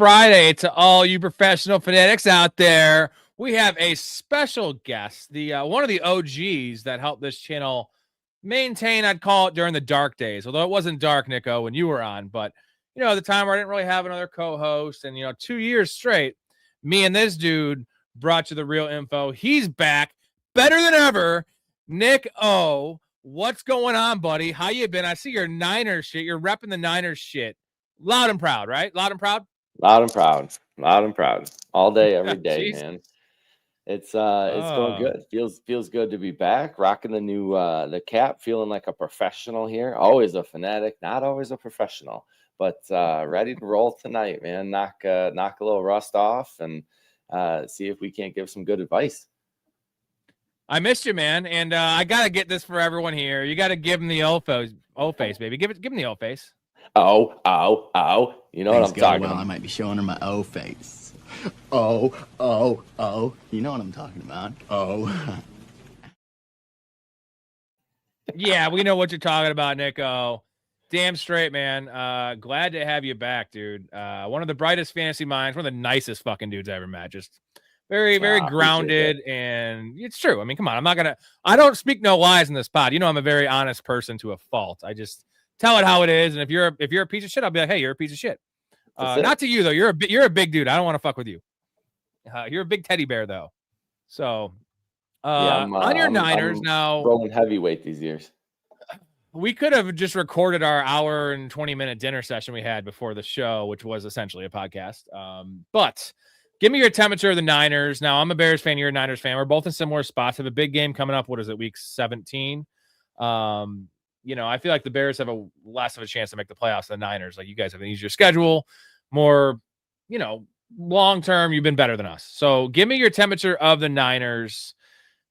Friday to all you professional fanatics out there. We have a special guest, the one of the OGs that helped this channel maintain, I'd call it, during the dark days. Although it wasn't dark, Nico, when you were on. But, the time where I didn't really have another co-host. And, 2 years straight, me and this dude brought you the real info. He's back, better than ever. Nick O, what's going on, buddy? How you been? I see your Niners shit. You're repping the Niners shit. Loud and proud, right? Loud and proud? Loud and proud. Loud and proud. All day, every day, man. It's going good. Feels good to be back. Rocking the new the cap, feeling like a professional here. Always a fanatic, not always a professional, but ready to roll tonight, man. Knock a little rust off and see if we can't give some good advice. I missed you, man, and I gotta get this for everyone here. You gotta give him the O face, baby. Give him the O face. Oh. You know what I'm talking about. I might be showing her my O face. Oh. You know what I'm talking about. Oh. Yeah, we know what you're talking about, Nico. Damn straight, man. Glad to have you back, dude. One of the brightest fantasy minds, one of the nicest fucking dudes I ever met. Just very grounded, and it's true. I mean, come on. I don't speak no lies in this pod. I'm a very honest person to a fault. I just tell it how it is, and if you're a piece of shit, I'll be like, hey, you're a piece of shit. Not to you though. You're a big dude. I don't want to fuck with you. You're a big teddy bear though. So on your Niners I'm now, rolling heavyweight these years. We could have just recorded our hour and 20-minute dinner session we had before the show, which was essentially a podcast. But give me your temperature of the Niners. Now, I'm a Bears fan. You're a Niners fan. We're both in similar spots. Have a big game coming up. What is it? Week 17. I feel like the Bears have a less of a chance to make the playoffs than the Niners. Like, you guys have an easier schedule, more, long term, you've been better than us. So give me your temperature of the Niners.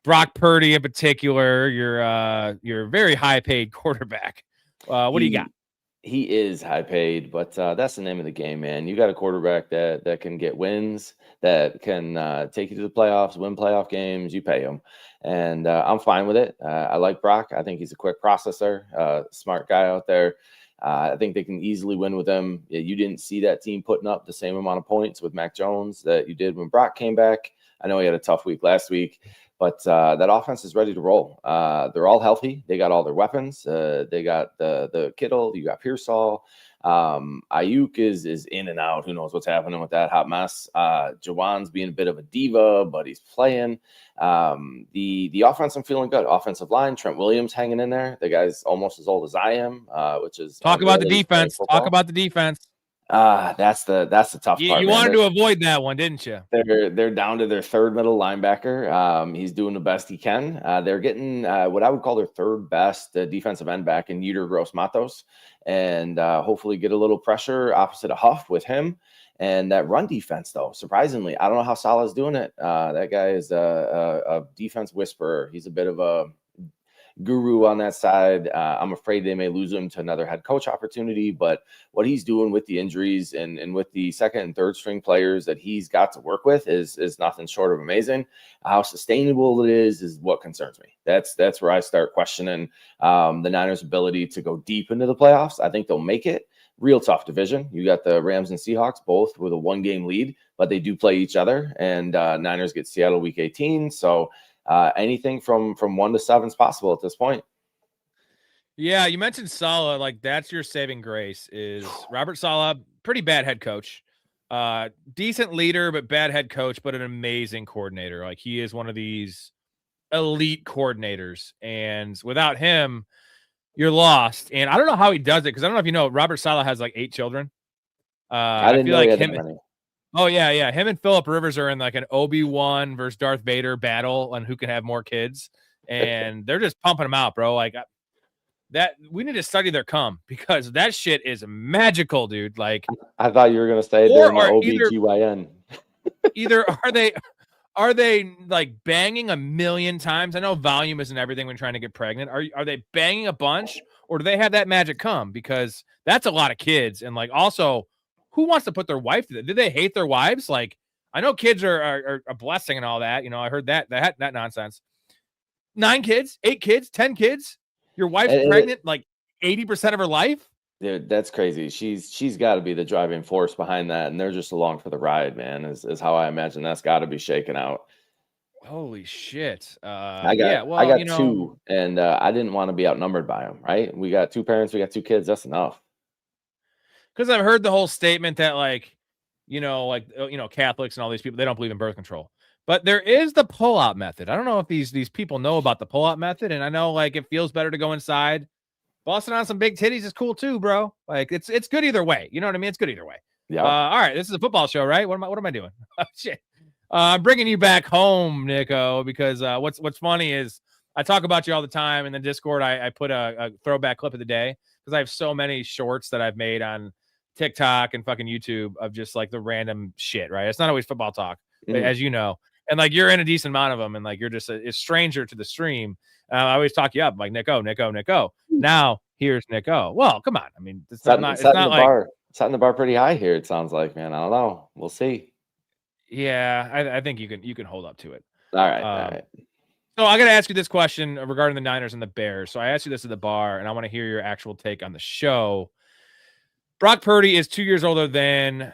Brock Purdy in particular, your very high paid quarterback. What do you got? He is high paid, but that's the name of the game, man. You got a quarterback that can get wins, that can take you to the playoffs, win playoff games. You pay him, and I'm fine with it. I like Brock. I think he's a quick processor, smart guy out there. I think they can easily win with him. You didn't see that team putting up the same amount of points with Mac Jones that you did when Brock came back. I know he had a tough week last week, but that offense is ready to roll. They're all healthy. They got all their weapons. They got the Kittle. You got Pearsall. Ayuk is in and out. Who knows what's happening with that hot mess? Jawan's being a bit of a diva, but he's playing. The offense, I'm feeling good. Offensive line, Trent Williams hanging in there. The guy's almost as old as I am, which is talk about the defense. Talk about the defense. That's the tough part. You wanted to avoid that one, didn't you? They're down to their third middle linebacker. He's doing the best he can. They're getting what I would call their third best defensive end back in Yetur Gross-Matos, and hopefully get a little pressure opposite of Huff with him. And that run defense, though, surprisingly, I don't know how Salah's doing it. That guy is a defense whisperer. He's a bit of a guru on that side. I'm afraid they may lose him to another head coach opportunity, but what he's doing with the injuries and with the second and third string players that he's got to work with is nothing short of amazing. How sustainable it is what concerns me. That's where I start questioning the Niners' ability to go deep into the playoffs. I think they'll make it. Real tough division. You got the Rams and Seahawks both with a 1-game lead, but they do play each other, and Niners get Seattle week 18. So anything from 1 to 7 is possible at this point. Yeah, you mentioned Saleh. Like, that's your saving grace is Robert Saleh. Pretty bad head coach. Decent leader, but bad head coach, but an amazing coordinator. Like, he is one of these elite coordinators. And without him, you're lost. And I don't know how he does it, because I don't know if you know, Robert Saleh has like 8 children. I didn't know like he had that many. Oh, yeah. Him and Phillip Rivers are in like an Obi-Wan versus Darth Vader battle on who can have more kids. And they're just pumping them out, bro. Like, that we need to study their cum, because that shit is magical, dude. Like, I thought you were going to say they're OBGYN. Either are they like banging a million times? I know volume isn't everything when trying to get pregnant. Are they banging a bunch, or do they have that magic cum? Because that's a lot of kids. And like, also, who wants to put their wife to that? Do they hate their wives? Like, I know kids are a blessing and all that. I heard that nonsense. 9 kids, 8 kids, 10 kids. Your wife's pregnant like 80% of her life. Dude, that's crazy. She's got to be the driving force behind that, and they're just along for the ride, man. Is how I imagine that's got to be shaken out. Holy shit. I Well, got two, and I didn't want to be outnumbered by them. Right? We got two parents, we got two kids. That's enough. because I've heard the whole statement that Catholics and all these people, they don't believe in birth control. But there is the pull-out method. I don't know if these people know about the pull-out method, and I know like it feels better to go inside. Busting on some big titties is cool too, bro. Like it's good either way. You know what I mean? It's good either way. Yeah. All right, this is a football show, right? What am I doing? Oh, shit. I'm bringing you back home, Nico, because what's funny is I talk about you all the time in the Discord. I put a throwback clip of the day because I have so many shorts that I've made on TikTok and fucking YouTube of just like the random shit, right? It's not always football talk, as you know. And like you're in a decent amount of them, and like you're just a stranger to the stream. I always talk you up, like Nico. Now here's Nico. Well, come on. I mean, it's not like setting the bar pretty high here. It sounds like, man. I don't know. We'll see. Yeah, I think you can hold up to it. All right. So I got to ask you this question regarding the Niners and the Bears. So I asked you this at the bar, and I want to hear your actual take on the show. Brock Purdy is 2 years older than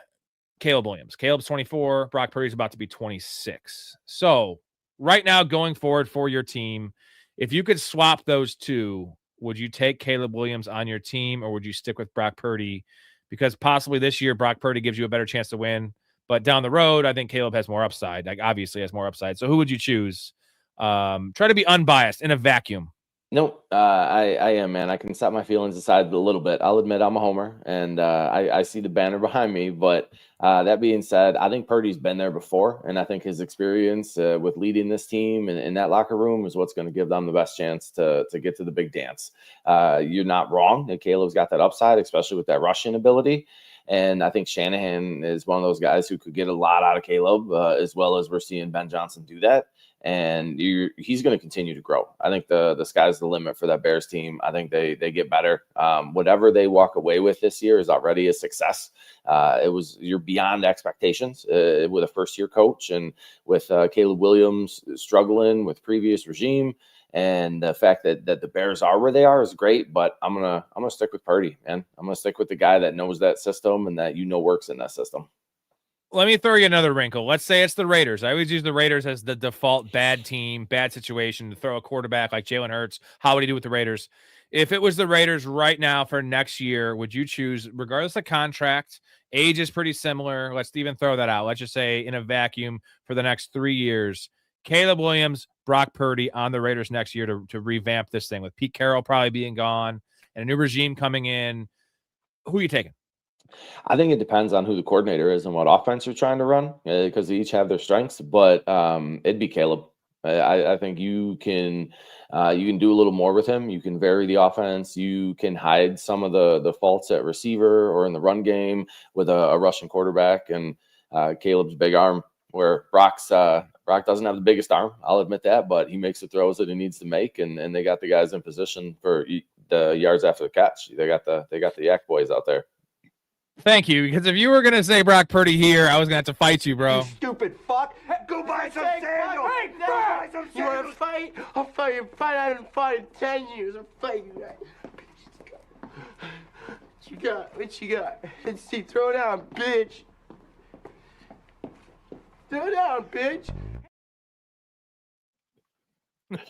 Caleb Williams. Caleb's 24. Brock Purdy's about to be 26. So right now, going forward for your team, if you could swap those two, would you take Caleb Williams on your team, or would you stick with Brock Purdy? Because possibly this year, Brock Purdy gives you a better chance to win. But down the road, I think Caleb has more upside. Like obviously has more upside. So who would you choose? Try to be unbiased in a vacuum. Nope. I am, man. I can set my feelings aside a little bit. I'll admit I'm a homer, and I see the banner behind me. But that being said, I think Purdy's been there before, and I think his experience with leading this team and in that locker room is what's going to give them the best chance to get to the big dance. You're not wrong that Caleb's got that upside, especially with that rushing ability. And I think Shanahan is one of those guys who could get a lot out of Caleb, as well as we're seeing Ben Johnson do that. And he's going to continue to grow. I think the sky's the limit for that Bears team. I think they get better. Whatever they walk away with this year is already a success. You're beyond expectations with a first-year coach, and with Caleb Williams struggling with previous regime. And the fact that the Bears are where they are is great, but I'm gonna stick with Purdy, man. I'm gonna stick with the guy that knows that system and that works in that system. Let me throw you another wrinkle. Let's say it's the Raiders. I always use the Raiders as the default bad team, bad situation to throw a quarterback like Jalen Hurts. How would he do with the Raiders? If it was the Raiders right now for next year, would you choose, regardless of contract, age is pretty similar. Let's even throw that out. Let's just say in a vacuum for the next 3 years, Caleb Williams, Brock Purdy on the Raiders next year to revamp this thing with Pete Carroll probably being gone and a new regime coming in. Who are you taking? I think it depends on who the coordinator is and what offense you're trying to run, because they each have their strengths. But it'd be Caleb. I think you can do a little more with him. You can vary the offense. You can hide some of the faults at receiver or in the run game with a rushing quarterback and Caleb's big arm, where Brock doesn't have the biggest arm. I'll admit that, but he makes the throws that he needs to make, and they got the guys in position for the yards after the catch. They got the Yak boys out there. Thank you, because if you were going to say Brock Purdy here, I was going to have to fight you, bro. You stupid fuck. Go buy some sandals. Hey, go buy some sandals. You want to fight? I'll fight you. I haven't fought in 10 years. I'm fighting you. What you got? Let's see. Throw down, bitch. Throw down, bitch.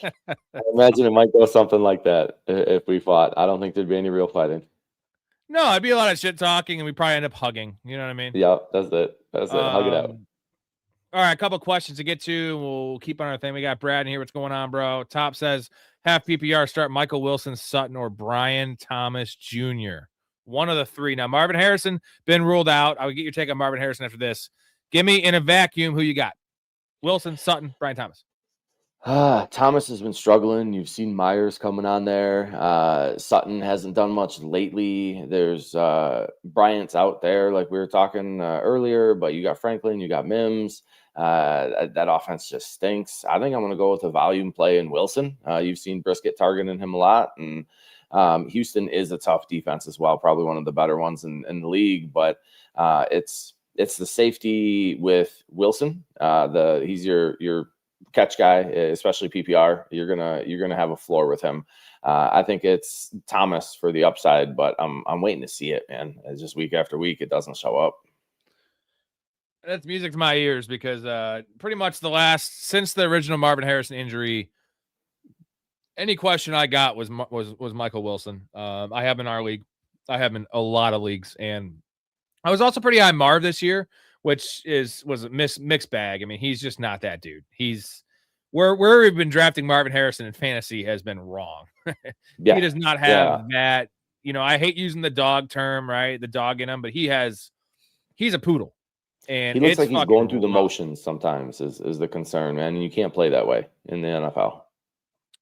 I imagine it might go something like that if we fought. I don't think there'd be any real fighting. No, it'd be a lot of shit talking, and we probably end up hugging. You know what I mean? Yeah, that's it. Hug it out. All right, a couple questions to get to. We'll keep on our thing. We got Brad in here. What's going on, bro? Top says, half PPR, start Michael Wilson, Sutton, or Brian Thomas Jr. One of the three. Now, Marvin Harrison, been ruled out. I would get your take on Marvin Harrison after this. Give me in a vacuum who you got. Wilson, Sutton, Brian Thomas. Thomas has been struggling. You've seen Myers coming on there. Sutton hasn't done much lately. There's Bryant's out there, like we were talking earlier, but you got Franklin, you got Mims. That offense just stinks. I think I'm going to go with a volume play in Wilson. You've seen Brisket targeting him a lot, and Houston is a tough defense as well, probably one of the better ones in the league, but it's the safety with Wilson. He's your catch guy, especially PPR. You're gonna have a floor with him. I think it's Thomas for the upside, but I'm waiting to see it, man. It's just week after week, it doesn't show up. That's music to my ears because pretty much since the original Marvin Harrison injury, any question I got was Michael Wilson. I have in our league. I have in a lot of leagues, and I was also pretty high Marv this year, which was a mixed bag. I mean, he's just not that dude. He's where we've been drafting Marvin Harrison in fantasy has been wrong. He does not have that. I hate using the dog term, right? The dog in him, but he's a poodle. And he looks like he's going through the motions sometimes is the concern, man. And you can't play that way in the NFL.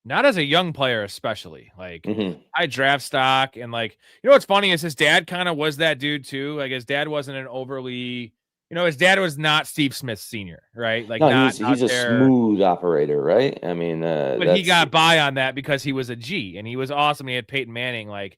Not as a young player, especially. Like, high draft stock. And, like, what's funny is his dad kind of was that dude, too. Like, his dad wasn't an overly, his dad was not Steve Smith Sr., right? Like, no, he's a smooth operator, right? I mean, but he got by on that because he was a G, and he was awesome. He had Peyton Manning. Like,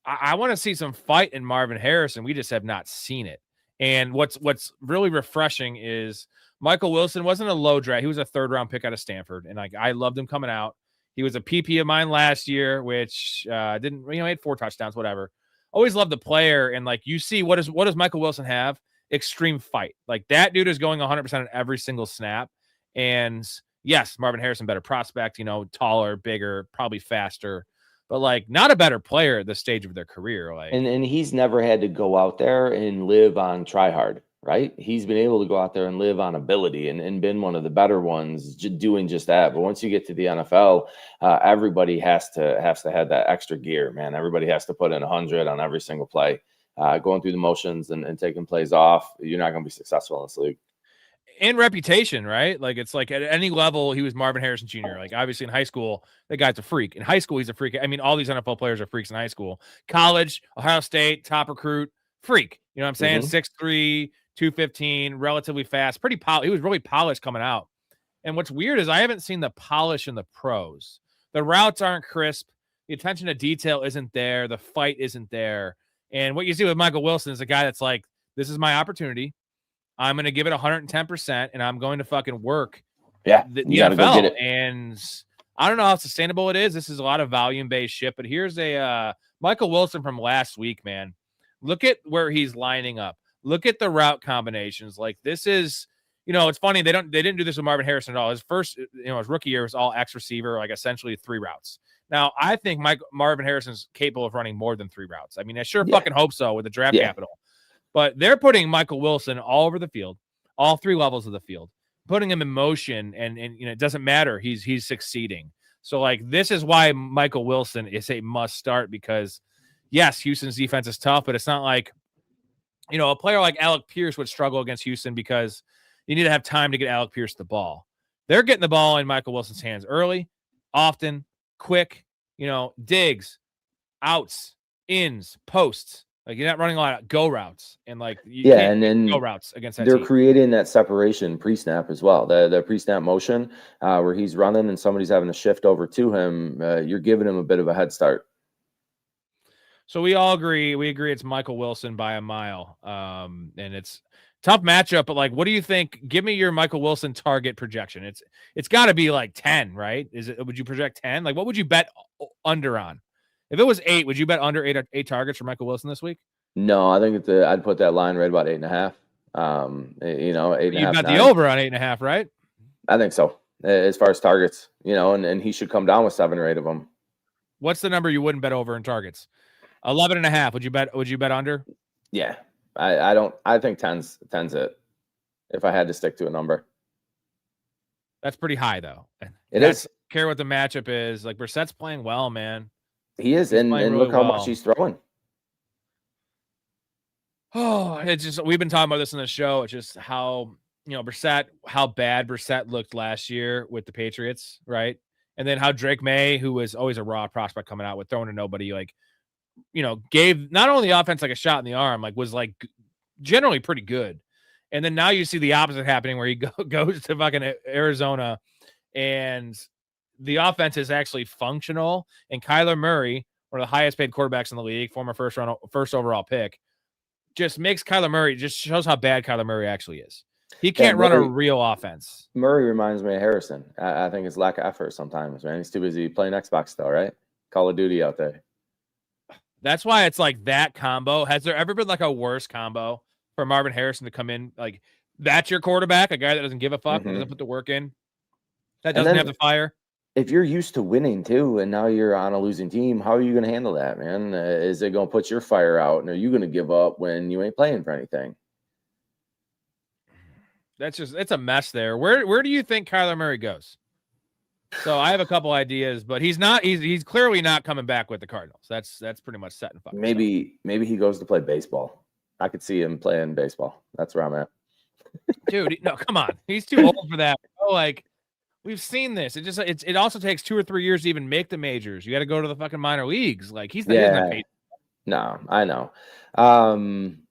I want to see some fight in Marvin Harrison. We just have not seen it. And what's really refreshing is Michael Wilson wasn't a low draft. He was a 3rd-round pick out of Stanford, and like I loved him coming out. He was a PP of mine last year, which didn't, he had 4 touchdowns, whatever. Always loved the player, and like you see, what does Michael Wilson have? Extreme fight. Like that dude is going 100% on every single snap. And yes, Marvin Harrison, better prospect, taller, bigger, probably faster. But like not a better player at this stage of their career. Like, and he's never had to go out there and live on try hard, right? He's been able to go out there and live on ability and been one of the better ones doing just that. But once you get to the NFL, everybody has to have that extra gear, man. Everybody has to put in 100 on every single play. Going through the motions and taking plays off, you're not going to be successful in this league. And reputation, right? Like it's like at any level, he was Marvin Harrison Jr. Like obviously in high school, the guy's a freak. In high school, he's a freak. I mean, all these NFL players are freaks in high school. College, Ohio State, top recruit, freak. You know what I'm saying? 6'3", 215, relatively fast. Pretty polished. He was really polished coming out. And what's weird is I haven't seen the polish in the pros. The routes aren't crisp. The attention to detail isn't there. The fight isn't there. And what you see with Michael Wilson is a guy that's like, this is my opportunity. I'm going to give it 110%, and I'm going to fucking work the NFL. And I don't know how sustainable it is. This is a lot of volume-based shit, but here's a Michael Wilson from last week, man. Look at where he's lining up. Look at the route combinations. Like this is, it's funny. They didn't do this with Marvin Harrison at all. His first, his rookie year was all X receiver, like essentially 3 routes. Now, I think Marvin Harrison's capable of running more than 3 routes. I mean, I sure fucking hope so with the draft capital. But they're putting Michael Wilson all over the field, all 3 levels of the field, putting him in motion, and it doesn't matter. He's succeeding. So, like, this is why Michael Wilson is a must start because, yes, Houston's defense is tough, but it's not like, a player like Alec Pierce would struggle against Houston because you need to have time to get Alec Pierce the ball. They're getting the ball in Michael Wilson's hands early, often, quick, digs, outs, ins, posts. Like you're not running a lot of go routes, and like and then go routes against that they're team. Creating that separation pre-snap as well. The pre-snap motion where he's running and somebody's having to shift over to him. You're giving him a bit of a head start. So we all agree. We agree it's Michael Wilson by a mile. And it's tough matchup. But like, what do you think? Give me your Michael Wilson target projection. It's got to be like 10, right? Would you project 10? Like, what would you bet under on? If it was 8, would you bet under 8 targets for Michael Wilson this week? No, I think I'd put that line right about 8.5. 8.5. You bet the over on 8.5, right? I think so. As far as targets, and he should come down with 7 or 8 of them. What's the number you wouldn't bet over in targets? 11.5. Would you bet under? Yeah, I don't. I think 10's it. If I had to stick to a number, that's pretty high though. It is. Care what the matchup is. Like Brissett's playing well, man. He is, and look how much he's throwing. Oh, it's just we've been talking about this in the show. It's just how Brissett, how bad Brissett looked last year with the Patriots, right? And then how Drake May, who was always a raw prospect coming out with throwing to nobody, like gave not only the offense like a shot in the arm, like was like generally pretty good. And then now you see the opposite happening where he goes to fucking Arizona and the offense is actually functional. And Kyler Murray, one of the highest paid quarterbacks in the league, former first overall pick, just makes Kyler Murray, just shows how bad Kyler Murray actually is. He can't run a real offense. Murray reminds me of Harrison. I think it's lack of effort sometimes, man. He's too busy playing Xbox still, right? Call of Duty out there. That's why it's like that combo. Has there ever been like a worse combo for Marvin Harrison to come in? Like, that's your quarterback, a guy that doesn't give a fuck, doesn't put the work in, that doesn't have the fire. If you're used to winning too, and now you're on a losing team, how are you going to handle that, man? Is it going to put your fire out, and are you going to give up when you ain't playing for anything? It's a mess there. Where do you think Kyler Murray goes? So I have a couple ideas, but he's clearly not coming back with the Cardinals. That's pretty much set in fucking stone. Maybe he goes to play baseball. I could see him playing baseball. That's where I'm at. Dude, no, come on. He's too old for that. Like, we've seen this. It also takes 2 or 3 years to even make the majors. You got to go to the fucking minor leagues. Like, he's not paid. No, I know.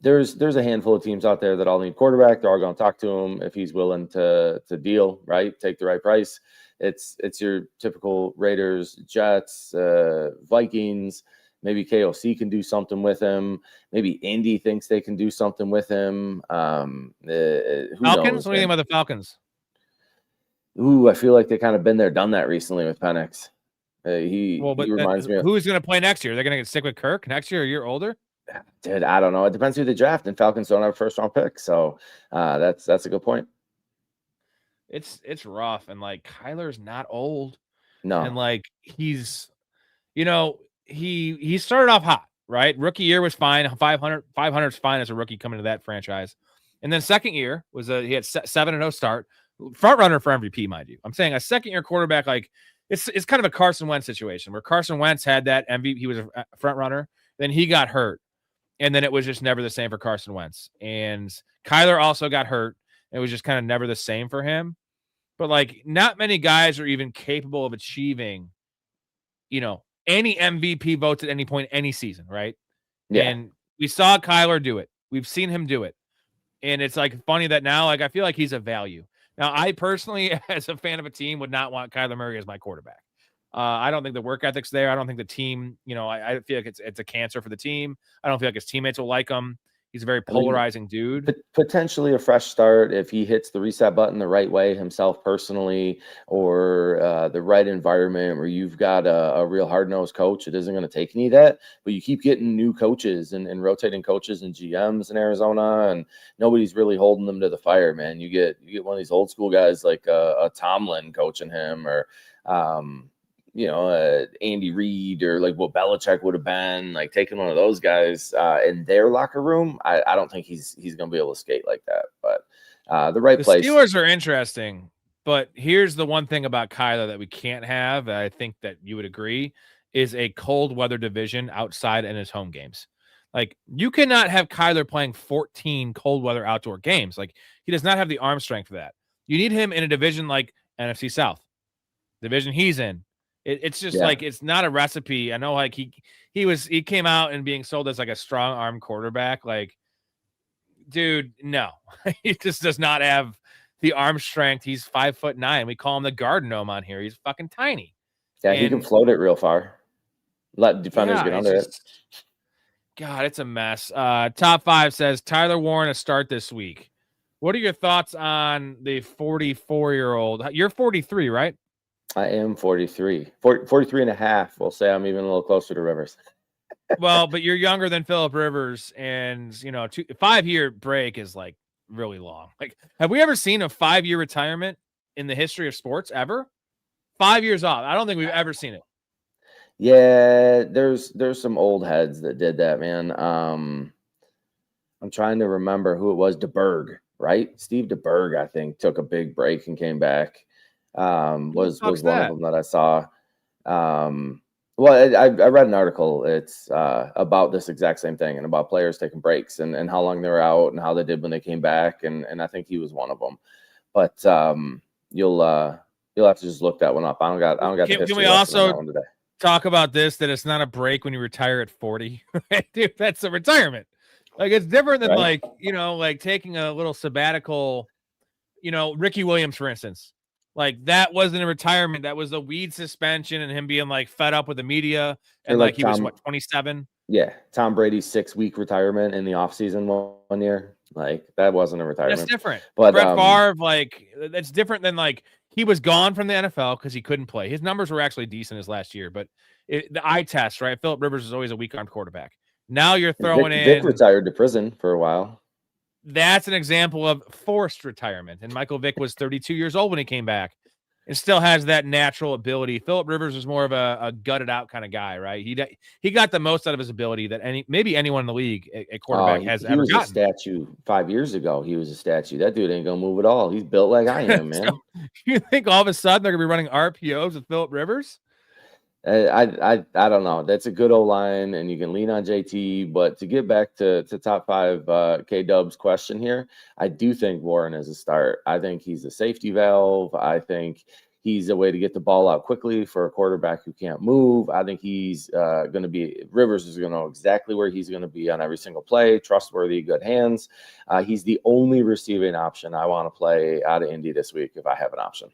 There's a handful of teams out there that all need quarterback. They're all going to talk to him if he's willing to deal, right? Take the right price. It's your typical Raiders, Jets, Vikings. Maybe KOC can do something with him. Maybe Indy thinks they can do something with him. Falcons? What do you think about the Falcons? Ooh, I feel like they kind of been there, done that recently with Penix. He reminds me of who's going to play next year? They're going to stick with Kirk next year, a year older? Dude, I don't know. It depends who they draft, and Falcons don't have a first-round pick. So that's a good point. It's rough, and like Kyler's not old. No. And like he's, he started off hot, right? Rookie year was fine. 500 is fine as a rookie coming to that franchise. And then second year was he had 7-0 start. Front runner for MVP, mind you. I'm saying a second year quarterback, like it's kind of a Carson Wentz situation where Carson Wentz had that MVP, he was a front runner, then he got hurt. And then it was just never the same for Carson Wentz. And Kyler also got hurt. It was just kind of never the same for him. But like not many guys are even capable of achieving, any MVP votes at any point, any season, right? Yeah. And we saw Kyler do it. We've seen him do it. And it's like funny that now, like, I feel like he's a value. Now, I personally, as a fan of a team, would not want Kyler Murray as my quarterback. I don't think the work ethic's there. I don't think the team, I feel like it's a cancer for the team. I don't feel like his teammates will like him. He's a very polarizing dude. Potentially a fresh start if he hits the reset button the right way himself personally, or the right environment where you've got a real hard-nosed coach. It isn't going to take any of that, but you keep getting new coaches and rotating coaches and GMs in Arizona, and nobody's really holding them to the fire, man. You get one of these old school guys like a Tomlin coaching him, or Andy Reid, or like what Belichick would have been, like taking one of those guys in their locker room. I don't think he's going to be able to skate like that, but the place. Steelers are interesting, but here's the one thing about Kyler that we can't have, I think that you would agree, is a cold weather division outside in his home games. Like, you cannot have Kyler playing 14 cold weather outdoor games. Like, he does not have the arm strength for that. You need him in a division like NFC South, division he's in. It's just like, it's not a recipe. I know, like he came out and being sold as like a strong arm quarterback. Like, dude, no, he just does not have the arm strength. He's 5'9". We call him the garden gnome on here. He's fucking tiny. Yeah, he can float it real far. Let defenders get under it. God, it's a mess. Top 5 says Tyler Warren a start this week. What are your thoughts on the 44-year-old? You're 43, right? I am 43 and a half. We'll say I'm even a little closer to Rivers. Well, but you're younger than Phillip Rivers, and 5-year break is like really long. Like, have we ever seen a 5-year retirement in the history of sports ever? 5 years off. I don't think we've ever seen it. Yeah, there's some old heads that did that, man. I'm trying to remember who it was. DeBerg, right? Steve DeBerg, I think, took a big break and came back. Was one of them that I saw. Well, I read an article. It's about this exact same thing, and about players taking breaks and how long they were out and how they did when they came back, and I think he was one of them. But you'll have to just look that one up. I don't got the history. Can we also talk about this, that it's not a break when you retire at 40? Dude, that's a retirement. Like, it's different than like taking a little sabbatical. Ricky Williams, for instance. Like, that wasn't a retirement. That was a weed suspension and him being like fed up with the media. And like he was 27? Yeah. Tom Brady's 6-week retirement in the offseason one year. Like, that wasn't a retirement. That's different. But Brett Favre, like, that's different than like he was gone from the NFL because he couldn't play. His numbers were actually decent his last year, but the eye test, right? Phillip Rivers is always a weak armed quarterback. Now you're And throwing Vic in. retired to prison for a while. That's an example of forced retirement. And Michael Vick was 32 years old when he came back and still has that natural ability. Phillip Rivers is more of a gutted out kind of guy, right? He got the most out of his ability that maybe anyone in the league, a quarterback, has ever gotten. He was a statue 5 years ago. He was a statue. That dude ain't gonna move at all. He's built like I am, man. So, you think all of a sudden they're gonna be running RPOs with Phillip Rivers? I don't know. That's a good O-line, and you can lean on JT. But to get back to top five, K-Dub's question here, I do think Warren is a start. I think he's a safety valve. I think he's a way to get the ball out quickly for a quarterback who can't move. I think he's going to be – Rivers is going to know exactly where he's going to be on every single play, trustworthy, good hands. He's the only receiving option I want to play out of Indy this week if I have an option.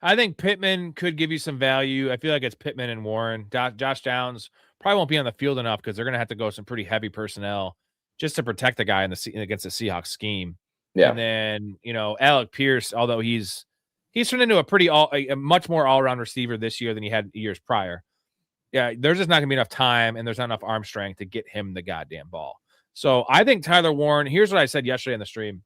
I think Pittman could give you some value. I feel like it's Pittman and Warren. Josh Downs probably won't be on the field enough because they're going to have to go some pretty heavy personnel just to protect the guy against the Seahawks scheme. Yeah. And then, Alec Pierce, although he's turned into a much more all-around receiver this year than he had years prior. Yeah, there's just not going to be enough time and there's not enough arm strength to get him the goddamn ball. So I think Tyler Warren, here's what I said yesterday in the stream.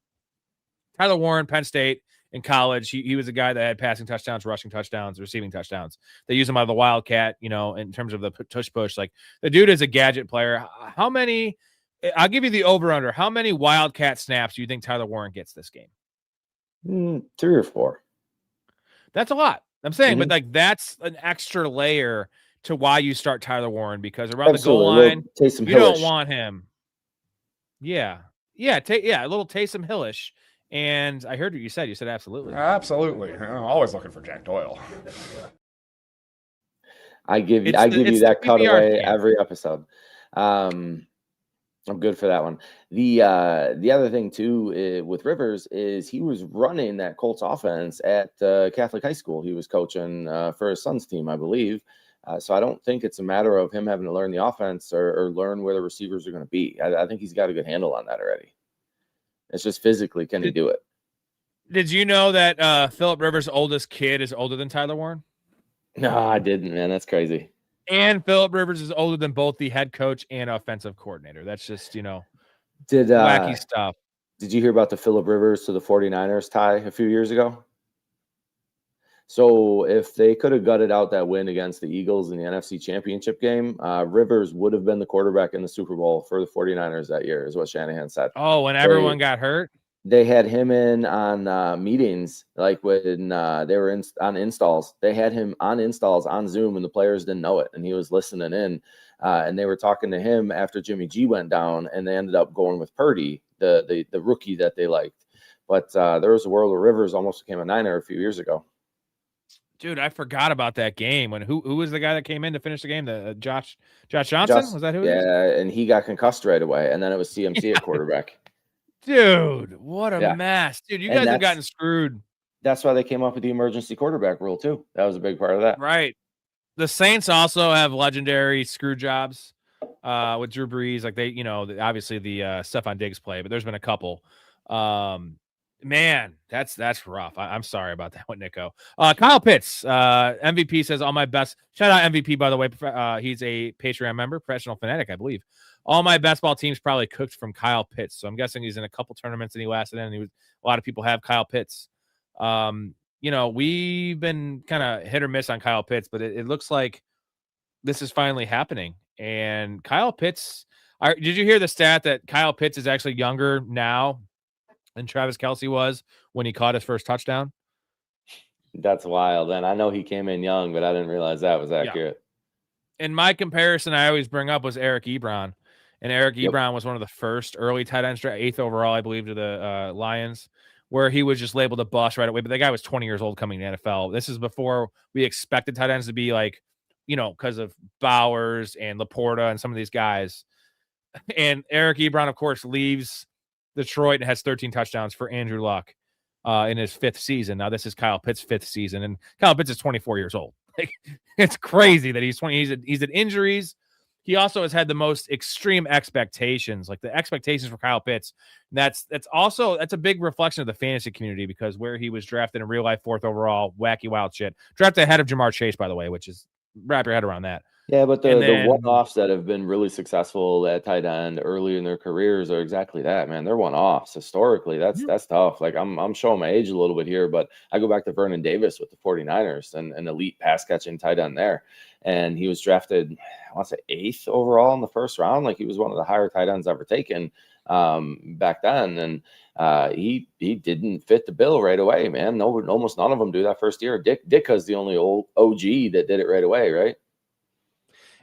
Tyler Warren, Penn State, in college, he was a guy that had passing touchdowns, rushing touchdowns, receiving touchdowns. They use him out of the Wildcat, in terms of the tush-push. Like, the dude is a gadget player. How many – I'll give you the over-under. How many Wildcat snaps do you think Tyler Warren gets this game? 3 or 4. That's a lot. I'm saying, but, that's an extra layer to why you start Tyler Warren, because around the goal line, you don't want him. Yeah. Yeah, a little Taysom Hillish. And I heard what you said. You said absolutely. Absolutely. I'm always looking for Jack Doyle. I give you that cutaway every episode. I'm good for that one. The other thing too with Rivers is he was running that Colts offense at Catholic high school. He was coaching for his son's team, I believe. So I don't think it's a matter of him having to learn the offense or learn where the receivers are going to be. I think he's got a good handle on that already. It's just physically, can he do it? Did you know that Phillip Rivers' oldest kid is older than Tyler Warren? No, I didn't, man. That's crazy. And Phillip Rivers is older than both the head coach and offensive coordinator. That's just, wacky stuff. Did you hear about the Phillip Rivers to the 49ers tie a few years ago? So if they could have gutted out that win against the Eagles in the NFC Championship game, Rivers would have been the quarterback in the Super Bowl for the 49ers that year, is what Shanahan said. Oh, when everyone got hurt? They had him in on meetings, like when they were on installs. They had him on installs on Zoom, and the players didn't know it, and he was listening in. And they were talking to him after Jimmy G went down, and they ended up going with Purdy, the rookie that they liked. But there was a world where Rivers almost became a Niner a few years ago. Dude, I forgot about that game. When who was the guy that came in to finish the game? The Josh Johnson? Was that who? Yeah, and he got concussed right away, and then it was CMC at quarterback. Dude, what a mess. Dude, you guys have gotten screwed. That's why they came up with the emergency quarterback rule, too. That was a big part of that. Right. The Saints also have legendary screw jobs with Drew Brees. Like they, obviously the Stephon Diggs play, but there's been a couple. Man, that's rough. I'm sorry about that one, Nico. Kyle Pitts, MVP says all my best. Shout out MVP, by the way. He's a Patreon member, professional fanatic, I believe. All my best ball teams probably cooked from Kyle Pitts. So I'm guessing he's in a couple tournaments and he lasted in. A lot of people have Kyle Pitts. We've been kind of hit or miss on Kyle Pitts, but it looks like this is finally happening. And Kyle Pitts, did you hear the stat that Kyle Pitts is actually younger now than Travis Kelce was when he caught his first touchdown? That's wild. And I know he came in young, but I didn't realize that was accurate. Yeah. And my comparison I always bring up was Eric Ebron. And Eric Ebron was one of the first early tight ends, 8th overall, I believe, to the Lions, where he was just labeled a bust right away. But the guy was 20 years old coming to the NFL. This is before we expected tight ends to be like, because of Bowers and Laporta and some of these guys. And Eric Ebron, of course, leaves Detroit and has 13 touchdowns for Andrew Luck in his 5th season. Now, this is Kyle Pitts' 5th season, and Kyle Pitts is 24 years old. Like, it's crazy that he's 20. He's at injuries. He also has had the most extreme expectations, like the expectations for Kyle Pitts. That's a big reflection of the fantasy community, because where he was drafted in real life 4th overall, wacky wild shit. Drafted ahead of Jamar Chase, by the way, which is wrap your head around that. Yeah, but And the then one-offs that have been really successful at tight end early in their careers are exactly that, man. They're one-offs. Historically, that's tough. Like I'm showing my age a little bit here, but I go back to Vernon Davis with the 49ers and an elite pass catching tight end there. And he was drafted, I want to say 8th overall in the first round. Like he was one of the higher tight ends ever taken back then. And he didn't fit the bill right away, man. No, almost none of them do that first year. Dicka's the only old OG that did it right away, right?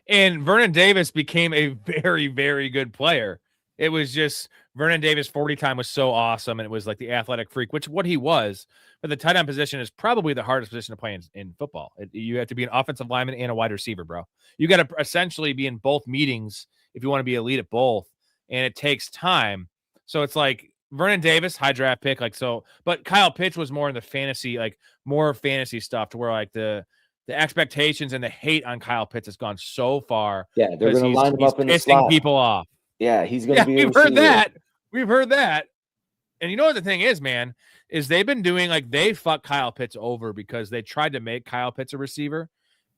And Vernon Davis became a very, very good player. It was just Vernon Davis 40 time was so awesome. And it was like the athletic freak, which what he was. But the tight end position is probably the hardest position to play in football. You have to be an offensive lineman and a wide receiver, bro. You got to essentially be in both meetings if you want to be elite at both. And it takes time. So it's like Vernon Davis, high draft pick. Like, so, but Kyle Pitts was more in the fantasy, like more fantasy stuff to where like the expectations and the hate on Kyle Pitts has gone so far. Yeah, they're going to line him up in the pissing slot. people off. Yeah, he's going to be. We've heard that. We've heard that. And you know what the thing is, man, is they've been doing like they fuck Kyle Pitts over because they tried to make Kyle Pitts a receiver.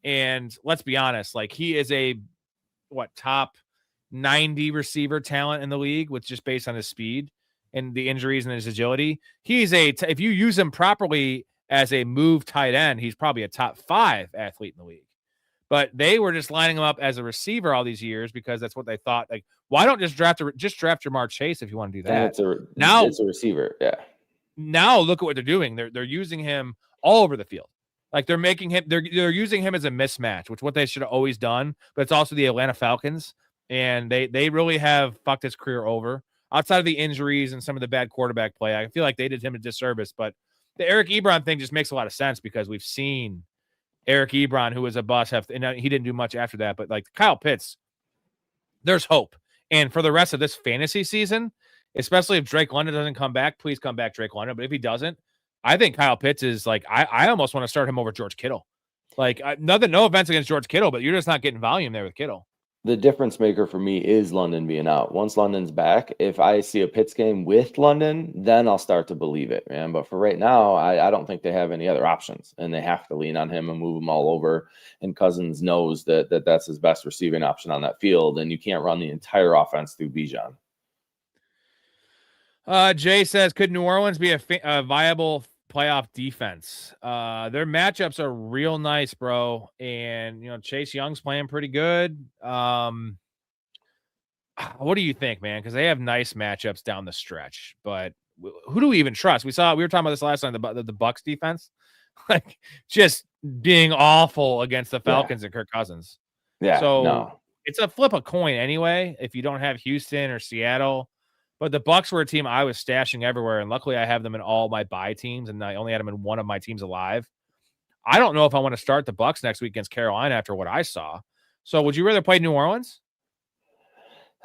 And let's be honest, like he is a top 90 receiver talent in the league with just based on his speed and the injuries and his agility. He's if you use him properly as a move tight end, he's probably a top 5 athlete in the league. But they were just lining him up as a receiver all these years because that's what they thought. Like, why don't just draft Jamar Chase if you want to do that? Now it's a receiver. Yeah. Now look at what they're doing. They're using him all over the field. Like they're making him. They're using him as a mismatch, which is what they should have always done. But it's also the Atlanta Falcons, and they really have fucked his career over. Outside of the injuries and some of the bad quarterback play, I feel like they did him a disservice. But the Eric Ebron thing just makes a lot of sense because we've seen Eric Ebron, who was a bust, and he didn't do much after that. But like Kyle Pitts, there's hope. And for the rest of this fantasy season, especially if Drake London doesn't come back, please come back, Drake London. But if he doesn't, I think Kyle Pitts is like, I almost want to start him over George Kittle. Like no offense against George Kittle, but you're just not getting volume there with Kittle. The difference maker for me is London being out. Once London's back, if I see a Pitts game with London, then I'll start to believe it, man. But for right now, I don't think they have any other options, and they have to lean on him and move him all over. And Cousins knows that's his best receiving option on that field, and you can't run the entire offense through Bijan. Jay says, could New Orleans be a viable playoff defense? Their matchups are real nice, bro. And Chase Young's playing pretty good. What do you think, man? Because they have nice matchups down the stretch, but who do we even trust? We were talking about this last time, the Bucks defense, like just being awful against the Falcons and Kirk Cousins. Yeah. So it's a flip a coin anyway. If you don't have Houston or Seattle. But the Bucks were a team I was stashing everywhere, and luckily I have them in all my bye teams, and I only had them in one of my teams alive. I don't know if I want to start the Bucks next week against Carolina after what I saw. So would you rather play New Orleans?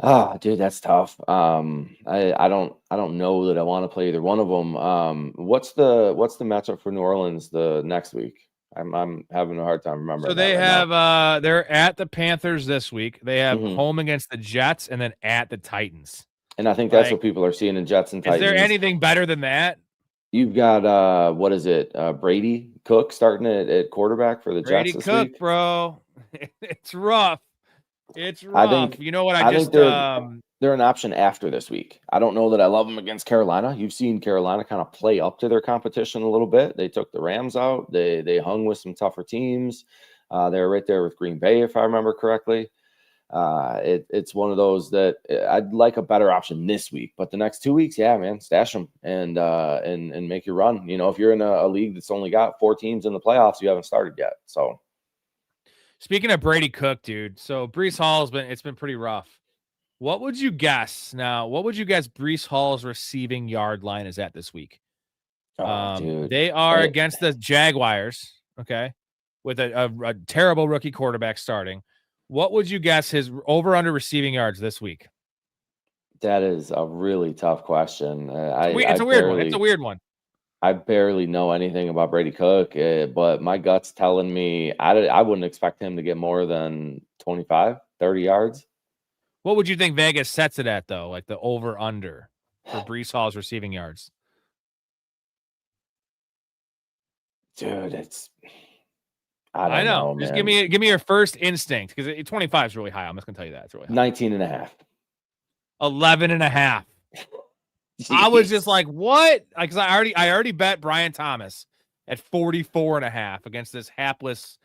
Oh, dude, that's tough. I don't know that I want to play either one of them. What's the matchup for New Orleans the next week? I'm having a hard time remembering. So they have they're at the Panthers this week. They have home against the Jets and then at the Titans. And I think that's what people are seeing in Jets and Titans. Is there anything better than that? You've got what is it? Brady Cook starting at quarterback for the Jets this Cook, week. Bro. It's rough. It's rough. I think, you know what? I think they're an option after this week. I don't know that I love them against Carolina. You've seen Carolina kind of play up to their competition a little bit. They took the Rams out. They hung with some tougher teams. They were right there with Green Bay, if I remember correctly. It's one of those that I'd like a better option this week, but the next 2 weeks, yeah, man, stash them and make your run. If you're in a league that's only got 4 teams in the playoffs, you haven't started yet. So speaking of Brady Cook, dude, so Breece Hall it's been pretty rough. What would you guess Breece Hall's receiving yard line is at this week? Dude. They are against the Jaguars, okay, with a terrible rookie quarterback starting. What would you guess his over-under receiving yards this week? That is a really tough question. It's a weird one. I barely know anything about Brady Cook, but my gut's telling me I wouldn't expect him to get more than 25, 30 yards. What would you think Vegas sets it at, though, like the over-under for Breece Hall's receiving yards? Dude, I don't know. know, Just man. give me your first instinct, because 25 is really high. I'm just gonna tell you that it's really high. 19.5. 11.5. I was just like, what? Because I already bet Brian Thomas at 44.5 against this hapless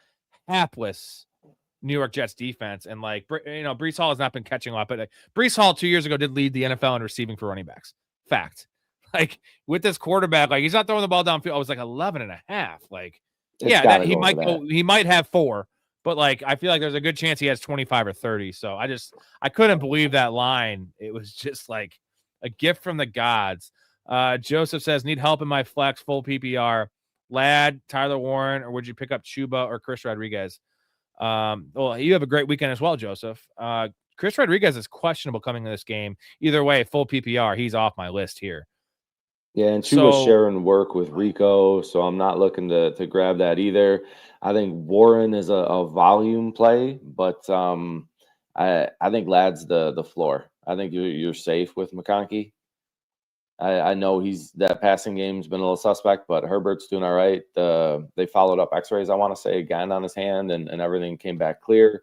New York Jets defense. And like, Breece Hall has not been catching up, but Breece Hall 2 years ago did lead the NFL in receiving for running backs. Fact. Like, with this quarterback, like, he's not throwing the ball downfield. I was like 11.5. Like, he might have 4, but like, I feel like there's a good chance he has 25 or 30. So I couldn't believe that line. It was just like a gift from the gods. Joseph says, need help in my flex full PPR. Ladd, Tyler Warren, or would you pick up Chuba or Chris Rodriguez? Well, you have a great weekend as well, Joseph. Chris Rodriguez is questionable coming in this game. Either way, full PPR, he's off my list here. Yeah, and Chuba's sharing work with Rico, so I'm not looking to grab that either. I think Warren is a volume play, but I think Ladd's the floor. I think you're safe with McConkey. I know that passing game's been a little suspect, but Herbert's doing all right. They followed up X-rays, I want to say, again on his hand, and everything came back clear.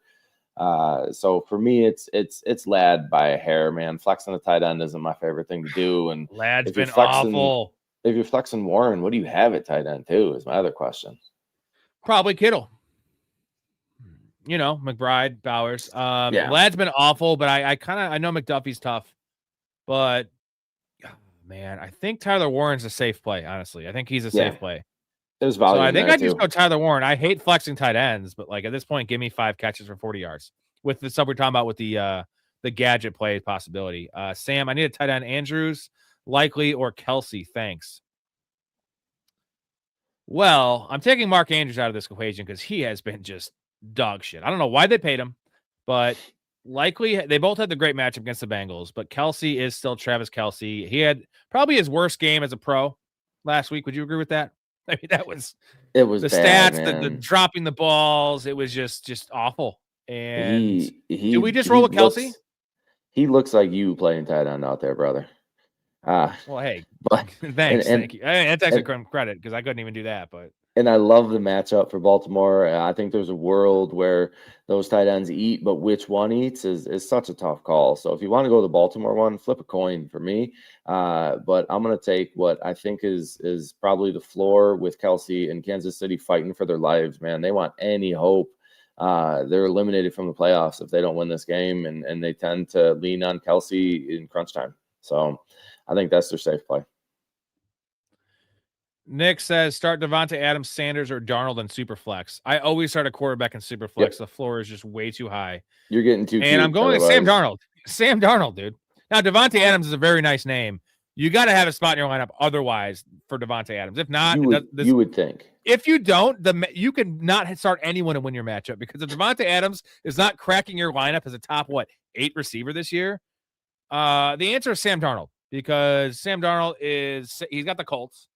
So for me, it's Ladd by a hair, man. Flexing the tight end isn't my favorite thing to do. And Ladd's been awful. If you're flexing Warren, what do you have at tight end too? Is my other question. Probably Kittle. McBride, Bowers. Yeah. Ladd's been awful, but I know McDuffie's tough, but man, I think Tyler Warren's a safe play. Honestly, I think he's a safe play. There's value. So I think I just go Tyler Warren. I hate flexing tight ends, but like at this point, give me 5 catches for 40 yards with the stuff we're talking about with the gadget play possibility. Sam, I need a tight end. Andrews, Likely, or Kelsey. Thanks. Well, I'm taking Mark Andrews out of this equation because he has been just dog shit. I don't know why they paid him, but Likely, they both had the great matchup against the Bengals, but Kelsey is still Travis Kelsey. He had probably his worst game as a pro last week. Would you agree with that? I mean, it was the bad, stats, the dropping the balls. It was just awful. And do we just roll with Kelsey? He looks like you playing tight end out there, brother. Well, hey, thanks. Thank you. That's actually credit because I couldn't even do that. And I love the matchup for Baltimore. I think there's a world where those tight ends eat, but which one eats is such a tough call. So if you want to go the Baltimore one, flip a coin for me. But I'm going to take what I think is probably the floor with Kelsey and Kansas City fighting for their lives, man. They want any hope. They're eliminated from the playoffs if they don't win this game, and they tend to lean on Kelsey in crunch time. So I think that's their safe play. Nick says start Devontae Adams, Sanders, or Darnold in Superflex. I always start a quarterback in Superflex. Yep. The floor is just way too high. You're getting too cute. And I'm going with Sam Darnold. Sam Darnold, dude. Now, Devontae Adams is a very nice name. You got to have a spot in your lineup otherwise for Devontae Adams. If not, you would think. If you don't, you can not start anyone to win your matchup because if Devontae Adams is not cracking your lineup as a top, 8 receiver this year, the answer is Sam Darnold because Sam Darnold he's got the Colts.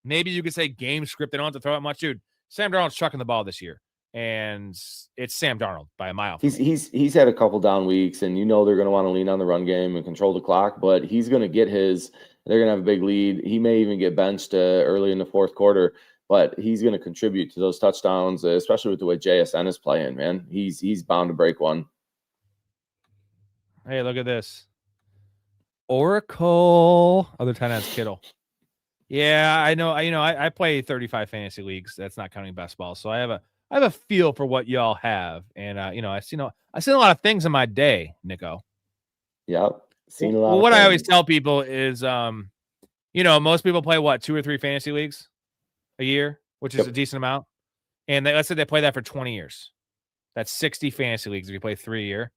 Maybe you could say game script. They don't have to throw it much, dude. Sam Darnold's chucking the ball this year, and it's Sam Darnold by a mile. He's had a couple down weeks, and they're going to want to lean on the run game and control the clock. But he's going to get his. They're going to have a big lead. He may even get benched early in the fourth quarter, but he's going to contribute to those touchdowns, especially with the way JSN is playing. Man, he's bound to break one. Hey, look at this. Oracle. Other tight ends, Kittle. Yeah, I know. I play 35 fantasy leagues. That's not counting best ball. So I have a feel for what y'all have, and I've seen a lot of things in my day, Nico. Yep, seen a lot. Well, what I always tell people is, most people play 2 or 3 fantasy leagues a year, which is a decent amount, and let's say they play that for 20 years. That's 60 fantasy leagues if you play 3 a year.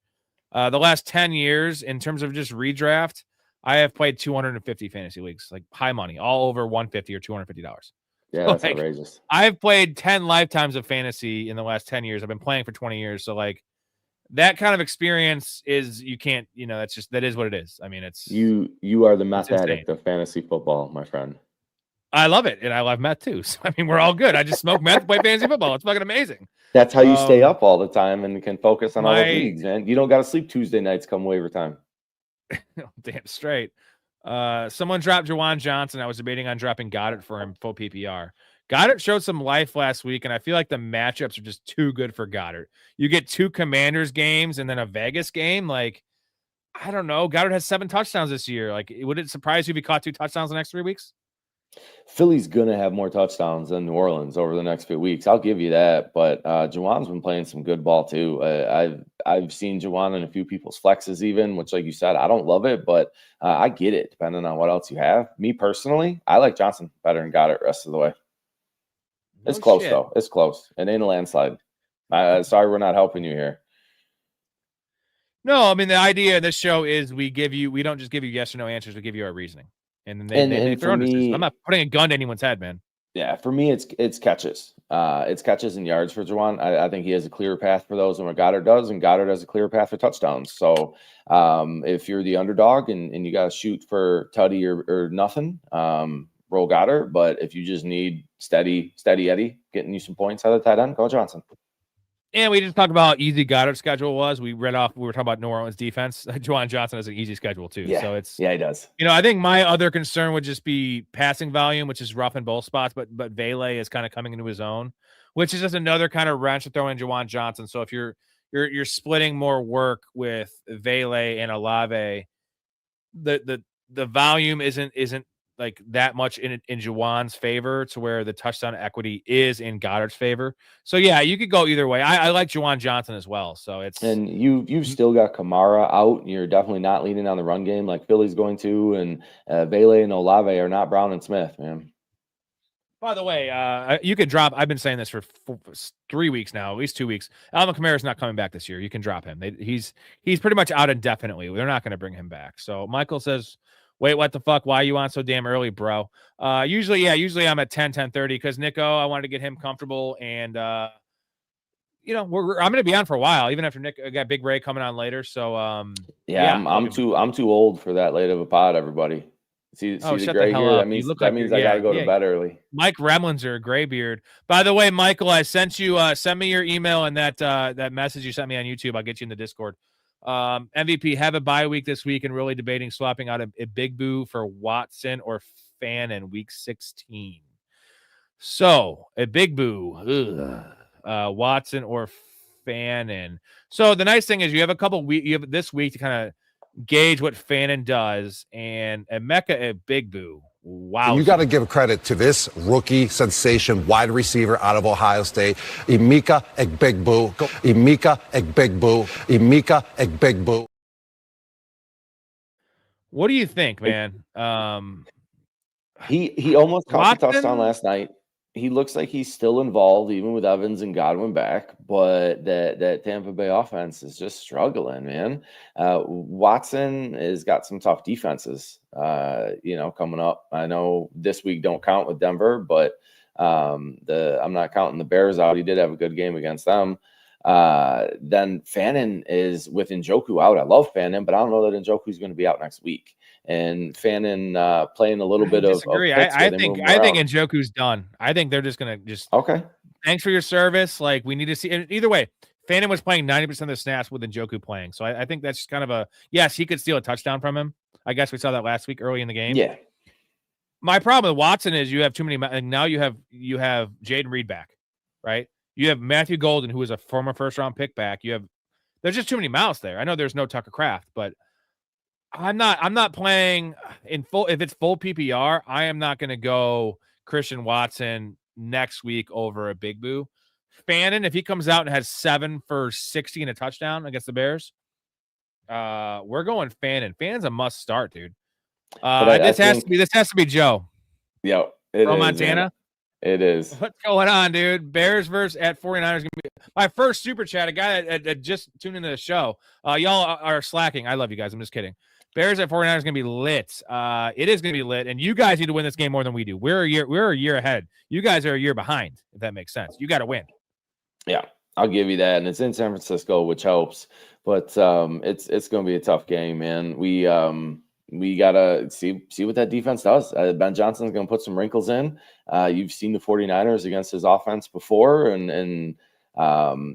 The last 10 years, in terms of just redraft, I have played 250 fantasy leagues, like high money, all over $150 or $250. Yeah, that's outrageous. I've played 10 lifetimes of fantasy in the last 10 years. I've been playing for 20 years. So that kind of experience is, you can't, that is what it is. I mean, it's you are the meth addict of fantasy football, my friend. I love it. And I love meth too. So, I mean, we're all good. I just smoke meth, play fantasy football. It's fucking amazing. That's how you stay up all the time and can focus on all the leagues, man. You don't got to sleep Tuesday nights come waiver time. Damn straight. Someone dropped Jawan Johnson. I was debating on dropping Goddard for him full PPR. Goddard showed some life last week, and I feel like the matchups are just too good for Goddard. You get 2 Commanders games and then a Vegas game. Like, I don't know. Goddard has 7 touchdowns this year. Like, would it surprise you if he caught 2 touchdowns the next 3 weeks? Philly's going to have more touchdowns than New Orleans over the next few weeks. I'll give you that. But Juwan's been playing some good ball too. I've seen Juwan in a few people's flexes even, which, like you said, I don't love it, but I get it depending on what else you have. Me personally, I like Johnson better than Goddard the rest of the way. It's close, though. It's close. It ain't a landslide. Sorry we're not helping you here. No, I mean, the idea of this show is we don't just give you yes or no answers, we give you our reasoning. And they throw me, I'm not putting a gun to anyone's head, man. Yeah, for me, it's catches. It's catches and yards for Juwan. I think he has a clearer path for those than what Goddard does, and Goddard has a clearer path for touchdowns. So if you're the underdog and you got to shoot for tutty or nothing, roll Goddard. But if you just need steady Eddie getting you some points out of the tight end, go Johnson. And we just talked about how easy Goddard's schedule was. We were talking about New Orleans defense. Juwan Johnson has an easy schedule too. Yeah. So he does. I think my other concern would just be passing volume, which is rough in both spots, but Vele is kind of coming into his own, which is just another kind of wrench to throw in Juwan Johnson. So if you're splitting more work with Vele and Olave, the volume isn't like that much in Juwan's favor to where the touchdown equity is in Goddard's favor. So yeah, you could go either way. I like Juwan Johnson as well. So and you've still got Kamara out. You're definitely not leaning on the run game like Philly's going to, and Vele and Olave are not Brown and Smith, man. By the way, you can drop. I've been saying this for 3 weeks now, at least 2 weeks. Alvin Kamara's not coming back this year. You can drop him. He's pretty much out indefinitely. They're not going to bring him back. So Michael says, wait, what the fuck? Why are you on so damn early, bro? Usually I'm at 10:30 because Nico, I wanted to get him comfortable, and I'm going to be on for a while, even after Nick. I got Big Ray coming on later, so I'm too old for that late of a pod. Everybody, see the gray here. That means I gotta go to bed early. Mike Remlinser, graybeard. By the way, Michael, I sent you. Send me your email and that message you sent me on YouTube. I'll get you in the Discord. MVP have a bye week this week and really debating swapping out a Big Boo for Watson or Fan in week 16. So a Big Boo, Watson or Fannin. So the nice thing is you have a couple weeks. You have this week to kind of gauge what Fannin does, and Emeka a Big Boo. Wow. You got to give credit to this rookie sensation wide receiver out of Ohio State, Emeka Egbegbu. Emeka Egbegbu. Emeka Egbegbu. What do you think, man? He almost caught the touchdown last night. He looks like he's still involved, even with Evans and Godwin back, but that Tampa Bay offense is just struggling, man. Watson has got some tough defenses, coming up. I know this week don't count with Denver, but I'm not counting the Bears out. He did have a good game against them. Then Fannin is with Njoku out. I love Fannin, but I don't know that Njoku's going to be out next week. And Fannin playing a little bit of I think Njoku's done. I think they're just gonna okay. Thanks for your service. Like, we need to see. And either way, Fannin was playing 90% of the snaps with Njoku playing. So I think that's just kind of a yes. He could steal a touchdown from him. I guess we saw that last week early in the game. Yeah. My problem with Watson is you have too many. And now you have Jaden Reed back, right? You have Matthew Golden, who is a former first-round pick back. There's just too many mouths there. I know there's no Tucker Kraft, but I'm not playing in full. If it's full PPR, I am not going to go Christian Watson next week over a Big Boo. Fannin, if he comes out and has 7 for 60 and a touchdown against the Bears, we're going Fannin. Fann's a must start, dude. This has to be Joe. Yep. From Montana. Man. It is. What's going on, dude? Bears versus at 49ers gonna be my first super chat. A guy that just tuned into the show. Y'all are slacking. I love you guys. I'm just kidding. Bears at 49ers gonna be lit. It is gonna be lit, and you guys need to win this game more than we do. We're a year ahead. You guys are a year behind, if that makes sense. You got to win. Yeah, I'll give you that, and it's in San Francisco, which helps. But it's gonna be a tough game, man. We gotta see what that defense does. Ben Johnson's gonna put some wrinkles in. You've seen the 49ers against his offense before, and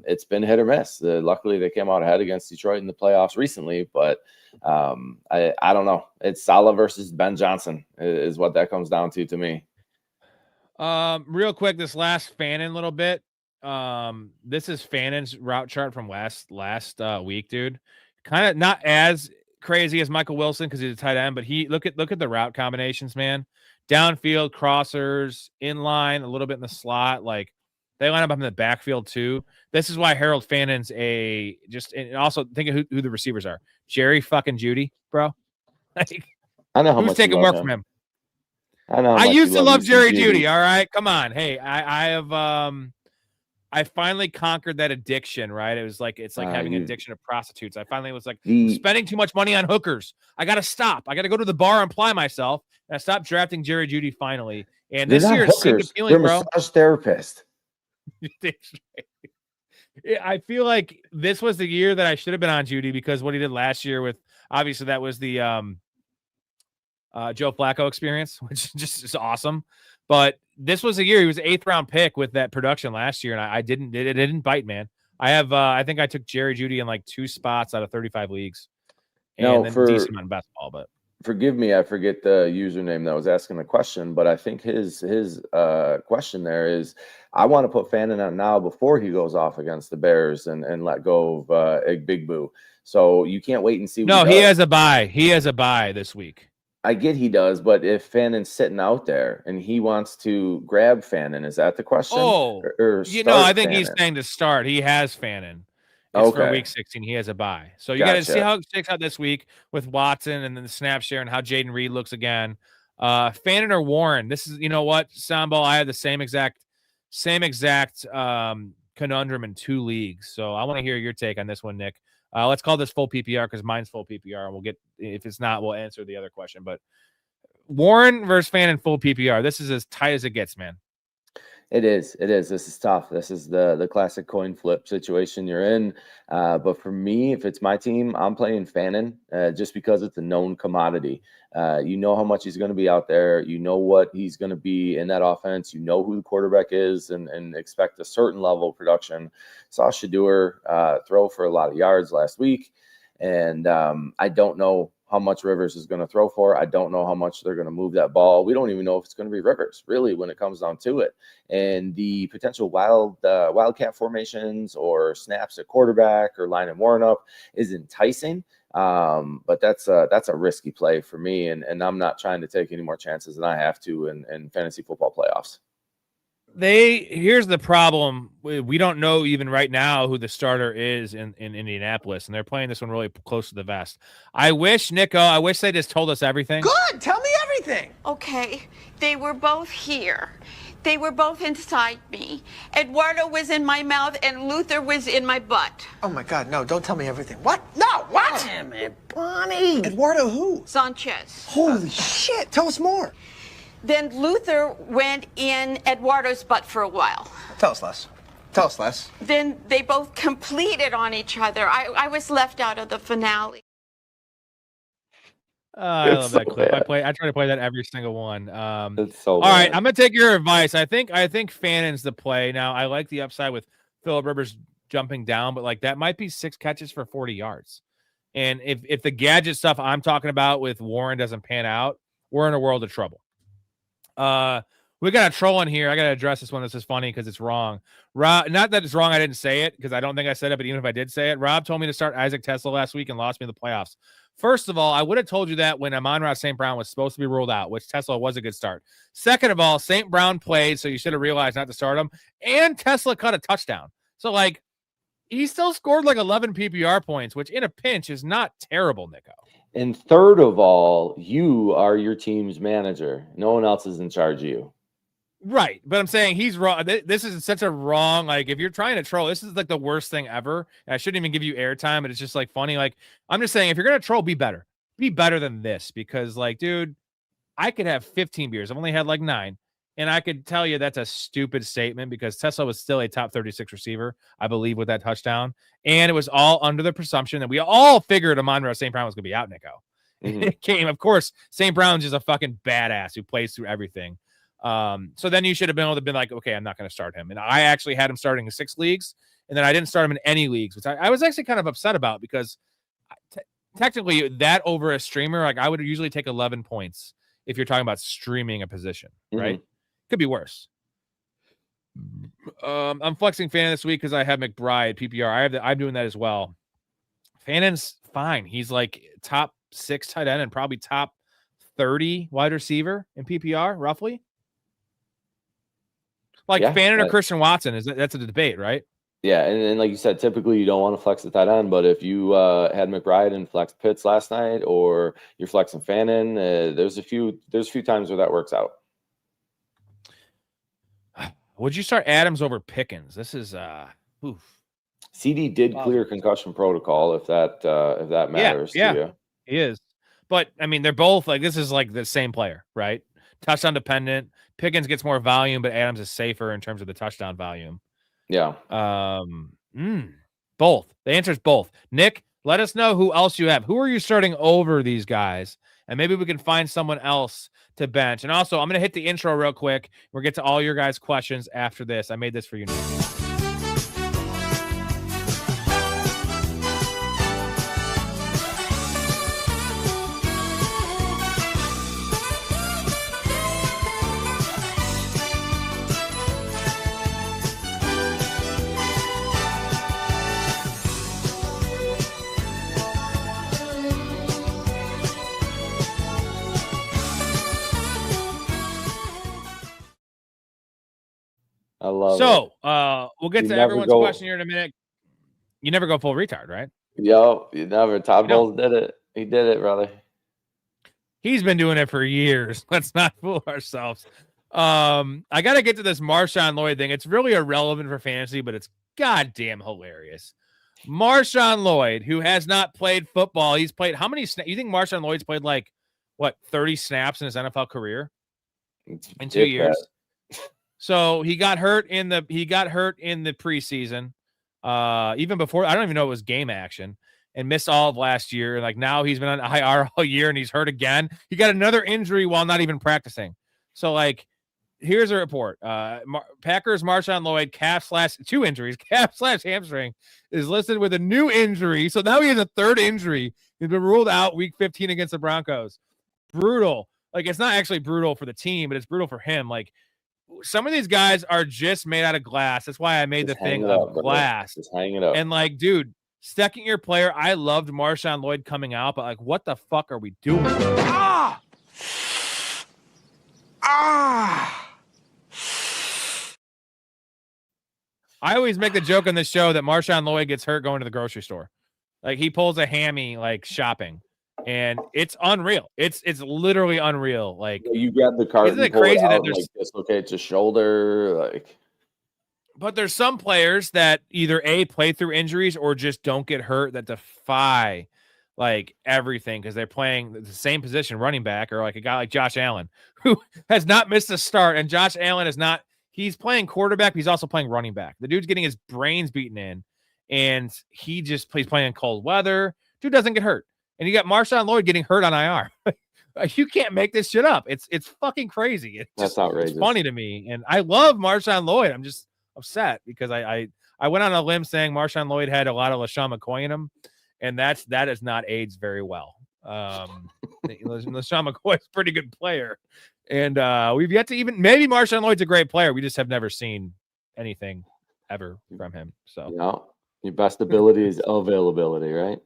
it's been hit or miss. Luckily, they came out ahead against Detroit in the playoffs recently, but I don't know. It's Saleh versus Ben Johnson is what that comes down to me. Real quick, this last Fannin little bit. This is Fannin's route chart from last week, dude. Kind of not as crazy as Michael Wilson because he's a tight end, but look at the route combinations, man. Downfield, crossers, inline, a little bit in the slot. Like they line up in the backfield too. This is why Harold Fannin's and also think of who the receivers are. Jerry fucking Judy, bro. Like, I know how who's much taking work from him. I used to love Jerry Judy. All right, come on. Hey, I finally conquered that addiction, right? It's like having an addiction to prostitutes. I finally was like spending too much money on hookers. I got to stop. I got to go to the bar and ply myself. And I stopped drafting Jerry Judy finally. And this year is synced feeling, bro. Massage therapist. I feel like this was the year that I should have been on Judy because what he did last year with obviously that was the Joe Flacco experience, which just is awesome. But this was a year he was an 8th round pick with that production last year, and it didn't bite, man. I think I took Jerry Judy in like 2 spots out of 35 leagues. And then decent amount of basketball, but forgive me, I forget the username that was asking the question, but I think his question there is, I want to put Fannin out now before he goes off against the Bears and let go of Big Boo. So you can't wait and see. No, he has a bye. He has a bye this week. I get he does, but if Fannin's sitting out there and he wants to grab Fannin, is that the question? Oh, I think he's saying to start. He has Fannin. It's for week 16. He has a bye. So you got to see how it shakes out this week with Watson and then the snap share and how Jaden Reed looks again. Fannin or Warren. This is, you know what, Soundball, I had the same exact conundrum in 2 leagues. So I want to hear your take on this one, Nick. Let's call this full PPR because mine's full PPR. And we'll get, if it's not, we'll answer the other question. But Warren versus Fannin full PPR. This is as tight as it gets, man. It is. This is tough. This is the classic coin flip situation you're in. But for me, if it's my team, I'm playing Fannin just because it's a known commodity. You know how much he's going to be out there. You know what he's going to be in that offense. You know who the quarterback is and expect a certain level of production. Saw Shedeur throw for a lot of yards last week. And I don't know how much Rivers is going to throw for. I don't know how much they're going to move that ball. We don't even know if it's going to be Rivers, really, when it comes down to it. And the potential wildcat formations or snaps at quarterback or line and Warren up is enticing. But that's a risky play for me. And I'm not trying to take any more chances than I have to in fantasy football playoffs. Here's the problem. We don't know even right now who the starter is in Indianapolis, and they're playing this one really close to the vest. I wish they just told us everything. Good, tell me everything. Okay, they were both here. They were both inside me. Eduardo was in my mouth and Luther was in my butt. Oh my God, no, don't tell me everything. What? No, what? Damn it, Bonnie. Eduardo who? Sanchez. Holy shit, tell us more. Then Luther went in Eduardo's butt for a while. Tell us less. Then they both completed on each other. I was left out of the finale. I love that clip. I try to play that every single one. It's so all right, I'm gonna take your advice. I think Fannin's the play. Now I like the upside with Phillip Rivers jumping down, but like that might be 6 catches for 40 yards. And if the gadget stuff I'm talking about with Warren doesn't pan out, we're in a world of trouble. We got a troll in here. I got to address this one. This is funny because it's wrong. Rob, not that it's wrong. I didn't say it because I don't think I said it, but even if I did say it, Rob told me to start Isaac Tesla last week and lost me in the playoffs. First of all, I would have told you that when Amon-Ra St. Brown was supposed to be ruled out, which Tesla was a good start. Second of all, St. Brown played, so you should have realized not to start him. And Tesla cut a touchdown. So, like, he still scored like 11 PPR points, which in a pinch is not terrible, Nico. And third of all, you are your team's manager. No one else is in charge of you. Right. But I'm saying he's wrong. This is such a wrong, like, if you're trying to troll, this is like the worst thing ever. And I shouldn't even give you airtime, but it's just like funny. Like, I'm just saying, if you're going to troll, be better. Be better than this because, like, dude, I could have 15 beers. I've only had like 9. And I could tell you that's a stupid statement because Tesla was still a top 36 receiver, I believe, with that touchdown. And it was all under the presumption that we all figured Amon-Ra St. Brown was going to be out, Nico. Mm-hmm. It came, of course, St. Brown's just a fucking badass who plays through everything. So then you should have been able to be like, okay, I'm not going to start him. And I actually had him starting in 6 leagues, and then I didn't start him in any leagues, which I was actually kind of upset about because technically that over a streamer, like I would usually take 11 points if you're talking about streaming a position, right? Mm-hmm. Could be worse. I'm flexing Fannin this week because I have McBride PPR. I'm doing that as well. Fannin's fine. He's like top 6 tight end and probably top 30 wide receiver in PPR, roughly. Like Fannin or Christian Watson, that's a debate, right? Yeah, and like you said, typically you don't want to flex the tight end, but if you had McBride and flexed Pitts last night, or you're flexing Fannin, there's a few times where that works out. Would you start Adams over Pickens? This is CD did clear concussion protocol, if that matters to you. He is. But I mean, they're both like, this is like the same player, right? Touchdown dependent. Pickens gets more volume, but Adams is safer in terms of the touchdown volume. Yeah. Both. The answer is both. Nick, let us know who else you have. Who are you starting over these guys? And maybe we can find someone else to bench. And also, I'm going to hit the intro real quick. We'll get to all your guys' questions after this. I made this for you, Nick. I love it. We'll get to everyone's question here in a minute. You never go full retard, right? Yo, you never. Todd Bowles did it. He did it, brother. He's been doing it for years. Let's not fool ourselves. I got to get to this Marshawn Lloyd thing. It's really irrelevant for fantasy, but it's goddamn hilarious. Marshawn Lloyd, who has not played football, he's played how many snaps? You think Marshawn Lloyd's played 30 snaps in his NFL career in 2 years? So he got hurt in the preseason. Even before, I don't even know it was game action, and missed all of last year. Like now he's been on IR all year and he's hurt again. He got another injury while not even practicing. So here's a report. Packers Marshawn Lloyd two injuries, calf/hamstring, is listed with a new injury. So now he has a third injury. He's been ruled out week 15 against the Broncos. Brutal. It's not actually brutal for the team, but it's brutal for him. Some of these guys are just made out of glass. That's why I made the thing of glass. Just hang it up. And dude, second year player, I loved Marshawn Lloyd coming out, but what the fuck are we doing? I always make the joke on this show that Marshawn Lloyd gets hurt going to the grocery store. He pulls a hammy shopping. And it's unreal. It's literally unreal. You grab the cart, isn't it crazy that there's dislocates your shoulder? But there's some players that either play through injuries or just don't get hurt that defy everything because they're playing the same position, running back, or a guy like Josh Allen who has not missed a start. And Josh Allen he's playing quarterback, but he's also playing running back. The dude's getting his brains beaten in, and he's playing in cold weather. Dude doesn't get hurt. And you got Marshawn Lloyd getting hurt on IR. You can't make this shit up. It's fucking crazy. That's outrageous. It's funny to me. And I love Marshawn Lloyd. I'm just upset because I went on a limb saying Marshawn Lloyd had a lot of LaShawn McCoy in him. And that has not aged very well. LaShawn McCoy's a pretty good player. And we've yet to maybe Marshawn Lloyd's a great player. We just have never seen anything ever from him. So your best ability is availability, right?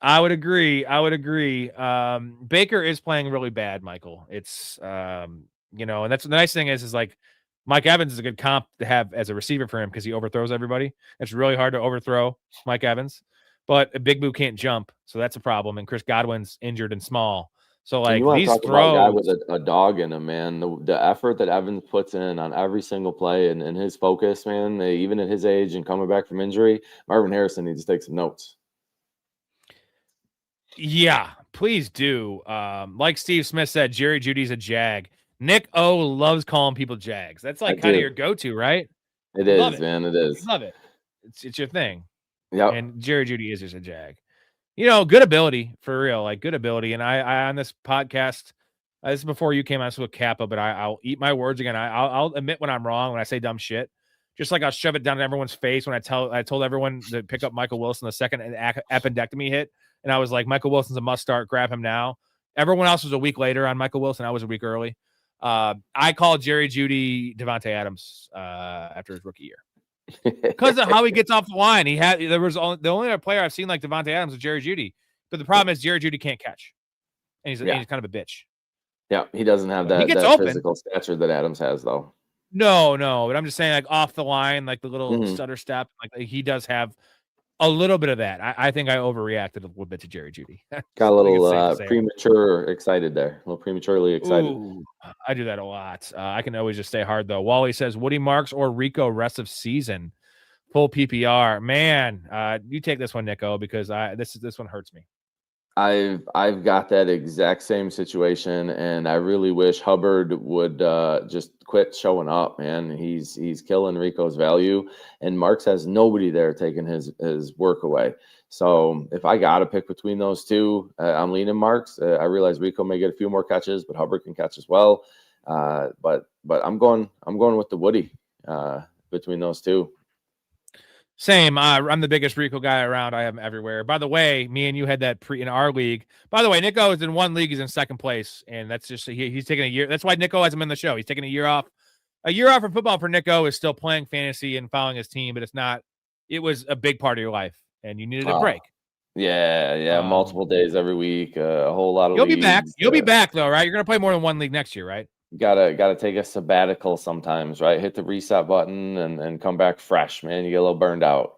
I would agree. Baker is playing really bad, Michael. It's, and that's the nice thing is Mike Evans is a good comp to have as a receiver for him because he overthrows everybody. It's really hard to overthrow Mike Evans, but a Big Boo can't jump. So that's a problem. And Chris Godwin's injured and small. So you want these to talk throws, about a guy with a dog in him, man. The effort that Evans puts in on every single play and his focus, man, even at his age and coming back from injury, Marvin Harrison needs to take some notes. Yeah, please do. Like Steve Smith said, Jerry Jeudy's a Jag. Nick O loves calling people Jags. That's kind of your go-to, right? It is, man. It is. Love it. It's your thing. Yeah. And Jerry Jeudy is just a Jag. Good ability for real, good ability. And I on this podcast, this is before you came on with Kappa, but I'll eat my words again. I'll admit when I'm wrong when I say dumb shit. Just I'll shove it down everyone's face when I told everyone to pick up Michael Wilson the second appendectomy hit. And I was like, Michael Wilson's a must start. Grab him now. Everyone else was a week later on Michael Wilson. I was a week early. I call Jerry Jeudy Devontae Adams after his rookie year because of how he gets off the line. The only other player I've seen like Devontae Adams is Jerry Jeudy, but the problem is Jerry Jeudy can't catch, and he's kind of a bitch. Yeah, he doesn't have He gets that open. physical stature that Adams has, though. No, but I'm just saying, like off the line, like the little stutter step, like he does have a little bit of that. I think I overreacted a little bit to Jerry Jeudy. Got a little excited there. A little prematurely excited. Ooh, I do that a lot. I can always just stay hard though. Wally says Woody Marks or Rico rest of season, full PPR. Man, you take this one, Nico, because this one hurts me. I've got that exact same situation, and I really wish Hubbard would just quit showing up, man. He's killing Rico's value, and Marks has nobody there taking his work away. So if I got to pick between those two, I'm leaning Marks. I realize Rico may get a few more catches, but Hubbard can catch as well. But I'm going with the Woody between those two. Same. I'm the biggest Rico guy around. I have him everywhere. By the way, me and you had that in our league. By the way, Nico is in one league. He's in second place, and that's just he's taking a year. That's why Nico has him in the show. He's taking a year off. A year off from football for Nico is still playing fantasy and following his team, but it's not. It was a big part of your life, and you needed a break. Yeah. Multiple days every week. A whole lot of. You'll be back. You'll be back though, right? You're gonna play more than one league next year, right? Gotta take a sabbatical sometimes, right? Hit the reset button and come back fresh, man. You get a little burned out.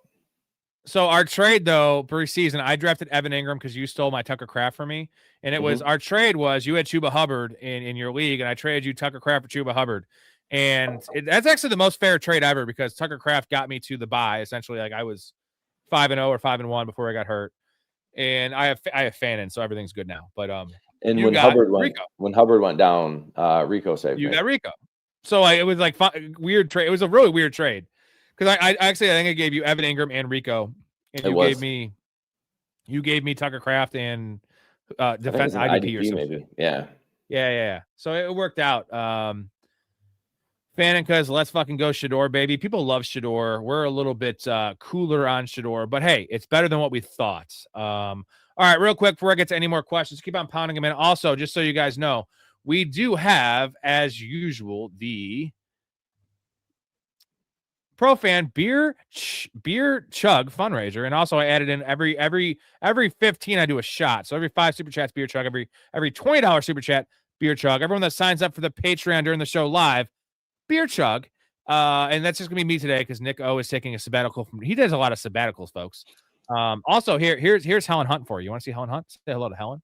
So our trade though, preseason, I drafted Evan Ingram because you stole my Tucker Kraft from me, and it was our trade was you had Chuba Hubbard in your league, and I traded you Tucker Kraft for Chuba Hubbard, and that's actually the most fair trade ever because Tucker Kraft got me to the bye essentially. Like I was 5-0 or 5-1 before I got hurt, and I have Fannin, so everything's good now. But and when Hubbard went down, Rico saved me. You got Rico, so it was like weird trade. It was a really weird trade. Because I think I gave you Evan Ingram and Rico, and you gave me Tucker Kraft and defense IDP or something. Maybe. Yeah. So it worked out. Faninkas, let's fucking go Shador, baby. People love Shador. We're a little bit cooler on Shador, but hey, it's better than what we thought. All right, real quick before I get to any more questions, keep on pounding them in. Also, just so you guys know, we do have, as usual, the ProFan beer chug fundraiser, and also I added in every 15 I do a shot. So every 5 super chats beer chug, every $20 super chat beer chug. Everyone that signs up for the Patreon during the show live beer chug, and that's just gonna be me today because Nick O is taking a sabbatical he does a lot of sabbaticals, folks. Also here's Helen Hunt for you. You want to see Helen Hunt? Say hello to Helen.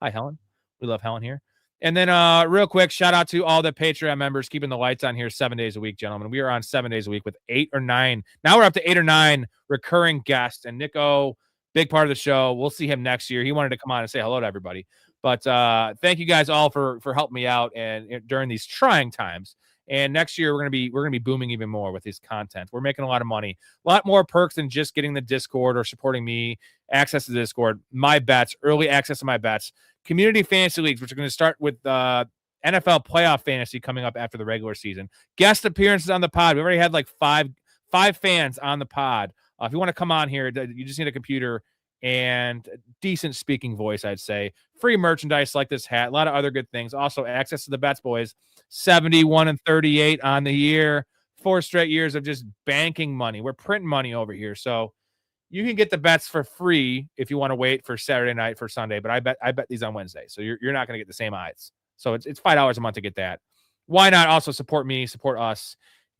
Hi Helen, we love Helen here. And then real quick, shout out to all the Patreon members keeping the lights on here 7 days a week, gentlemen. We are on 7 days a week with 8 or 9. Now we're up to 8 or 9 recurring guests. And Nico, big part of the show. We'll see him next year. He wanted to come on and say hello to everybody. But thank you guys all for helping me out and during these trying times. And next year we're gonna be booming even more with this content. We're making a lot of money, a lot more perks than just getting the Discord or supporting me, access to the Discord, my bets, early access to my bets. Community fantasy leagues, which are going to start with NFL playoff fantasy coming up after the regular season. Guest appearances on the pod. We already had like five fans on the pod. If you want to come on here, you just need a computer and decent speaking voice, I'd say. Free merchandise like this hat, a lot of other good things. Also, access to the bets, boys. 71-38 on the year. 4 straight years of just banking money. We're printing money over here, so you can get the bets for free if you want to wait for Saturday night for Sunday, but I bet these on Wednesday. So you're not going to get the same odds. So it's $5 a month to get that. Why not also support me, support us,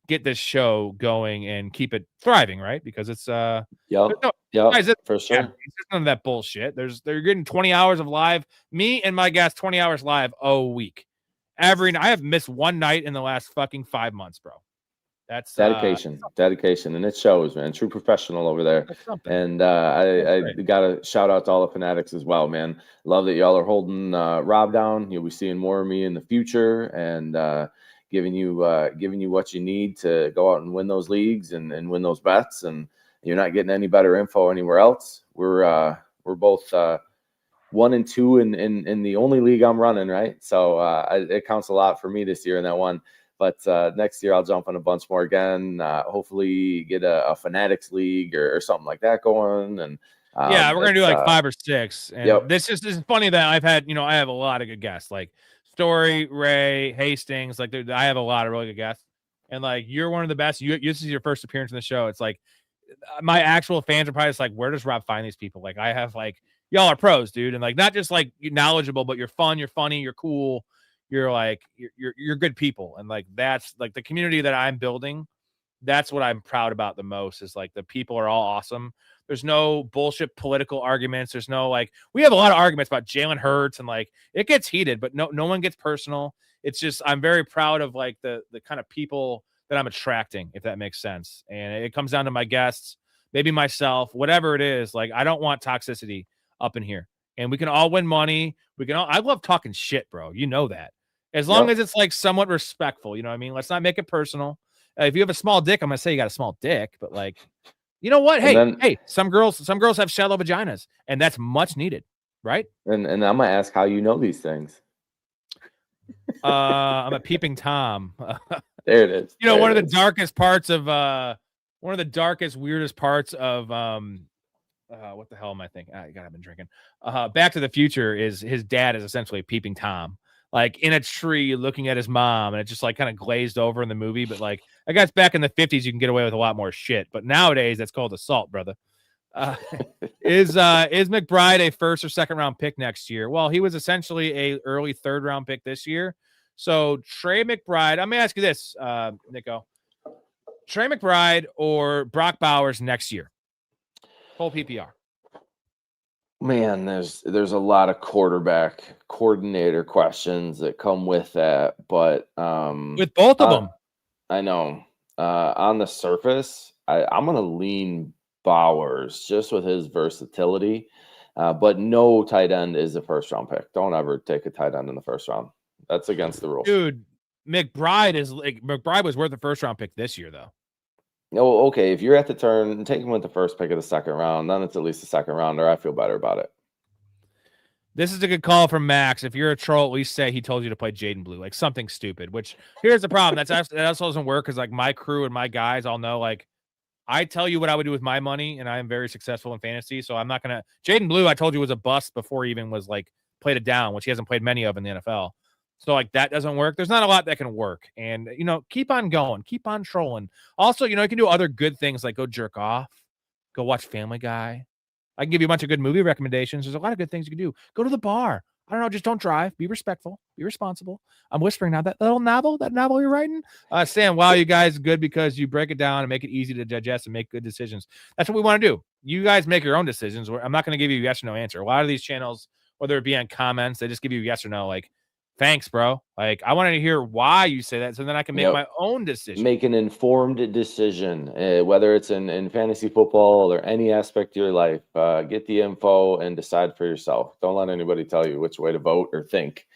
get this show going and keep it thriving, right? Because it's guys, for sure. It's none of that bullshit. They're getting 20 hours of live. Me and my guests 20 hours live a week. I have missed one night in the last fucking 5 months, bro. That's dedication, and it shows, man. True professional over there. And I got to shout out to all the fanatics as well, man. Love that y'all are holding Rob down. You'll be seeing more of me in the future, and giving you what you need to go out and win those leagues and win those bets. And you're not getting any better info anywhere else. We're both 1 and 2 in the only league I'm running, right? So it counts a lot for me this year in that one. But next year I'll jump on a bunch more again. Hopefully get a Fanatics League or something like that going. And we're gonna do like 5 or 6. And this is funny that I've had, I have a lot of good guests. Like Storey, Ray, Hastings. Like, I have a lot of really good guests, and like, you're one of the best. This is your first appearance in the show. It's like my actual fans are probably just like, where does Rob find these people? Like, I have like, y'all are pros, dude, and like, not just like knowledgeable, but you're fun, you're funny, you're cool, you're like, you're good people, and like, that's like the community that I'm building. That's what I'm proud about the most, is like the people are all awesome. There's no bullshit political arguments. There's no like, we have a lot of arguments about Jalen Hurts, and like, it gets heated, but no one gets personal. It's just, I'm very proud of like the kind of people that I'm attracting, if that makes sense. And it comes down to my guests, maybe myself, whatever it is. Like, I don't want toxicity up in here, and we can all win money. I love talking shit, bro. You know that. As long as it's like somewhat respectful, you know what I mean? Let's not make it personal. If you have a small dick, I'm gonna say you got a small dick, but like, you know what? Hey, some girls have shallow vaginas, and that's much needed, right? And I'm gonna ask how you know these things. I'm a peeping Tom. There it is. You know, one of the darkest parts of weirdest parts of what the hell am I thinking? God, I've been drinking. Back to the Future is his dad is essentially a peeping Tom, like in a tree looking at his mom, and it just like kind of glazed over in the movie. But like, I guess back in the 50s, you can get away with a lot more shit. But nowadays, that's called assault, brother. Is McBride a first or second round pick next year? Well, he was essentially a early third round pick this year. So Trey McBride, I'm gonna ask you this, Nico. Trey McBride or Brock Bowers next year? Full PPR. Man, there's a lot of quarterback coordinator questions that come with that, but with both of them, I know. On the surface, I'm gonna lean Bowers just with his versatility, but no tight end is a first round pick. Don't ever take a tight end in the first round. That's against the rules, dude. McBride was worth a first round pick this year, though. No, okay. If you're at the turn, take him with the first pick of the second round. Then it's at least a second rounder. I feel better about it. This is a good call from Max. If you're a troll, at least say he told you to play Jaden Blue, like something stupid. Which here's the problem. That also doesn't work, because like my crew and my guys all know, like, I tell you what I would do with my money, and I am very successful in fantasy. So I'm not gonna. Jaden Blue, I told you, was a bust before he even was like played it down, which he hasn't played many of in the NFL. So like that doesn't work. There's not a lot that can work. And, you know, keep on going, keep on trolling. Also, you know, you can do other good things like go jerk off, go watch Family Guy. I can give you a bunch of good movie recommendations. There's a lot of good things you can do. Go to the bar. I don't know. Just don't drive. Be respectful. Be responsible. I'm whispering now. That novel you're writing? Sam, wow, you guys good because you break it down and make it easy to digest and make good decisions. That's what we want to do. You guys make your own decisions. I'm not going to give you a yes or no answer. A lot of these channels, whether it be on comments, they just give you yes or no. Like, thanks, bro. Like, I wanted to hear why you say that, so then I can make my own decision. Make an informed decision, whether it's in fantasy football or any aspect of your life. Get the info and decide for yourself. Don't let anybody tell you which way to vote or think.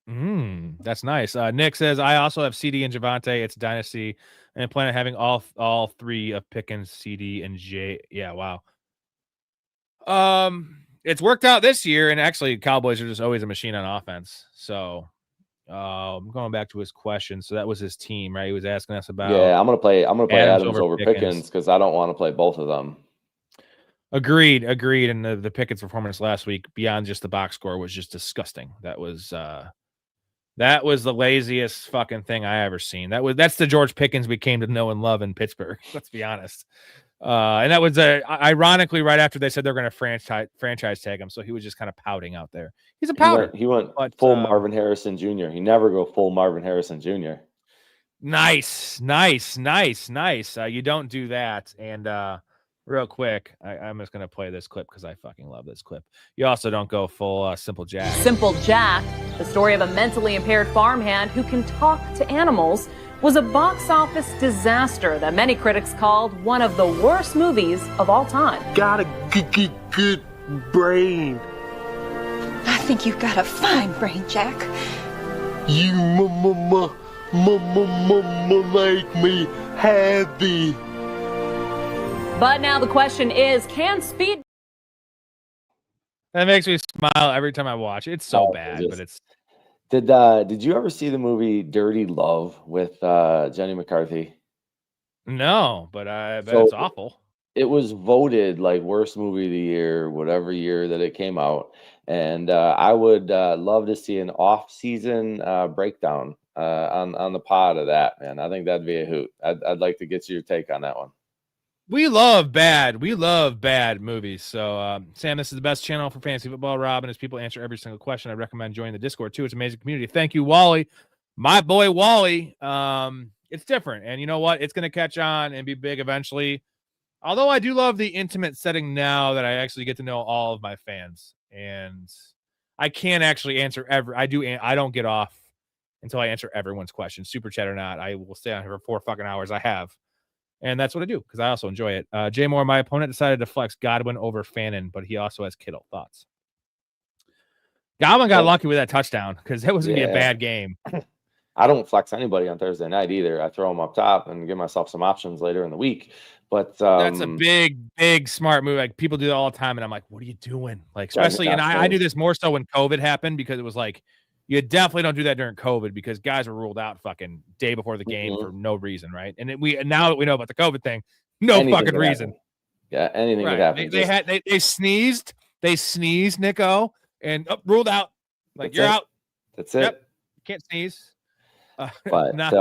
That's nice. Nick says, I also have CD and Javante. It's Dynasty, and plan on having all three of Pickens, CD, and J. Yeah, wow. It's worked out this year, and actually, Cowboys are just always a machine on offense. So, I'm going back to his question. So that was his team, right? He was asking us about. Yeah, I'm gonna play Adams over Pickens because I don't want to play both of them. Agreed. And the Pickens performance last week, beyond just the box score, was just disgusting. That was the laziest fucking thing I ever seen. That's the George Pickens we came to know and love in Pittsburgh. Let's be honest. And that was ironically right after they said they're going to franchise tag him, so he was just kind of pouting out there. He's a pouter. He went full Marvin Harrison Jr. He never go full Marvin Harrison Jr. Nice. You don't do that. And real quick, I'm just going to play this clip because I fucking love this clip. You also don't go full Simple Jack. Simple Jack, the story of a mentally impaired farmhand who can talk to animals, was a box office disaster that many critics called one of the worst movies of all time. Got a good brain. I think you've got a fine brain, Jack. You make me happy. But now the question is, can speed... That makes me smile every time I watch it. It's so bad, but it's... Did you ever see the movie Dirty Love with Jenny McCarthy? No, but I bet it's awful. It was voted like worst movie of the year, whatever year that it came out. And I would love to see an off-season breakdown on the pod of that, man. I think that'd be a hoot. I'd like to get your take on that one. We love bad movies. So, Sam, this is the best channel for fantasy football. Rob and his people answer every single question. I recommend joining the Discord too. It's an amazing community. Thank you, Wally. My boy, Wally. It's different. And you know what? It's going to catch on and be big eventually. Although I do love the intimate setting now that I actually get to know all of my fans. And I can't actually answer I don't get off until I answer everyone's questions, super chat or not. I will stay on here for 4 fucking hours. I have. And that's what I do because I also enjoy it. Jay Moore, my opponent decided to flex Godwin over Fannin, but he also has Kittle. Thoughts? Godwin got lucky with that touchdown because that was going to be a bad game. I don't flex anybody on Thursday night either. I throw them up top and give myself some options later in the week. But that's a big, smart move. Like people do that all the time. And I'm like, what are you doing? Like, especially, and I do this more so when COVID happened because it was like, you definitely don't do that during COVID because guys were ruled out fucking day before the game for no reason, right? And now that we know about the COVID thing, anything fucking reason. Happen. Yeah, anything could happen. They sneezed, Nico, and ruled out. Like you're out. That's it. Yep. Can't sneeze. But knock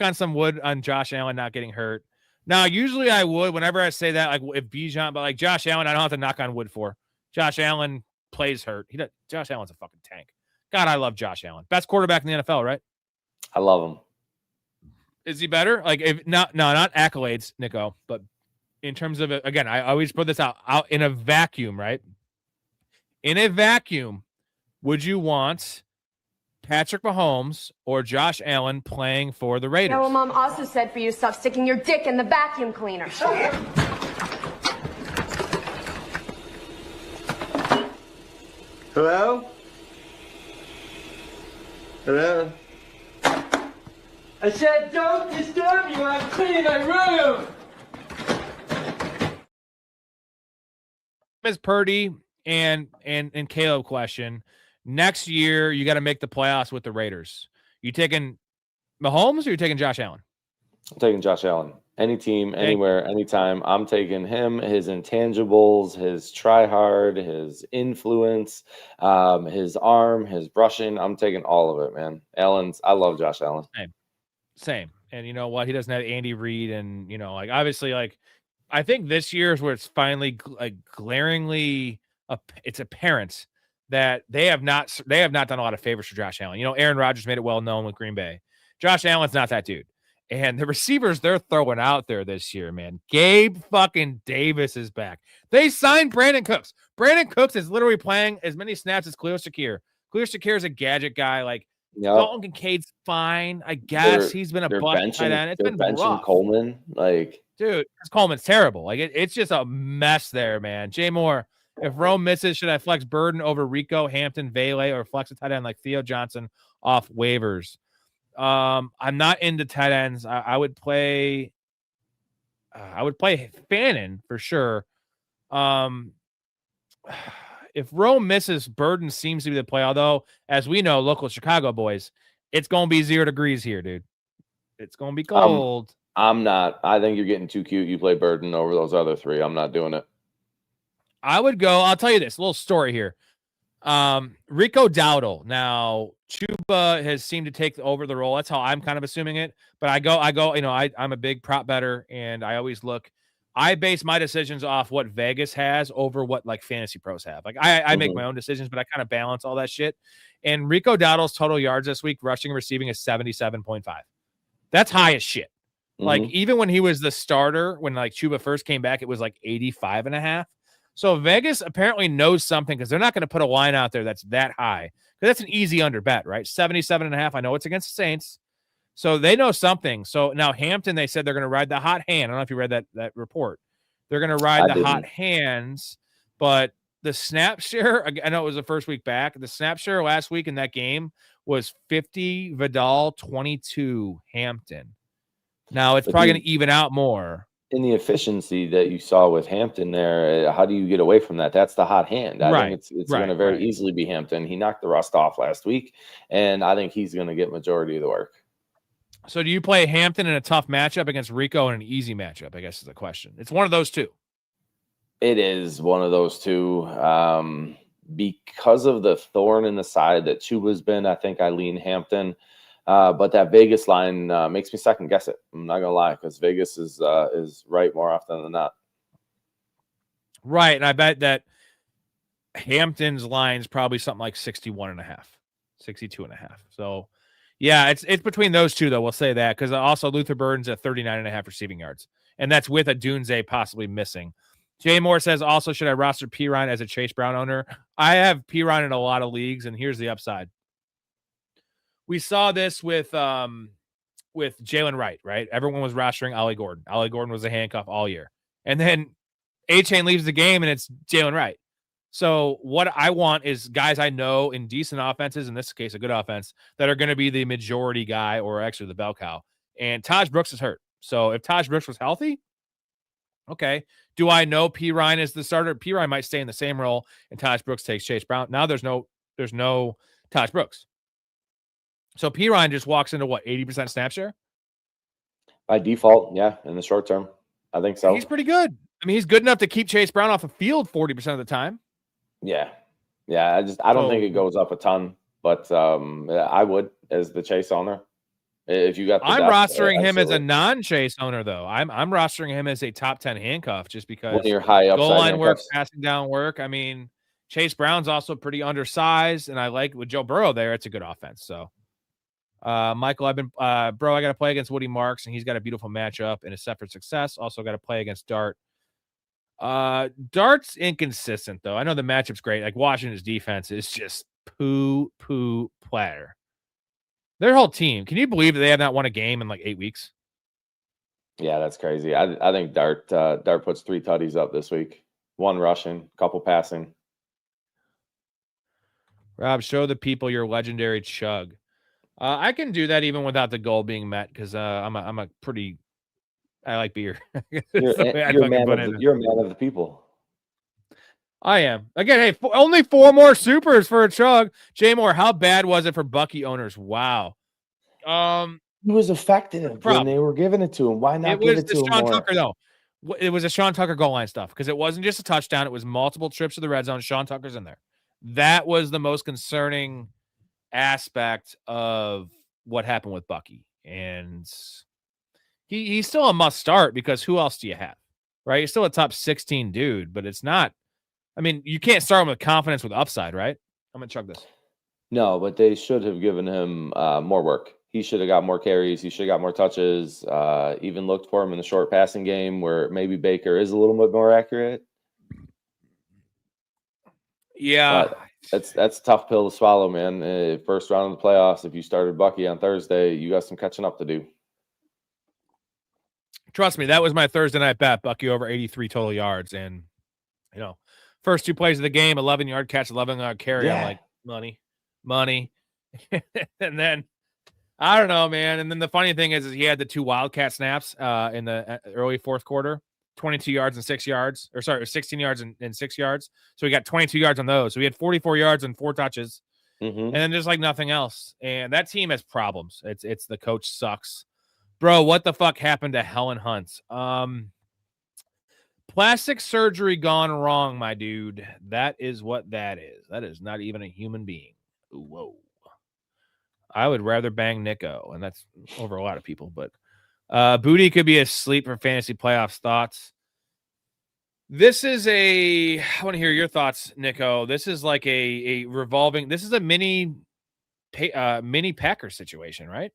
on some wood on Josh Allen not getting hurt. Now, usually I would whenever I say that, like if Bijan, but like Josh Allen, I don't have to knock on wood for. Josh Allen plays hurt. Josh Allen's a fucking tank. God, I love Josh Allen. Best quarterback in the NFL, right? I love him. Is he better? Like if not accolades, Nico, but in terms of again, I always put this out in a vacuum, right? In a vacuum, would you want Patrick Mahomes or Josh Allen playing for the Raiders? Yeah, well, Mom also said for you to stop sticking your dick in the vacuum cleaner. Hello? Hello? I said don't disturb you, I'm cleaning my room! Ms. Purdy and Caleb question. Next year, you got to make the playoffs with the Raiders. You taking Mahomes or you taking Josh Allen? I'm taking Josh Allen. Any team, anywhere, anytime. I'm taking him, his intangibles, his try hard, his influence, his arm, his brushing. I'm taking all of it, man. I love Josh Allen. Same. And you know what? He doesn't have Andy Reid, and like obviously, like I think this year is where it's finally like glaringly it's apparent that they have not done a lot of favors for Josh Allen. Aaron Rodgers made it well known with Green Bay. Josh Allen's not that dude. And the receivers they're throwing out there this year, man. Gabe fucking Davis is back. They signed Brandon Cooks. Brandon Cooks is literally playing as many snaps as Khalil Shakir. Khalil Shakir is a gadget guy. Like, Dalton Kincaid's fine, I guess. He's been a bust tight end. It's been rough. Coleman, dude, Coleman's terrible. Like, it's just a mess there, man. Jay Moore, if Rome misses, should I flex Burden over Rico, Hampton, Vele, or flex a tight end like Theo Johnson off waivers? I'm not into tight ends. I would play Fannin for sure. If Rome misses, Burden seems to be the play. Although, as we know, local Chicago boys, it's going to be 0 degrees here, dude. It's going to be cold. I'm not. I think you're getting too cute. You play Burden over those other 3. I'm not doing it. I would go. I'll tell you this little story here. Rico Dowdle. Now, Chuba has seemed to take over the role. That's how I'm kind of assuming it. But I go. I'm a big prop better, and I always look. I base my decisions off what Vegas has over what like Fantasy Pros have. Like I make my own decisions, but I kind of balance all that shit. And Rico Dowdle's total yards this week, rushing and receiving, is 77.5. That's high as shit. Like even when he was the starter, when like Chuba first came back, it was like 85.5. So Vegas apparently knows something because they're not going to put a line out there that's that high. Because that's an easy under bet, right? 77.5. I know it's against the Saints. So they know something. So now Hampton, they said they're going to ride the hot hand. I don't know if you read that report. They're going to ride the hot hands, but the snap share, I know it was the first week back. The snap share last week in that game was 50 Vidal, 22 Hampton. Now it's probably going to even out more. In the efficiency that you saw with Hampton there, how do you get away from that? That's the hot hand. I think it's going to very easily be Hampton. He knocked the rust off last week, and I think he's going to get majority of the work. So do you play Hampton in a tough matchup against Rico in an easy matchup, I guess is the question. It's one of those two. It is one of those two. Because of the thorn in the side that Chuba's been, I think I lean Hampton. But that Vegas line makes me second guess it. I'm not gonna lie, because Vegas is right more often than not. Right, and I bet that Hampton's line is probably something like 61.5, 62.5. So, yeah, it's between those two, though. We'll say that, because also Luther Burden's at 39.5 receiving yards, and that's with a Dunze possibly missing. Jay Moore says, also, should I roster Pirine as a Chase Brown owner? I have Pirine in a lot of leagues, and here's the upside. We saw this with Jalen Wright, right? Everyone was rostering Ollie Gordon. Ollie Gordon was a handcuff all year. And then A-Chain leaves the game, and it's Jalen Wright. So what I want is guys I know in decent offenses, in this case, a good offense, that are going to be the majority guy or actually the bell cow. And Taj Brooks is hurt. So if Taj Brooks was healthy, okay. Do I know Pirine is the starter? Pirine might stay in the same role, and Taj Brooks takes Chase Brown. Now there's no Taj Brooks. So Pirine just walks into what, 80% snap share? By default, yeah, in the short term. I think so. He's pretty good. I mean, he's good enough to keep Chase Brown off the field 40% of the time. Yeah. I don't think it goes up a ton, but I would as the Chase owner. If you got the I'm depth, rostering him as a absolutely. non-Chase owner, though. I'm rostering him as a top 10 handcuff just because One of your high upside goal line work, handcuffs. passing down work. I mean, Chase Brown's also pretty undersized, and I like with Joe Burrow there, it's a good offense. So, Michael, I got to play against Woody Marks, and he's got a beautiful matchup and a set for success. Also got to play against Dart. Dart's inconsistent, though. I know the matchup's great. Like, Washington's defense is just poo platter. Their whole team. Can you believe that they have not won a game in like 8 weeks? Yeah, that's crazy. I think Dart puts 3 tutties up this week. 1 rushing, couple passing. Rob, show the people your legendary chug. I can do that even without the goal being met because I'm a pretty. I like beer. You're a man of the people. I am. Again, hey, only 4 more supers for a chug. Jay Moore, how bad was it for Bucky owners? Wow. He was effective when they were giving it to him. Why not give it to him Sean more? Tucker, though. It was a Sean Tucker goal line stuff because it wasn't just a touchdown. It was multiple trips to the red zone. Sean Tucker's in there. That was the most concerning aspect of what happened with Bucky. And he's still a must start because who else do you have? Right? He's still a top 16 dude, but it's not. I mean, you can't start him with confidence with upside, right? I'm going to chug this. No, but they should have given him more work. He should have got more carries. He should have got more touches. Even looked for him in the short passing game where maybe Baker is a little bit more accurate. Yeah. But that's a tough pill to swallow, man. First round of the playoffs, if you started Bucky on Thursday, you got some catching up to do. Trust me, that was my Thursday night bet. Bucky over 83 total yards. And, first 2 plays of the game, 11-yard catch, 11-yard carry. Yeah. I'm like, money. And then, I don't know, man. And then the funny thing is he had the 2 Wildcat snaps in the early fourth quarter, 22 yards and 6 yards. Or sorry, 16 yards and 6 yards. So he got 22 yards on those. So he had 44 yards and 4 touches. Mm-hmm. And then there's like nothing else. And that team has problems. It's the coach sucks. Bro, what the fuck happened to Helen Hunt? Plastic surgery gone wrong, my dude. That is what that is. That is not even a human being. Whoa. I would rather bang Nico, and that's over a lot of people. But Booty could be asleep for fantasy playoffs thoughts. This is I want to hear your thoughts, Nico. This is like a revolving. This is a mini Packer situation, right?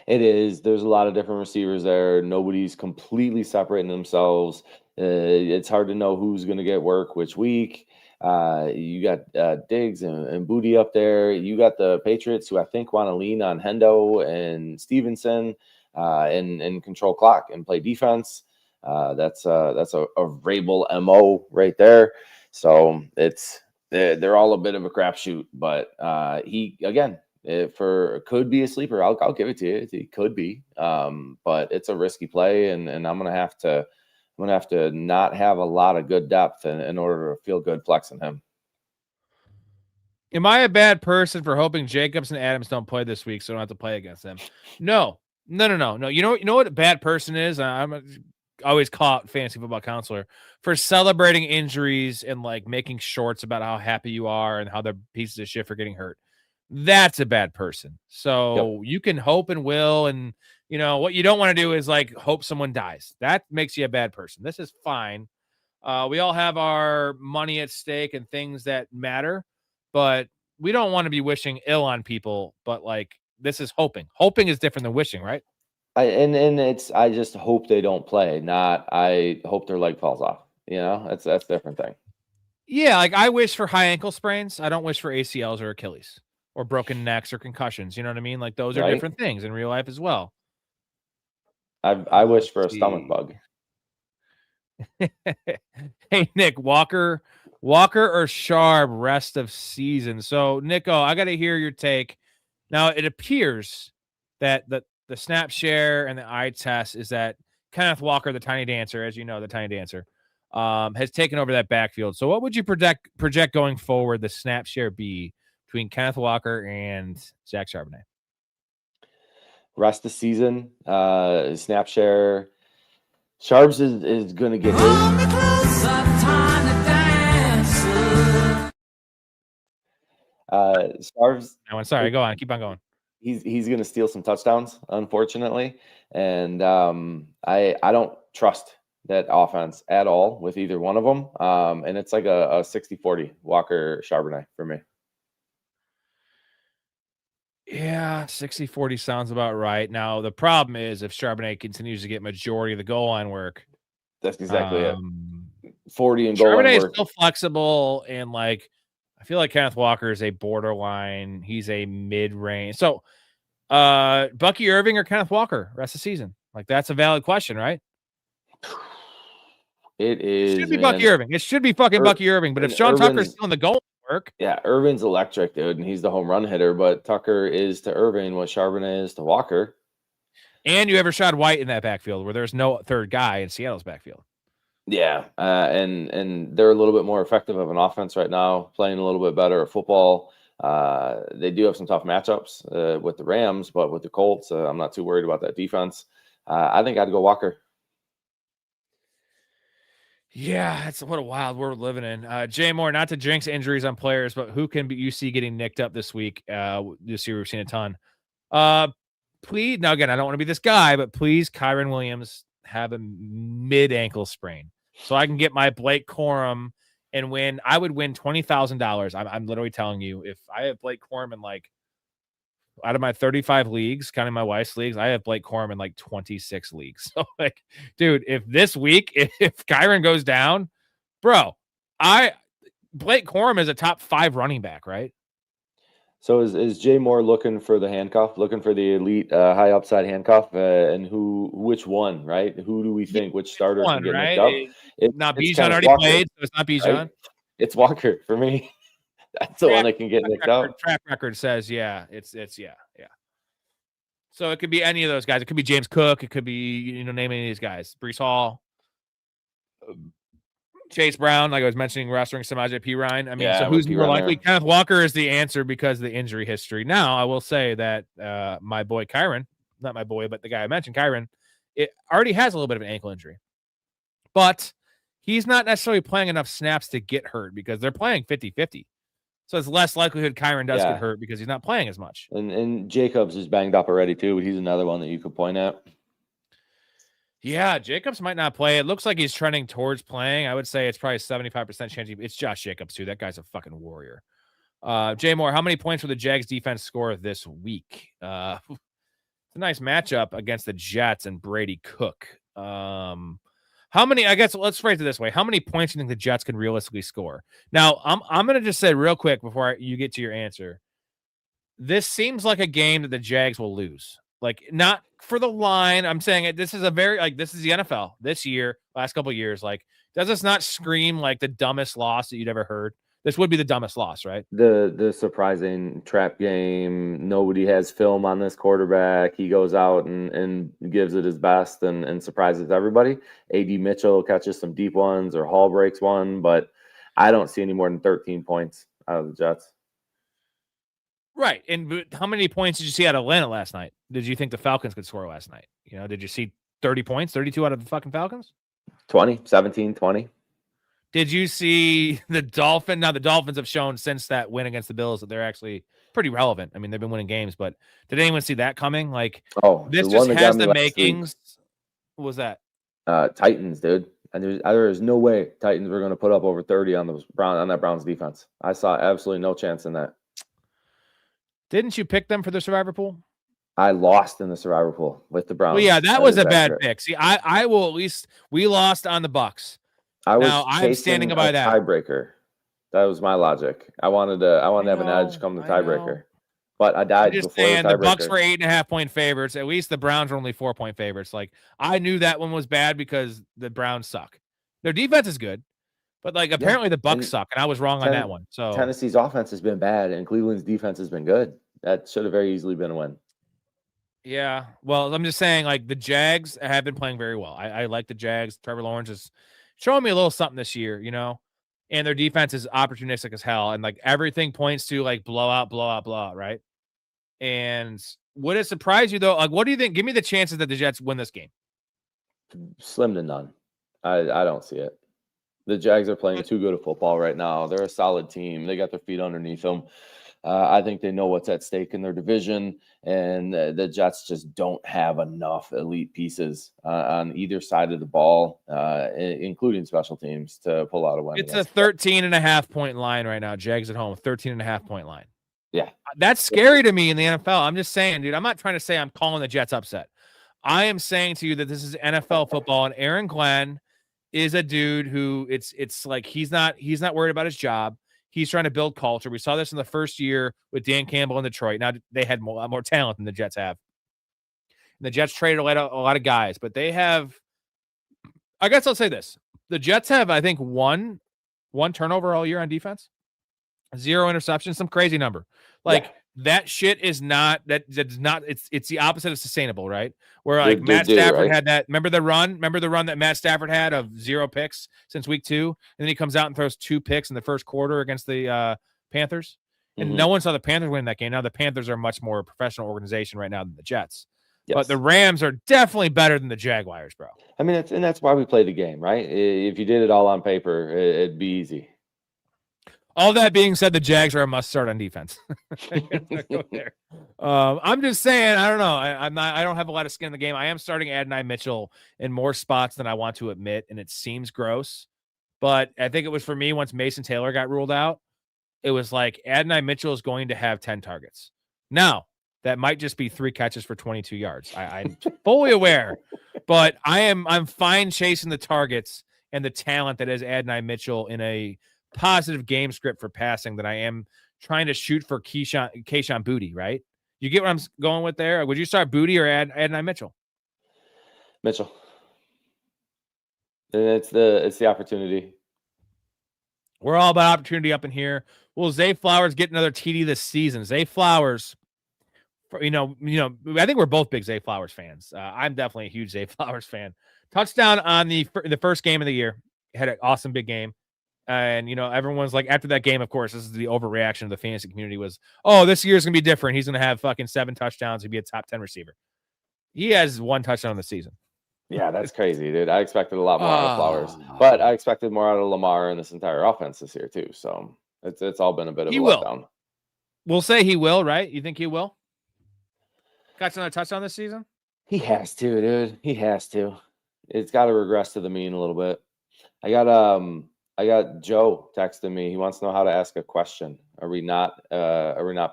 It is. There's a lot of different receivers there. Nobody's completely separating themselves. It's hard to know who's going to get work which week. You got Diggs and Booty up there. You got the Patriots who I think want to lean on Hendo and Stevenson and control clock and play defense. That's a Rabel MO right there. So they're all a bit of a crapshoot, but he again. Could be a sleeper. I'll give it to you. It could be, but it's a risky play, and I'm gonna have to not have a lot of good depth in order to feel good flexing him. Am I a bad person for hoping Jacobs and Adams don't play this week, so I don't have to play against them? No. You know what a bad person is? I'm always caught fantasy football counselor for celebrating injuries and like making shorts about how happy you are and how they're pieces of shit for getting hurt. That's a bad person. So you can hope and will, and you know what you don't want to do is like hope someone dies. That makes you a bad person. This is fine. We all have our money at stake and things that matter, but we don't want to be wishing ill on people. But like this is hoping. Hoping is different than wishing, right? I just hope they don't play, not I hope their leg falls off. You know, that's a different thing. Yeah, like I wish for high ankle sprains. I don't wish for ACLs or Achilles or broken necks or concussions. You know what I mean? Like those are different things in real life as well. I wish for a stomach bug. Hey, Nick, Walker or Sharp rest of season. So, Nico, I got to hear your take. Now, it appears that the snap share and the eye test is that Kenneth Walker, the tiny dancer, as you know, the tiny dancer, has taken over that backfield. So what would you project going forward the snap share be between Kenneth Walker and Zach Charbonnet? Rest of season, snap share. Sharps is going to get his. Sharps. No, sorry, go on. Keep on going. He's going to steal some touchdowns, unfortunately, and I don't trust that offense at all with either one of them. And it's like a 60-40 Walker Charbonnet for me. Yeah, 60-40 sounds about right. Now, the problem is if Charbonnet continues to get majority of the goal line work. That's exactly it. 40 and goal line Charbonnet work. is still flexible, and like I feel like Kenneth Walker is a borderline. He's a mid-range. So, Bucky Irving or Kenneth Walker rest of the season? Like that's a valid question, right? It is. It should be Bucky Irving. It should be fucking Bucky Irving. But if Sean Tucker's still in the goal work. Yeah, Irvin's electric, dude, and he's the home run hitter, but Tucker is to Irving what Charbonnet is to Walker. And you have Rashad White in that backfield where there's no third guy in Seattle's backfield. Yeah, and they're a little bit more effective of an offense right now, playing a little bit better at football. They do have some tough matchups with the Rams, but with the Colts, I'm not too worried about that defense. I think I'd go Walker. Yeah, it's what a wild world we're living in. Jay Moore, not to jinx injuries on players, but who can you see getting nicked up this week? This year we've seen a ton. Please, now again, I don't want to be this guy, but please, Kyren Williams have a mid-ankle sprain so I can get my Blake Corum and win. I would win $20,000. I'm literally telling you, if I have Blake Corum in like out of my 35 leagues, counting my wife's leagues, I have Blake Corum in like 26 leagues. So like, dude, if this week, if Kyren goes down, bro, Blake Corum is a top 5 running back, right? So is Jay Moore looking for the handcuff, looking for the elite high upside handcuff, and which one, right? Who do we think, which starter can get nicked up? It's not Bijan already Walker, played, so it's not Bijan. Right? It's Walker for me. That's the one that can get nicked up. Track record says, yeah, it's yeah. So it could be any of those guys. It could be James Cook. It could be, name any of these guys. Breece Hall, Chase Brown, like I was mentioning, rostering Samaje Perine. I mean, so who's more likely? Kenneth Walker is the answer because of the injury history. Now, I will say that my boy Kyren, not my boy, but the guy I mentioned, Kyren, it already has a little bit of an ankle injury. But he's not necessarily playing enough snaps to get hurt because they're playing 50-50. So it's less likelihood Kyren does get hurt because he's not playing as much. And Jacobs is banged up already too, but he's another one that you could point at. Yeah, Jacobs might not play. It looks like he's trending towards playing. I would say it's probably 75% chance. It's Josh Jacobs too. That guy's a fucking warrior. Jay Moore, how many points will the Jags defense score this week? It's a nice matchup against the Jets and Brady Cook. How many? I guess let's phrase it this way: how many points do you think the Jets can realistically score? Now, I'm going to just say real quick before you get to your answer. This seems like a game that the Jags will lose. Like not for the line. I'm saying this is this is the NFL this year, last couple of years. Like, does this not scream like the dumbest loss that you'd ever heard? This would be the dumbest loss, right? The surprising trap game. Nobody has film on this quarterback. He goes out and gives it his best and surprises everybody. AD Mitchell catches some deep ones or Hall breaks one, but I don't see any more than 13 points out of the Jets. Right. And how many points did you see out of Atlanta last night? Did you think the Falcons could score last night? Did you see 30 points, 32 out of the fucking Falcons? 20, 17, 20. Did you see the Dolphins? Now, the Dolphins have shown since that win against the Bills that they're actually pretty relevant. I mean, they've been winning games, but did anyone see that coming? Like, this just has the last makings. What was that? Titans, dude. And there is no way Titans were going to put up over 30 on that Browns defense. I saw absolutely no chance in that. Didn't you pick them for the survivor pool? I lost in the survivor pool with the Browns. Well, yeah, that was a bad pick. See, I will at least we lost on the Bucks. I'm standing by that tiebreaker. That was my logic. I wanted to have an edge come the tiebreaker, but I died before the tiebreaker. The Bucks were 8.5-point favorites. At least the Browns were only 4-point favorites. Like, I knew that one was bad because the Browns suck. Their defense is good, but like apparently the Bucks suck, and I was wrong on that one. So Tennessee's offense has been bad, and Cleveland's defense has been good. That should have very easily been a win. Yeah, well, I'm just saying, like, the Jags have been playing very well. I like the Jags. Trevor Lawrence is showing me a little something this year, you know, and their defense is opportunistic as hell. And like everything points to like blowout, right? And would it surprise you though? Like, what do you think? Give me the chances that the Jets win this game. Slim to none. I don't see it. The Jags are playing too good of football right now. They're a solid team. They got their feet underneath them. I think they know what's at stake in their division, and the Jets just don't have enough elite pieces on either side of the ball, including special teams, to pull out a win. It's a 13.5-point line right now. Jags at home, 13.5-point line. Yeah. That's scary to me in the NFL. I'm just saying, dude, I'm not trying to say I'm calling the Jets upset. I am saying to you that this is NFL football, and Aaron Glenn is a dude who it's like he's not worried about his job. He's trying to build culture. We saw this in the first year with Dan Campbell in Detroit. Now they had a lot more talent than the Jets have. And the Jets traded a lot of guys, but they have. I guess I'll say this: the Jets have, I think, one turnover all year on defense, 0 interceptions, some crazy number. Like that shit is not that. That's not. It's the opposite of sustainable, right? Where like Matt Stafford had that. Remember the run that Matt Stafford had of 0 picks since week 2, and then he comes out and throws 2 picks in the first quarter against the Panthers, and no one saw the Panthers win that game. Now the Panthers are a much more professional organization right now than the Jets, but the Rams are definitely better than the Jaguars, bro. I mean, that's why we play the game, right? If you did it all on paper, it'd be easy. All that being said, the Jags are a must start on defense. I'm just saying, I don't know. I don't have a lot of skin in the game. I am starting Adonai Mitchell in more spots than I want to admit, and it seems gross. But I think it was for me once Mason Taylor got ruled out. It was like Adonai Mitchell is going to have 10 targets. Now, that might just be 3 catches for 22 yards. I'm fully aware, but I'm fine chasing the targets and the talent that is Adonai Mitchell in a positive game script for passing that I am trying to shoot for Keyshawn Booty, right? You get what I'm going with there? Would you start Booty or Adonai Mitchell? Mitchell. It's the opportunity. We're all about opportunity up in here. Will Zay Flowers get another TD this season? Zay Flowers, you know, I think we're both big Zay Flowers fans. I'm definitely a huge Zay Flowers fan. Touchdown on the first game of the year. Had an awesome big game. And, you know, everyone's like, after that game, of course, this is the overreaction of the fantasy community was, oh, this year's going to be different. He's going to have fucking 7 touchdowns. He'll be a top 10 receiver. He has 1 touchdown in the season. Yeah, that's crazy, dude. I expected a lot more out of Flowers, but I expected more out of Lamar and this entire offense this year, too. So it's all been a bit of a letdown. We'll say he will, right? You think he will? Got another touchdown this season? He has to, dude. He has to. It's got to regress to the mean a little bit. I got Joe texting me. He wants to know how to ask a question. Are we not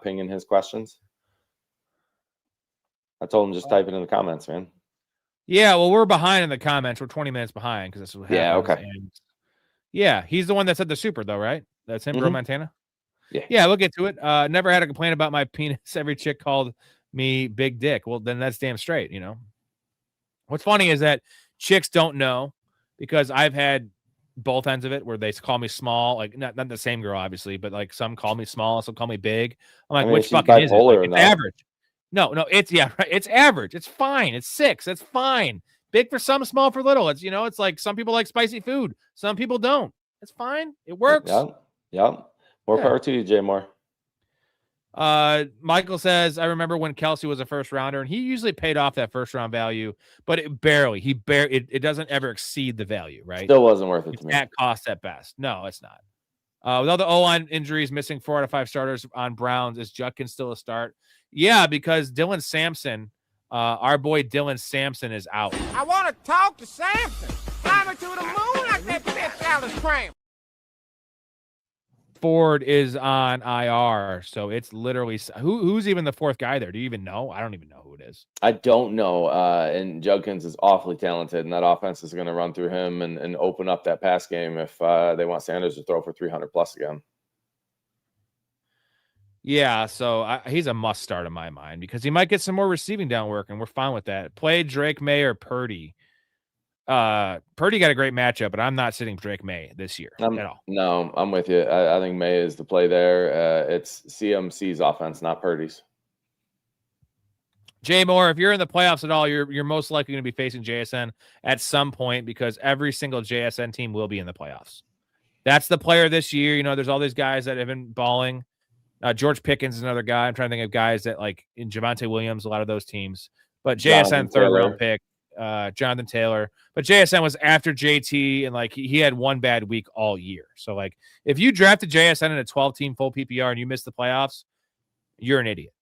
pinging his questions? I told him just type it in the comments, man. Yeah, well, we're behind in the comments. We're 20 minutes behind because that's what happens. Yeah, okay. And yeah, he's the one that said the super, though, right? That's him, Bro Montana? Yeah, we'll get to it. Never had a complaint about my penis. Every chick called me big dick. Well, then that's damn straight, you know? What's funny is that chicks don't know because I've had both ends of it where they call me small, like not the same girl, obviously, but like some call me small, some call me big. I'm like, which fucking is it? Like, it's average. No, it's right. It's average. It's fine. It's 6. It's fine. Big for some, small for little. It's, you know, it's like some people like spicy food. Some people don't. It's fine. It works. Yeah. More power to you, Jay Moore. Michael says, I remember when Kelsey was a first rounder, and he usually paid off that first round value, but it doesn't ever exceed the value, right? Still wasn't worth it It's to me. at cost at best. No, it's not. With all the O-line injuries, missing 4 out of 5 starters on Browns, is Judkins still a start? Yeah, because Dylan Sampson, our boy Dylan Sampson, is out. I want to talk to Samson. Climb to the moon like that bitch Alice Cram. Ford is on IR, so it's literally who's even the fourth guy there? Do you even know? I don't even know who it is. I don't know. And Judkins is awfully talented, and that offense is going to run through him and open up that pass game if they want Sanders to throw for 300 plus again. Yeah, so he's a must start in my mind because he might get some more receiving down work, and we're fine with that. Play Drake May or Purdy. Purdy got a great matchup, but I'm not sitting Drake May this year at all. No, I'm with you. I think May is the play there. It's CMC's offense, not Purdy's. Jay Moore, if you're in the playoffs at all, you're most likely going to be facing JSN at some point because every single JSN team will be in the playoffs. That's the player this year. You know, there's all these guys that have been balling. George Pickens is another guy. I'm trying to think of guys that like in Javonte Williams, a lot of those teams. But JSN third round pick. Jonathan Taylor, but JSN was after JT, and like he had one bad week all year. So like if you drafted JSN in a 12-team full PPR and you missed the playoffs, you're an idiot.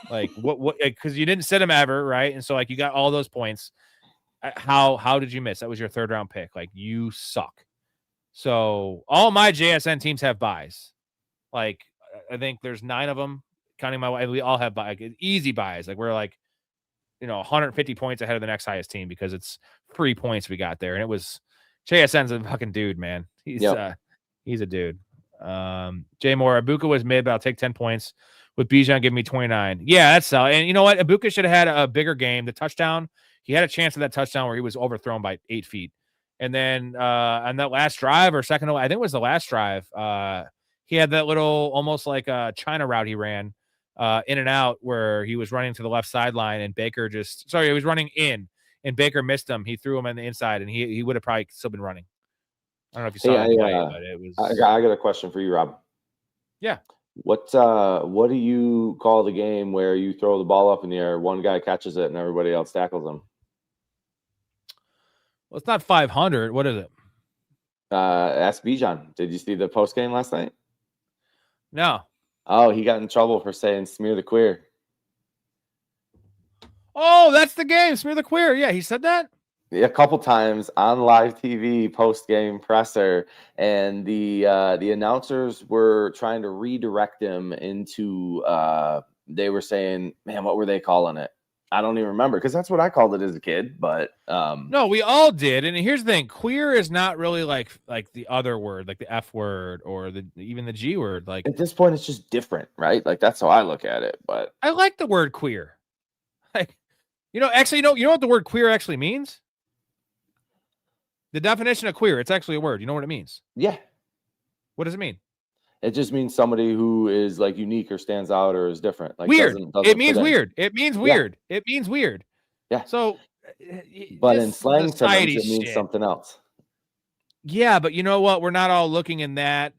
Like what? Because you didn't sit him ever, right? And so like you got all those points. How did you miss? That was your third round pick. Like you suck. So all my JSN teams have buys. Like I think there's 9 of them, counting my wife. We all have buys, easy buys. Like we're like, 150 points ahead of the next highest team because it's 3 points we got there. And it was JSN's a fucking dude, man. He's a dude. Jay Moore, Ibuka was mid, but I'll take 10 points with Bijan giving me 29. Yeah, that's solid. And you know what? Ibuka should have had a bigger game. The touchdown, he had a chance of that touchdown where he was overthrown by 8 feet. And then on that last drive or second, I think it was the last drive, he had that little almost like a China route he ran. In and out where he was running to the left sideline and Baker he was running in and Baker missed him. He threw him on the inside and he would have probably still been running. I don't know if you saw the play, but it was. I got a question for you, Rob. Yeah. What do you call the game where you throw the ball up in the air, one guy catches it and everybody else tackles him? Well, it's not 500. What is it? Ask Bijan. Did you see the post game last night? No. Oh, he got in trouble for saying smear the queer. Oh, that's the game. Smear the queer. Yeah, he said that? A couple times on live TV post-game presser, and the announcers were trying to redirect him into they were saying, man, what were they calling it? I don't even remember because that's what I called it as a kid. But no, we all did. And here's the thing: queer is not really like the other word, like the F word or even the G word. Like at this point, it's just different, right? Like that's how I look at it. But I like the word queer. Like, actually, you know what the word queer actually means? The definition of queer. It's actually a word. You know what it means? Yeah. What does it mean? It just means somebody who is like unique or stands out or is different. Like weird. It means weird. Yeah. It means weird. It means weird. Yeah. So, but in slang terms, it means something else. Yeah, but you know what? We're not all looking in that.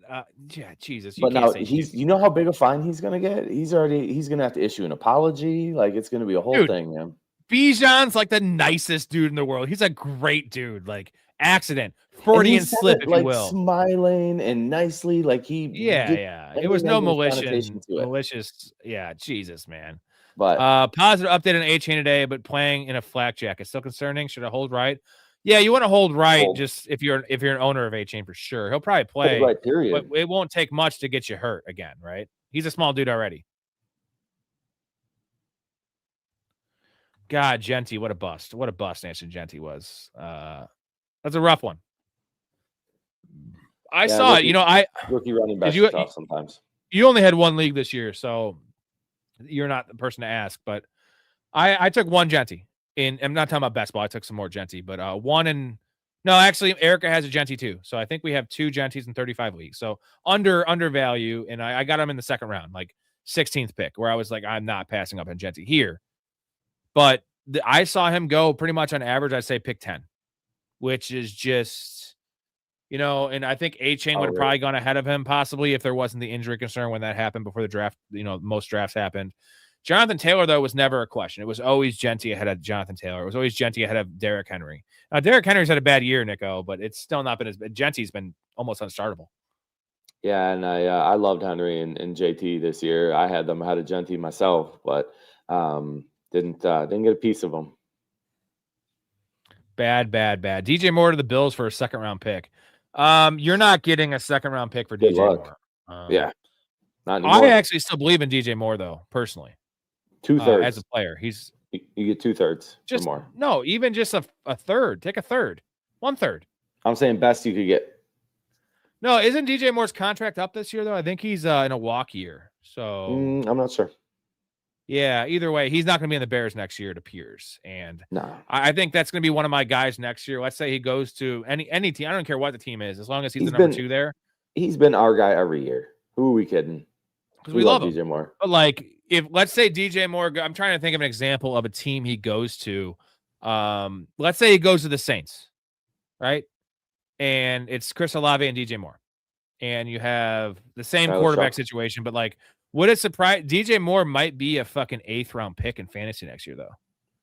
Yeah, Jesus. But now you know how big a fine he's gonna get? He's gonna have to issue an apology. Like it's gonna be a whole thing, man. Bijan's like the nicest dude in the world. He's a great dude. Like accident, Freudian slip, if you will. Smiling and nicely, like he. Yeah. It was no malicious. Yeah, Jesus, man. But positive update on A-Chain today, but playing in a flak jacket still concerning. Should I hold right? Yeah, you want to hold right. Just if you're an owner of A-Chain for sure, he'll probably play. Right, period. But it won't take much to get you hurt again, right? He's a small dude already. God, Genty, what a bust. What a bust Anson Genty was. That's a rough one. I saw it. Rookie running back tough sometimes. You only had one league this year, so you're not the person to ask. But I took one Genty. I'm not talking about best ball. I took some more Genty, but actually, Erica has a Genty too. So I think we have 2 Genties in 35 leagues. So undervalue, and I got him in the second round, like 16th pick, where I was like, I'm not passing up on Genty here. But I saw him go pretty much on average, I'd say pick 10, which is just, and I think A-Chain would have probably gone ahead of him possibly if there wasn't the injury concern when that happened before the draft. Most drafts happened. Jonathan Taylor, though, was never a question. It was always Genty ahead of Jonathan Taylor. It was always Genty ahead of Derrick Henry. Now, Derrick Henry's had a bad year, Nico, but it's still not been as bad. Genty's been almost unstartable. Yeah, and I loved Henry and JT this year. I had them ahead of Genty myself, but didn't get a piece of them. Bad. DJ Moore to the Bills for a second-round pick. You're not getting a second-round pick for DJ Moore. Yeah, not anymore. I actually still believe in DJ Moore, though, personally. 2/3 as a player. You get 2/3 or just more. No, even just a third. Take a third. 1/3. I'm saying best you could get. No, isn't DJ Moore's contract up this year, though? I think he's in a walk year. So I'm not sure. Yeah, either way, he's not going to be in the Bears next year, it appears. And no. I think that's going to be one of my guys next year. Let's say he goes to any team. I don't care what the team is, as long as he's the number 2 there. He's been our guy every year. Who are we kidding? Because we love DJ Moore. But like, if let's say DJ Moore, I'm trying to think of an example of a team he goes to. Let's say he goes to the Saints, right? And it's Chris Olave and DJ Moore. And you have the same quarterback situation, but like, would it surprise DJ Moore might be a fucking 8th round pick in fantasy next year, though?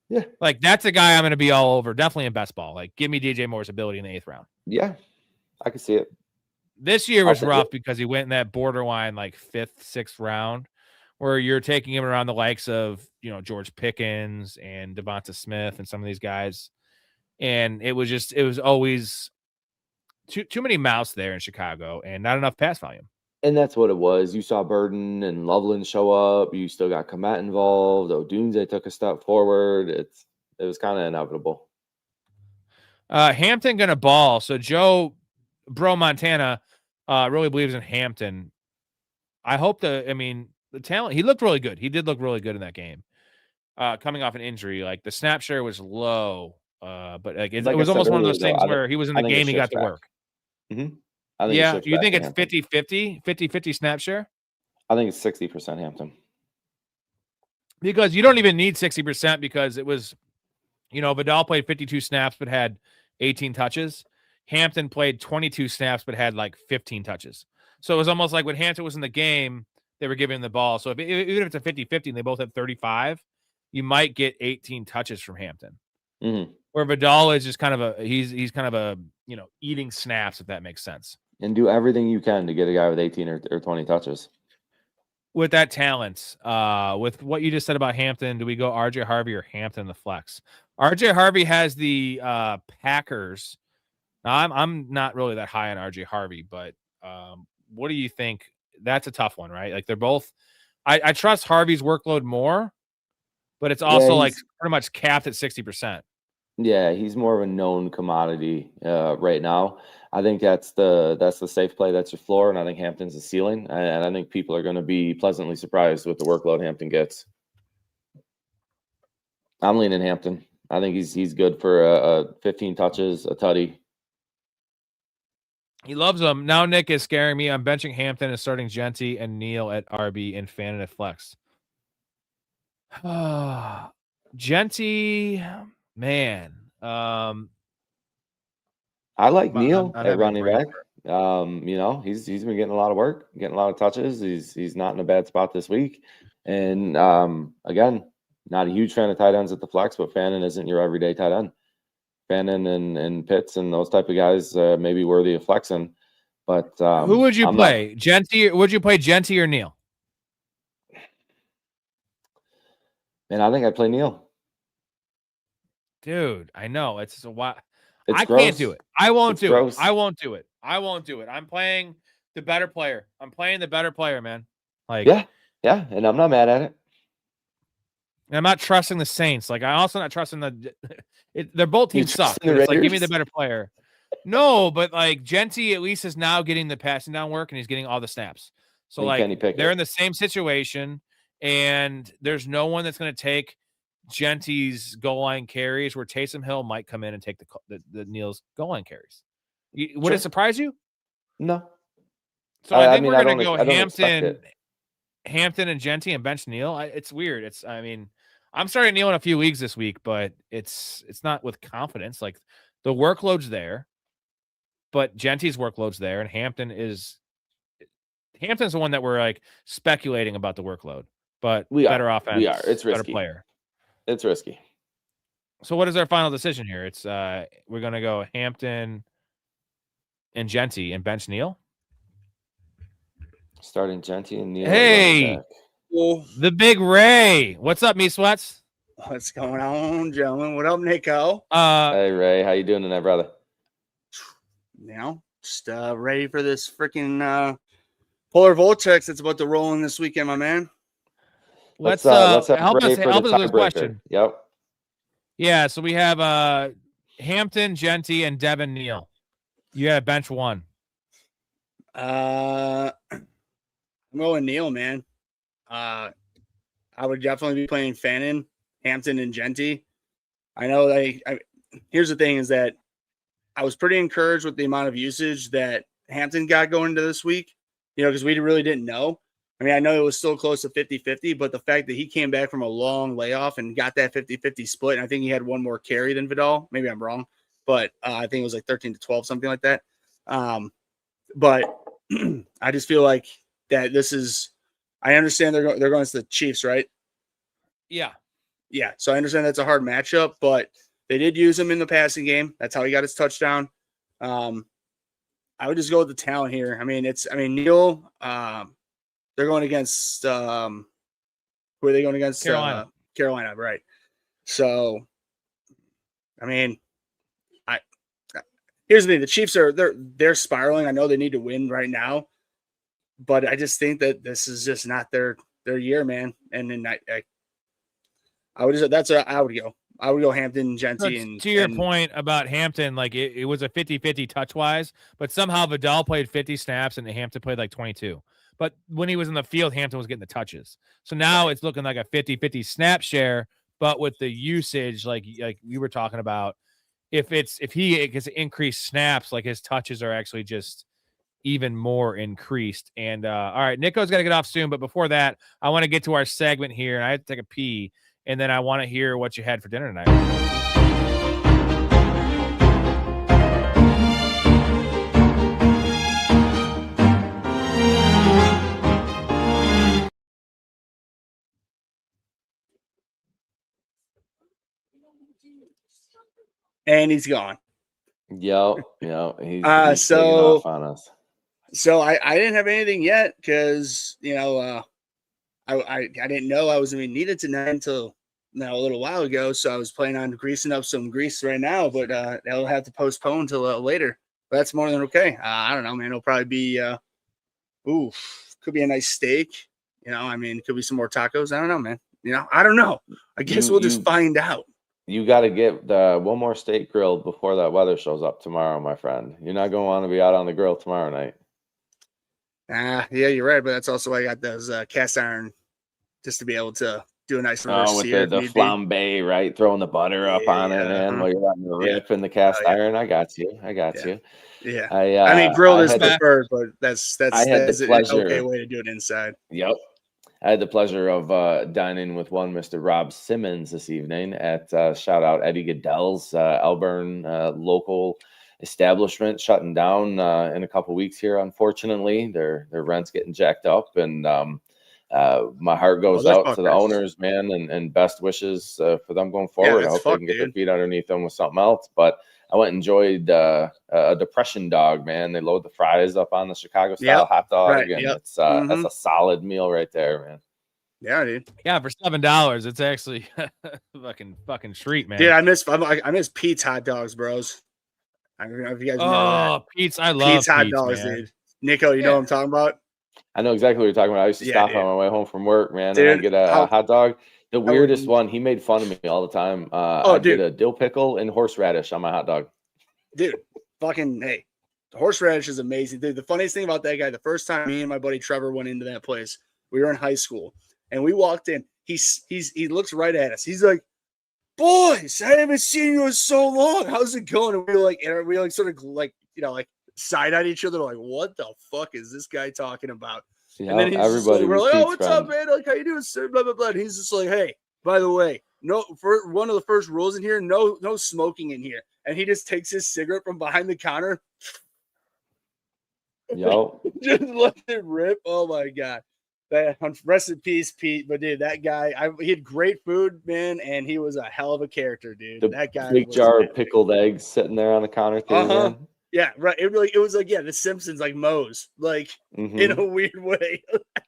Yeah. Like, that's a guy I'm going to be all over. Definitely in best ball. Like, give me DJ Moore's ability in the 8th round. Yeah, I can see it. This year was rough because he went in that borderline, like 5th, 6th round, where you're taking him around the likes of, George Pickens and Devonta Smith and some of these guys. And it was always too many mouths there in Chicago and not enough pass volume. And that's what it was. You saw Burden and Loveland show up. You still got Komet involved. Odunze took a step forward. It was kind of inevitable. Hampton gonna ball. So Joe Montana really believes in Hampton. I hope the talent. He looked really good. He did look really good in that game. Coming off an injury, like the snap share was low. But like it was almost one of those things where he was in the game, he got to work. Mm-hmm. You think it's 50-50 snap share? I think it's 60% Hampton. Because you don't even need 60% because it was, Vidal played 52 snaps but had 18 touches. Hampton played 22 snaps but had like 15 touches. So it was almost like when Hampton was in the game, they were giving him the ball. So even if it's a 50-50 and they both have 35, you might get 18 touches from Hampton. Mm-hmm. Where Vidal is just kind of he's kind of a, eating snaps, if that makes sense. And do everything you can to get a guy with 18 or 20 touches. With that talent, with what you just said about Hampton, do we go RJ Harvey or Hampton in the flex? RJ Harvey has the Packers. Now, I'm not really that high on RJ Harvey, but what do you think? That's a tough one, right? Like they're both. I trust Harvey's workload more, but it's also like pretty much capped at 60%. Yeah, he's more of a known commodity right now. I think that's the safe play. That's your floor, and I think Hampton's the ceiling. And I think people are going to be pleasantly surprised with the workload Hampton gets. I'm leaning Hampton. I think he's good for a 15 touches, a tutty. He loves them. Now Nick is scaring me. I'm benching Hampton and starting Genty and Neal at RB and Fannin at flex. Genty, man. I like Neal at running back. He's been getting a lot of work, getting a lot of touches. He's not in a bad spot this week. And again, not a huge fan of tight ends at the flex, but Fannin isn't your everyday tight end. Fannin and Pitts and those type of guys may be worthy of flexing. But who would you play? Genty? Would you play Genty or Neal? Man, I think I'd play Neal. Dude, I know it's a while. I can't do it. I won't do gross. it. I won't do it. I'm playing the better player. Man. Like yeah, and I'm not mad at it. And I'm not trusting the Saints. Like I'm also not trusting they're both teams suck. It's like give me the better player. No, but like Genty at least is now getting the passing down work and he's getting all the snaps. So like they're in the same situation and there's no one that's going to take Genty's goal line carries where Taysom Hill might come in and take the Neal's goal line carries. Would it surprise you? No. So I think we're going to go Hampton and Genty and bench Neal. It's weird. I'm starting Neal in a few leagues this week, but it's not with confidence. Like the workload's there. but Genty's workload's there, and Hampton's the one that we're like speculating about the workload, but better offense. It's risky. Better player. It's risky. So what is our final decision here? It's we're gonna go Hampton and Genty and bench Neal. Starting Genty and Neal. Hey, the big Ray. What's up, me sweats? What's going on, gentlemen? What up, Nico? Hey Ray, how you doing tonight, brother? Just ready for this freaking polar vortex that's about to roll in this weekend, my man. Let's help us with this question. Yep. Yeah, so we have Hampton, Genty, and Devin Neal. You got bench one. I'm going Neal, man. I would definitely be playing Fannin, Hampton, and Genty. I know here's the thing is that I was pretty encouraged with the amount of usage that Hampton got going into this week, because we really didn't know. I mean, I know it was still close to 50-50, but the fact that he came back from a long layoff and got that 50-50 split, and I think he had one more carry than Vidal. Maybe I'm wrong, but I think it was like 13-12, something like that. But I just feel like that this is – I understand they're going to the Chiefs, right? Yeah. Yeah, so I understand that's a hard matchup, but they did use him in the passing game. That's how he got his touchdown. I would just go with the talent here. I mean, Neal they're going against who are they going against? Carolina, right. So, I mean, here's the thing. The Chiefs they're spiraling. I know they need to win right now, but I just think that this is just not their year, man. And then I would go. I would go Hampton, Genty, and to your point about Hampton, like it was a 50-50 touch wise, but somehow Vidal played 50 snaps and Hampton played like 22. But when he was in the field, Hampton was getting the touches. So now it's looking like a 50-50 snap share, but with the usage, like we were talking about, if he gets increased snaps, like his touches are actually just even more increased. And all right, Nico's got to get off soon, but before that, I want to get to our segment here, and I have to take a pee, and then I want to hear what you had for dinner tonight. And he's gone. He's taking so off on us. So I didn't have anything yet because I didn't know I was going to be needed tonight until a little while ago. So I was planning on greasing up some grease right now, but they'll have to postpone till later. But that's more than okay. I don't know, man. It'll probably be could be a nice steak. Could be some more tacos. I don't know, man. I don't know. I guess we'll just find out. You got to get one more steak grilled before that weather shows up tomorrow, my friend. You're not going to want to be out on the grill tomorrow night. Yeah, you're right. But that's also why I got those cast iron just to be able to do a nice reverse with the flambe, right? Throwing the butter up on it, man, while you're letting the rip in the cast iron. I got you. Yeah. I mean, grilled is preferred, but that's an okay way to do it inside. Yep. I had the pleasure of dining with one Mr. Rob Simmons this evening at shout out Eddie Goodell's Elburn local establishment, shutting down in a couple weeks here. Unfortunately, their rent's getting jacked up, and my heart goes out to the owners, man, and best wishes for them going forward. I hope they can get their feet underneath them with something else. But I went and enjoyed a depression dog, man. They load the fries up on the Chicago style hot dog, and it's that's a solid meal right there, man. Yeah, dude. Yeah, for $7, it's actually fucking treat, man. Dude, I miss Pete's hot dogs, bros. I don't know if you guys know that. Pete's, I love Pete's hot dogs, man. Dude. Nico, you know what I'm talking about? I know exactly what you're talking about. I used to stop on my way home from work, man, and I'd get a hot dog. The weirdest one, he made fun of me all the time. I did a dill pickle and horseradish on my hot dog. Dude, the horseradish is amazing. Dude, the funniest thing about that guy, the first time me and my buddy Trevor went into that place, we were in high school, and we walked in. He looks right at us. He's like, "Boys, I haven't seen you in so long. How's it going?" And we were side-eyed each other, like, "What the fuck is this guy talking about?" Yeah, and then we're like, "Oh, what's up, man? Like, how you doing, sir?" Blah blah blah. And he's just like, "Hey, by the way, one of the first rules in here, no smoking in here." And he just takes his cigarette from behind the counter, Yo. Just let it rip. Oh my god. That rest in peace, Pete. But dude, that guy, he had great food, man, and he was a hell of a character, dude. That guy big was jar of pickled eggs sitting there on the counter too, man. Yeah, right. It was like, yeah, the Simpsons, like Moe's, like in a weird way.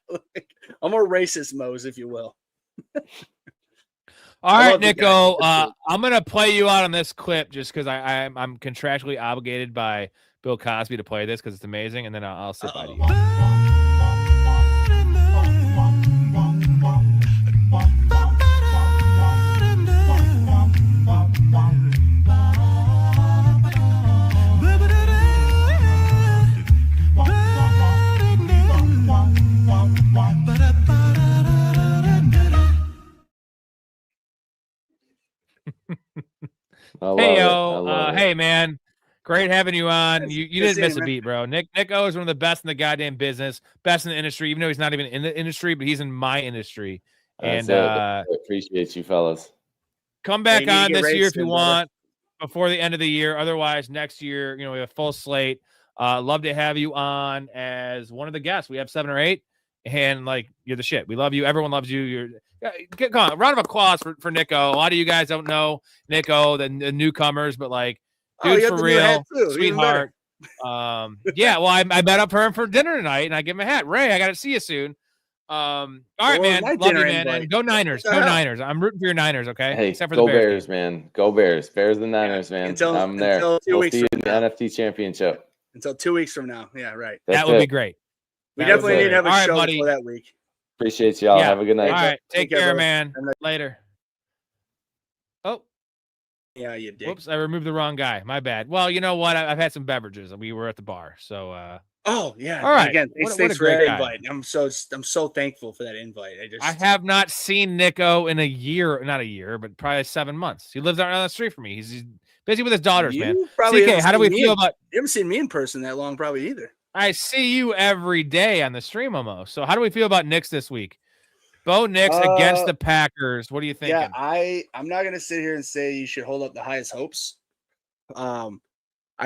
Like, I'm more racist Moe's, if you will. All right, Nico. I'm gonna play you out on this clip just because I'm contractually obligated by Bill Cosby to play this because it's amazing, and then I'll sit by you. Hey yo, hey man, great having you on. You didn't miss a beat, bro. Nico is one of the best in the goddamn business, best in the industry. Even though he's not even in the industry, but he's in my industry. And I appreciate you, fellas. Come back on this year if you want, before the end of the year. Otherwise, next year, we have a full slate. Love to have you on as one of the guests. We have 7 or 8, and like you're the shit. We love you. Everyone loves you. Come on, round of applause for Nico. A lot of you guys don't know Nico, the newcomers, but like, dude, for real, sweetheart. Yeah, well, I met up for him for dinner tonight, and I give him a hat. Ray, I got to see you soon. All right, man, love you, man, and go Niners, go Niners. I'm rooting for your Niners, okay? Hey, except for go the Bears, man, go Bears, Bears and Niners, man. I'm there. We'll see you in the NFC Championship. Until 2 weeks from now. Yeah, right. That would be great. We definitely need to have a show for that week. Appreciate y'all. Have a good night. All right, take care, man. Later. Oh. Yeah, you did. Whoops, I removed the wrong guy. My bad. Well, you know what? I've had some beverages, and we were at the bar, so. Oh yeah. All right. Again, thanks for that invite. I'm so thankful for that invite. I have not seen Nico in a year, not a year, but probably 7 months. He lives out on the street from me. He's busy with his daughters, man. CK, how do we feel about? You haven't seen me in person that long, probably either. I see you every day on the stream almost. So how do we feel about Knicks this week? Bo Nix against the Packers. What are you thinking? Yeah, I'm not going to sit here and say you should hold up the highest hopes. I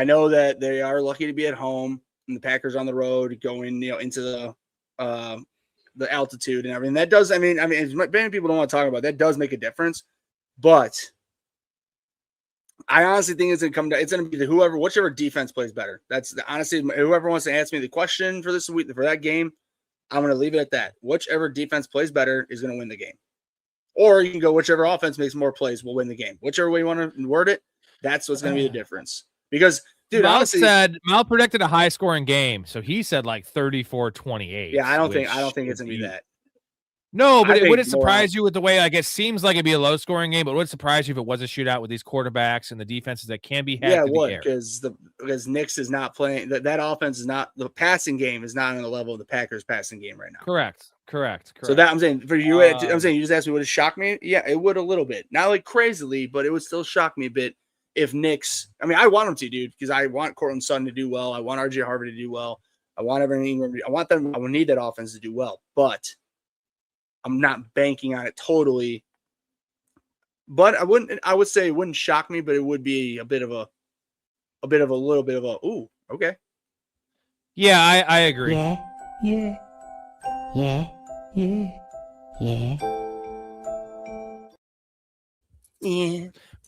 know that they are lucky to be at home, and the Packers on the road going, into the altitude and everything. That does, I mean, as many people don't want to talk about, that does make a difference. But I honestly think it's going to come down. It's going to be whichever defense plays better. That's honestly, whoever wants to ask me the question for this week, for that game, I'm going to leave it at that. Whichever defense plays better is going to win the game. Or you can go whichever offense makes more plays will win the game. Whichever way you want to word it, that's what's going to be the difference. Because, dude, honestly, Mal predicted a high scoring game, so he said like 34-28. Yeah, I don't think it's going to be that. No, but would it surprise you with the way, like, it seems like it'd be a low scoring game, but would it surprise you if it was a shootout with these quarterbacks and the defenses that can be had? Yeah, it would, because Knicks is not playing that offense is not, the passing game is not on the level of the Packers passing game right now. Correct. So that I'm saying for you, I'm saying you just asked me, would it shock me? Yeah, it would a little bit. Not like crazily, but it would still shock me a bit if Knicks. I mean, I want them to, dude, because I want Cortland Sutton to do well. I want RJ Harvey to do well. I want everything. I want them. I would need that offense to do well, but I'm not banking on it totally. But I would say it wouldn't shock me, but it would be a little bit of a ooh, okay. Yeah, I agree. Yeah.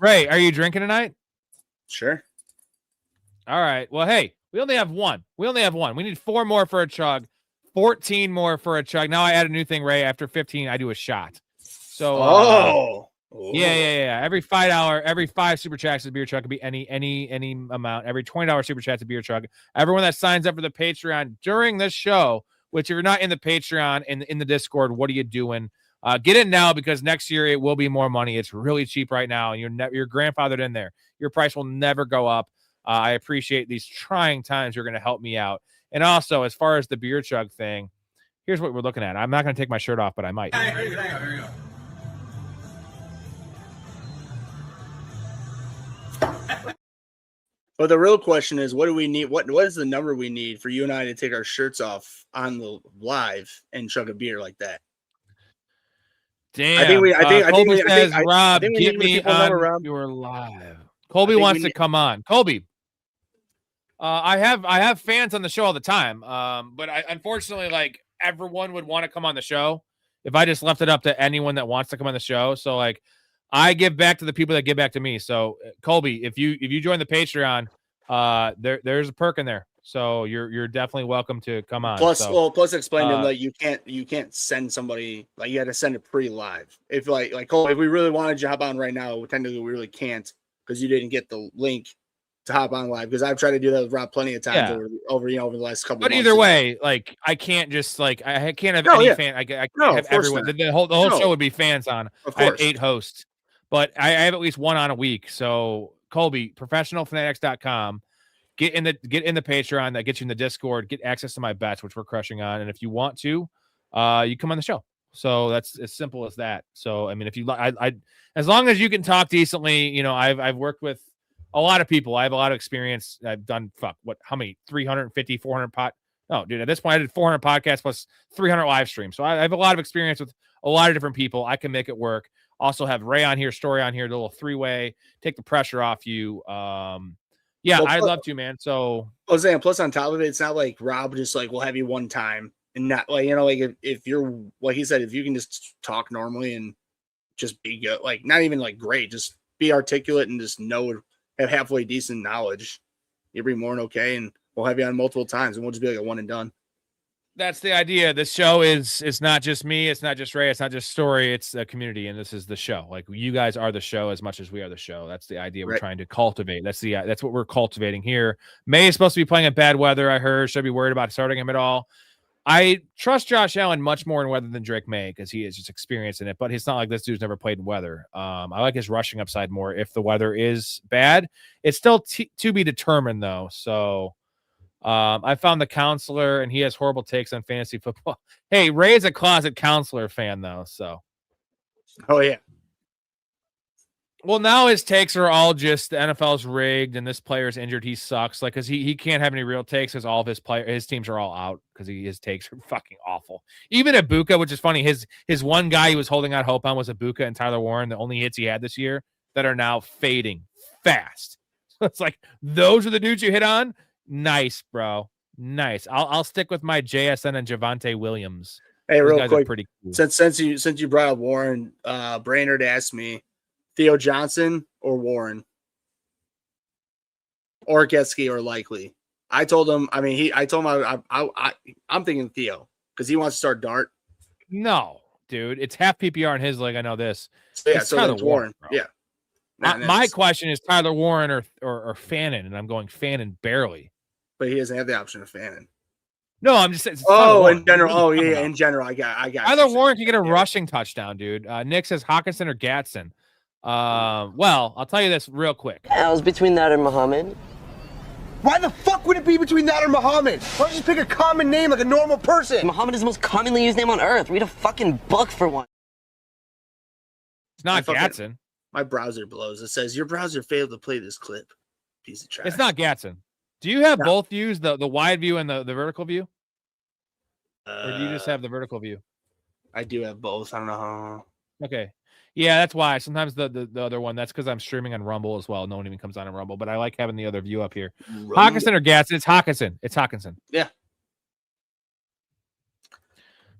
Ray, are you drinking tonight? Sure. All right. Well, hey, we only have one. We need 4 more for a chug, 14 more for a chug. Now I add a new thing, Ray. After 15, I do a shot. So, yeah. Every $5 super chats a beer chug could be any amount. Every $20 super chat's a beer chug. Everyone that signs up for the Patreon during this show, which if you're not in the Patreon and in the Discord, what are you doing? Get in now, because next year it will be more money. It's really cheap right now, and you're grandfathered in there. Your price will never go up. I appreciate these trying times. You're going to help me out. And also, as far as the beer chug thing, here's what we're looking at. I'm not going to take my shirt off, but I might. Here you go. But the real question is, what do we need? What is the number we need for you and I to take our shirts off on the live and chug a beer like that? Damn. I think we Rob, get me on your live. Colby wants to come on. Colby, I have fans on the show all the time. But unfortunately, like, everyone would want to come on the show if I just left it up to anyone that wants to come on the show. So, like, I give back to the people that give back to me. So, Colby, if you join the Patreon, there's a perk in there. So you're definitely welcome to come on. Plus, so, plus explain to them that you can't send somebody, like, you had to send it pre-live. If like Cole, if we really wanted you to hop on right now, technically we really can't because you didn't get the link to hop on live. Because I've tried to do that with Rob plenty of times over the last couple. But months either way, like, I can't just, like, I can't have fan. I can't have everyone. The whole show would be fans on. I have 8 hosts, but I have at least one on a week. So Colby, professionalfanatics.com. Get in the Patreon. That gets you in the Discord. Get access to my bets, which we're crushing on. And if you want to, you come on the show. So that's as simple as that. So I mean, if you like, I as long as you can talk decently, you know, I've worked with a lot of people. I have a lot of experience. I've done how many 350, 400 No, dude. At this point, I did 400 podcasts plus 300 live streams. So I have a lot of experience with a lot of different people. I can make it work. Also have Ray on here, Storey on here, the little 3-way. Take the pressure off you. Yeah, I'd love to, man. So I was saying, plus on top of it, it's not like Rob just like will have you one time and not like, you know, like if you're, like he said, if you can just talk normally and just be good, like not even like great, just be articulate and just have halfway decent knowledge, you'll be more than okay. And we'll have you on multiple times and we'll just be like a one and done. That's the idea. This show it's not just me. It's not just Ray. It's not just Storey. It's a community. And this is the show. Like, you guys are the show as much as we are the show. That's the idea we're trying to cultivate. That's what we're cultivating here. May is supposed to be playing in bad weather. I heard. Should I be worried about starting him at all? I trust Josh Allen much more in weather than Drake May because he is just experienced in it. But it's not like this dude's never played in weather. I like his rushing upside more. If the weather is bad, it's still to be determined though. So. I found the counselor and he has horrible takes on fantasy football. Hey, Ray is a closet counselor fan though. So, oh yeah. Well, now his takes are all just the NFL's rigged and this player's injured. He sucks. Like, cause he can't have any real takes because all of his teams are all out because his takes are fucking awful. Even Ibuka, which is funny. His one guy he was holding out hope on was Ibuka and Tyler Warren, the only hits he had this year that are now fading fast. So it's like, those are the dudes you hit on. Nice, bro. Nice. I'll stick with my JSN and Javonte Williams. Hey, Those real guys quick, are pretty cool. Since you brought up Warren, Brainerd asked me, Theo Johnson or Warren, or Getsky or Likely. I told him. I mean, I'm thinking Theo because he wants to start Dart. No, dude, it's half PPR in his league. I know this. So, yeah, so Tyler Warren. Bro. Yeah. My question is Tyler Warren or Fannin, and I'm going Fannin barely. But he doesn't have the option of Fannin. No, I'm just saying. In general. Oh, yeah. In general, I got. Tyler Warren can get a rushing touchdown, dude. Nick says Hawkinson or Gatson. Well, I'll tell you this real quick. I was between that and Muhammad. Why the fuck would it be between that or Muhammad? Why don't you just pick a common name like a normal person? Muhammad is the most commonly used name on earth. Read a fucking book for one. It's not Gatson. My browser blows. It says your browser failed to play this clip. Piece of trash. It's not Gatson. Do you have both views, the wide view and the vertical view? Or do you just have the vertical view? I do have both. I don't know how. Okay. Yeah, that's why. Sometimes the other one, that's because I'm streaming on Rumble as well. No one even comes on Rumble, but I like having the other view up here. Rumble. Hawkinson or Gatson? It's Hawkinson. It's Hawkinson. Yeah.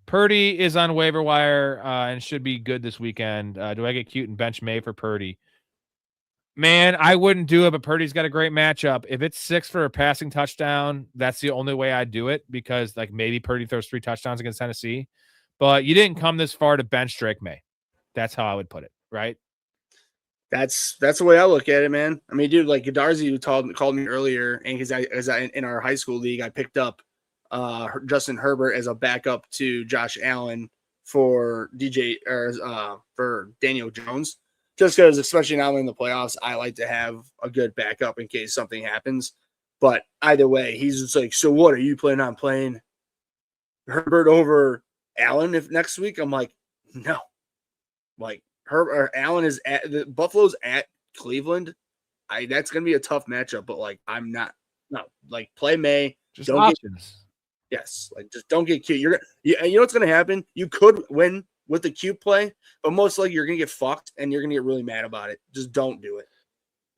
Purdy is on waiver wire and should be good this weekend. Do I get cute and bench May for Purdy? Man, I wouldn't do it, but Purdy's got a great matchup. If it's 6 for a passing touchdown, that's the only way I'd do it because, like, maybe Purdy throws 3 touchdowns against Tennessee. But you didn't come this far to bench Drake May. That's how I would put it, right? That's the way I look at it, man. I mean, dude, like Godarzi called me earlier, and because in our high school league, I picked up Justin Herbert as a backup to Josh Allen for for Daniel Jones. Just because, especially now in the playoffs, I like to have a good backup in case something happens. But either way, he's just like, so what? Are you planning on playing Herbert over Allen if next week? I'm like, no. Like Allen is at Buffalo's at Cleveland. That's gonna be a tough matchup. But like, I'm not like play May. Just don't options. Yes, like just don't get cute. You know what's gonna happen? You could win with the cute play, but most likely you're gonna get fucked and you're gonna get really mad about it. Just don't do it,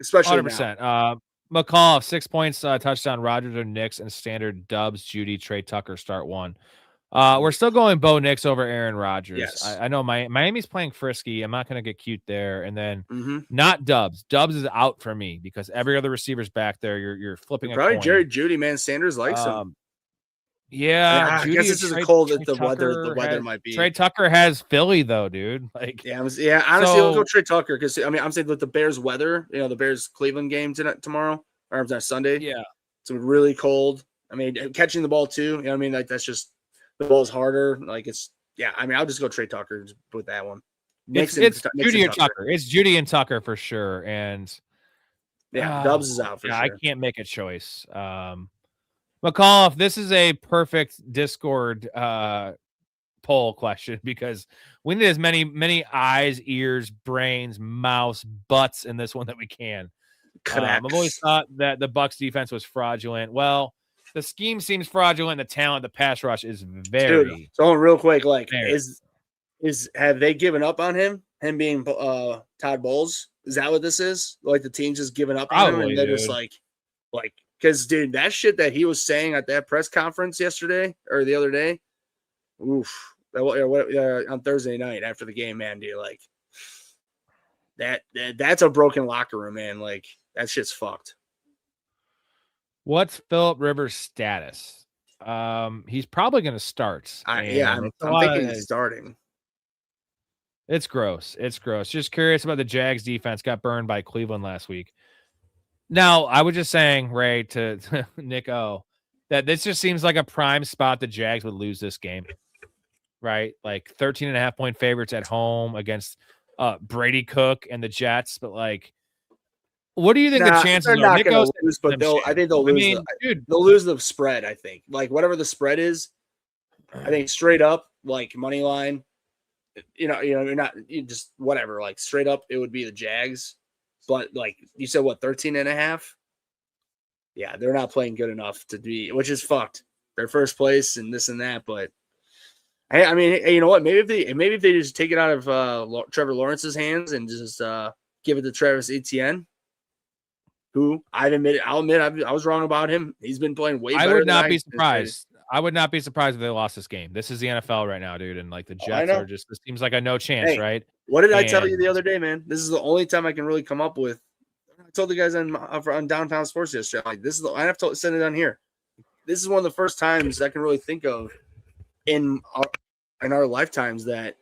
especially 100%. McCall, 6 points, touchdown, Rodgers or Knicks, and standard dubs, Judy, Trey Tucker, start one. We're still going Bo Nix over Aaron Rodgers. Yes. I know Miami's playing frisky. I'm not going to get cute there. And then Mm-hmm. not Dubs. Dubs is out for me because every other receiver's back there. You're flipping Probably a coin. Jerry Judy, man. Sanders likes him. Yeah, I guess this is a cold that the weather might be. Trey Tucker has Philly though, dude. Like, honestly, let's go Trey Tucker because I'm saying with the Bears weather, the Bears Cleveland game tomorrow or Sunday. Yeah, it's really cold. I mean, catching the ball too. You know what I mean? Like that's just the ball's harder. Like I'll just go Trey Tucker with that one. It's Judy or Tucker. It's Judy and Tucker for sure. And Dubs is out for sure. I can't make a choice. McCall, if this is a perfect Discord poll question because we need as many eyes, ears, brains, mouths, butts in this one that we can. I've always thought that the Bucs defense was fraudulent. Well, the scheme seems fraudulent. The talent, the pass rush is very. Dude, so real quick, like have they given up on him? Him being Todd Bowles? Is that what this is? Like the team's just giving up on him, and they're just like. Because, dude, that shit that he was saying at that press conference yesterday or the other day, on Thursday night after the game, man, dude, like that's a broken locker room, man. Like that shit's fucked. What's Phillip Rivers' status? He's probably going to start. I'm thinking he's starting. It's gross. It's gross. Just curious about the Jags defense. Got burned by Cleveland last week. Now, I was just saying, Ray, to Nick O, that this just seems like a prime spot the Jags would lose this game, right? Like 13.5-point favorites at home against Brady Cook and the Jets. But, like, what do you think the chances are? Not Nick O lose, but I think they'll lose. They'll lose the spread, I think. Like, whatever the spread is, I think straight up, like, money line, you're not just whatever. Like, straight up, it would be the Jags. But like you said, 13.5? Yeah, they're not playing good enough to be, which is fucked. They're first place and this and that. But I mean, you know what? Maybe if they just take it out of Trevor Lawrence's hands and just give it to Travis Etienne, who I'll admit I was wrong about him. He's been playing way better. I would not be surprised. I would not be surprised if they lost this game. This is the NFL right now, dude. And like the Jets are just, this seems like a no chance, right? What did I tell you the other day, man? This is the only time I can really come up with. I told the guys on Downtown Sports yesterday, like this is I have to send it on here. This is one of the first times I can really think of in our lifetimes that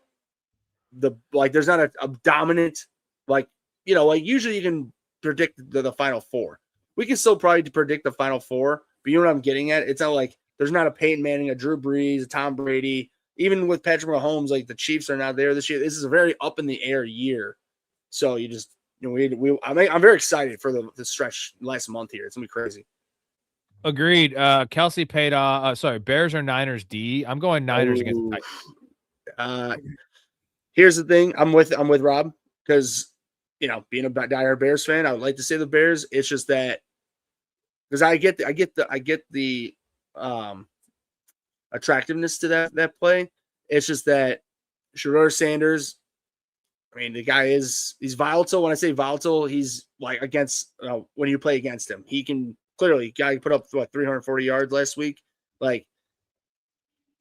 there's not a dominant, usually you can predict the Final Four. We can still probably predict the Final Four, but you know what I'm getting at? It's not like there's not a Peyton Manning, a Drew Brees, a Tom Brady. Even with Patrick Mahomes, like the Chiefs are not there this year. This is a very up in the air year. So you just, I'm very excited for the stretch last month here. It's gonna be crazy. Agreed. Kelsey paid off. Bears or Niners D. I'm going Niners against the Titans. Here's the thing. I'm with Rob because being a diehard Bears fan, I would like to say the Bears. It's just that because I get the attractiveness to that play. It's just that Shedeur Sanders, I mean, the guy he's volatile. When I say volatile, he's like against when you play against him, he can clearly guy put up 340 yards last week. Like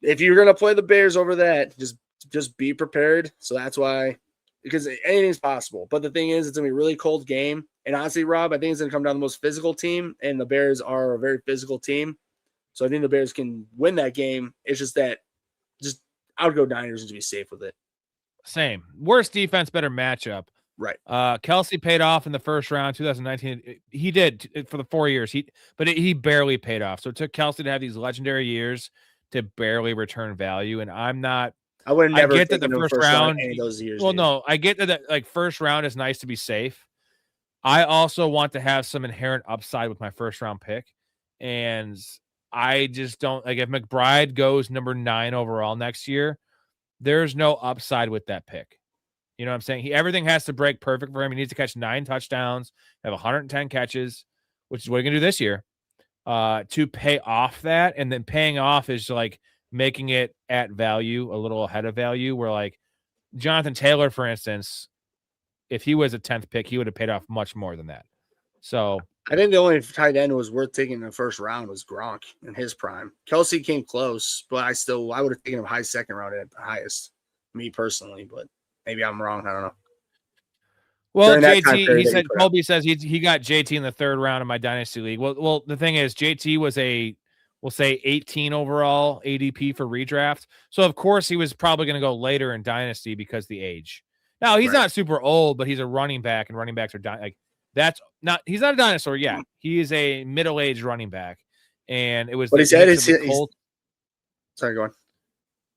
if you're gonna play the Bears over that, just be prepared. So that's why, because anything's possible. But the thing is, it's gonna be a really cold game. And honestly, Rob, I think it's gonna come down to the most physical team, and the Bears are a very physical team. So I think the Bears can win that game. It's just that I would go Niners to be safe with it. Same. Worst defense, better matchup. Right. Kelsey paid off in the first round, 2019. He did for the 4 years. But he barely paid off. So it took Kelsey to have these legendary years to barely return value. And I would never get that the first round any of those years. Well, no, I get that first round is nice to be safe. I also want to have some inherent upside with my first round pick. And I just don't if McBride goes number 9 overall next year, there's no upside with that pick. You know what I'm saying? Everything has to break perfect for him. He needs to catch 9 touchdowns, have 110 catches, which is what he's going to do this year, to pay off that. And then paying off is like making it at value, a little ahead of value, where like Jonathan Taylor, for instance, if he was a 10th pick, he would have paid off much more than that. So I think the only tight end was worth taking in the first round was Gronk in his prime. Kelsey came close, but I would have taken him high second round at the highest, me personally, but maybe I'm wrong. I don't know. Well, JT, Colby says he got JT in the third round of my dynasty league. Well, the thing is, JT was we'll say 18 overall ADP for redraft. So of course he was probably going to go later in dynasty because the age. Now he's not super old, but he's a running back, and running backs are he's not a dinosaur yet. He is a middle-aged running back, and it was. But sorry, go on.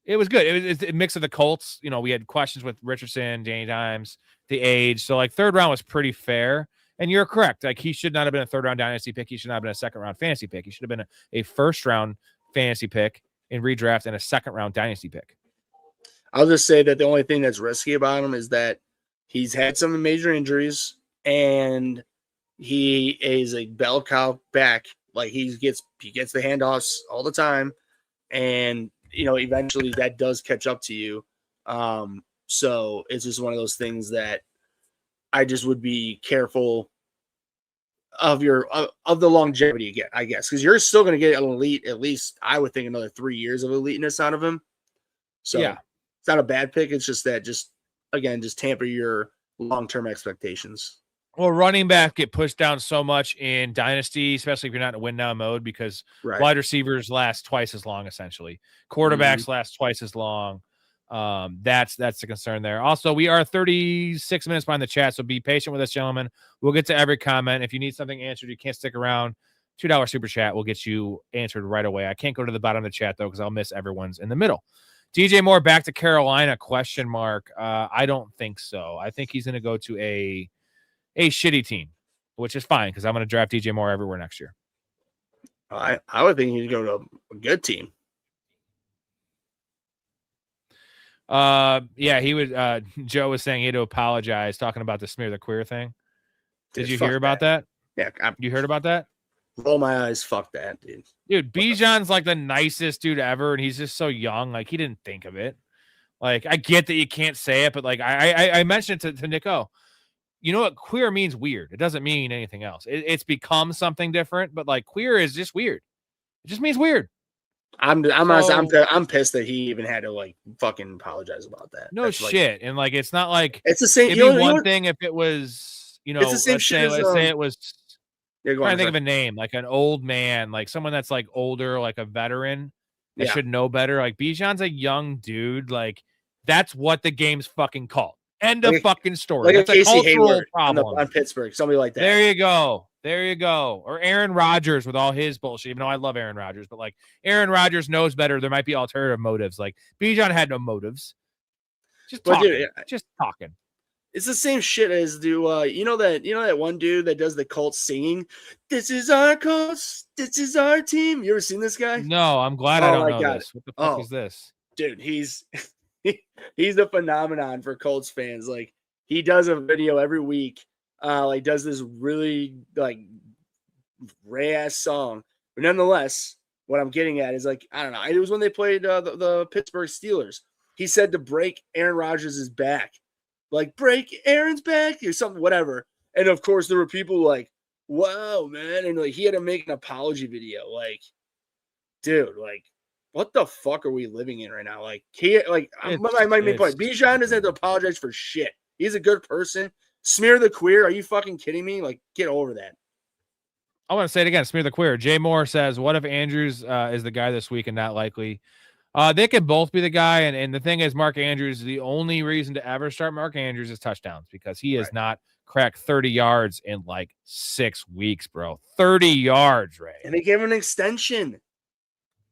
It was good. It was a mix of the Colts. You know, we had questions with Richardson, Danny Dimes, the age. So like third round was pretty fair. And you're correct. Like he should not have been a third round dynasty pick. He should not have been a second round fantasy pick. He should have been a first round fantasy pick in redraft and a second round dynasty pick. I'll just say that the only thing that's risky about him is that he's had some major injuries and he is a bell cow back. Like he gets the handoffs all the time. And you know, eventually that does catch up to you. So it's just one of those things that I just would be careful of the longevity again, I guess, because you're still going to get an elite, at least I would think another 3 years of eliteness out of him. So yeah, it's not a bad pick. It's just that just tamper your long-term expectations. Well, running back get pushed down so much in dynasty, especially if you're not in win now mode, because wide receivers last twice as long, essentially. Quarterbacks last twice as long. That's the concern there. Also, we are 36 minutes behind the chat, so be patient with us, gentlemen. We'll get to every comment. If you need something answered, you can't stick around. $2 super chat will get you answered right away. I can't go to the bottom of the chat though, because I'll miss everyone's in the middle. DJ Moore back to Carolina? ? I don't think so. I think he's going to go to a shitty team, which is fine because I'm going to draft DJ Moore everywhere next year. I would think he'd go to a good team. Yeah, he would. Joe was saying he had to apologize, talking about the smear the queer thing. Did you hear about that? Yeah, you heard about that? Roll my eyes. Fuck that, dude. Dude, Bijan's like the nicest dude ever, and he's just so young. Like he didn't think of it. Like I get that you can't say it, but like I mentioned it to Nico. You know what? Queer means weird. It doesn't mean anything else. It's become something different, but like queer is just weird. It just means weird. I'm pissed that he even had to like fucking apologize about that. No shit. And like it's not like it's the same. It'd be one thing if it was, you know, it's the same let's say it was. I'm trying to think of a name, like an old man, like someone that's like older, like a veteran that should know better. Like Bijan's a young dude. Like that's what the game's fucking called. End of fucking story. Like that's a cultural Hayward problem on Pittsburgh, somebody like that. There you go. Or Aaron Rodgers with all his bullshit. Even though I love Aaron Rodgers, but like Aaron Rodgers knows better. There might be alternative motives. Like Bijan had no motives. Just talking. Just talking. It's the same shit as you know that one dude that does the Colts singing. This is our Colts. This is our team. You ever seen this guy? No, I'm glad I don't know this. What the fuck is this? Dude, he's a phenomenon for Colts fans. Like he does a video every week. Like does this really like Ray ass song, but nonetheless, what I'm getting at is like I don't know. It was when they played the Pittsburgh Steelers. He said to break Aaron Rodgers' back, like break Aaron's back or something, whatever. And of course, there were people like, "Wow, man!" And like he had to make an apology video. Like, dude, like. What the fuck are we living in right now? Like, my main point. Bijan doesn't have to apologize for shit. He's a good person. Smear the queer. Are you fucking kidding me? Like, get over that. I want to say it again. Smear the queer. Jay Moore says, what if Andrews is the guy this week and not likely? They could both be the guy. And the thing is, Mark Andrews, the only reason to ever start Mark Andrews is touchdowns because he has not cracked 30 yards in like 6 weeks, bro. 30 yards, Ray. And they gave him an extension.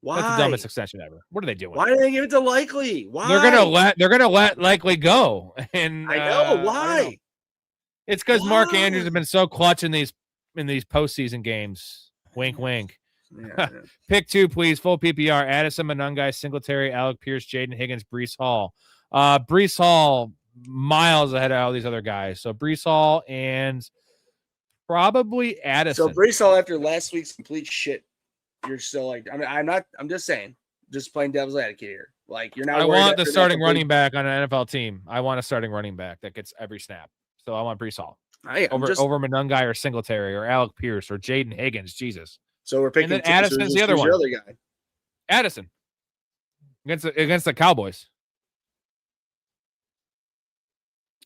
Why? That's the dumbest extension ever. What are they doing? Why did they give it to Likely? Why? They're gonna let Likely go. And I know why. It's because Mark Andrews has been so clutch in these postseason games. Wink, wink. Yeah. Pick 2, please. Full PPR. Addison, Monungai, Singletary, Alec Pierce, Jaden Higgins, Breece Hall. Breece Hall miles ahead of all these other guys. So Breece Hall and probably Addison. So Breece Hall after last week's complete shit. You're still like, I mean, I'm just saying, just playing devil's advocate here. Like, you're not. I want the starting running back on an NFL team. I want a starting running back that gets every snap. So I want Breece Hall. over Monungai or Singletary or Alec Pierce or Jaden Higgins. Jesus. So we're picking. And then Addison's the other one. Other guy. Addison against the Cowboys.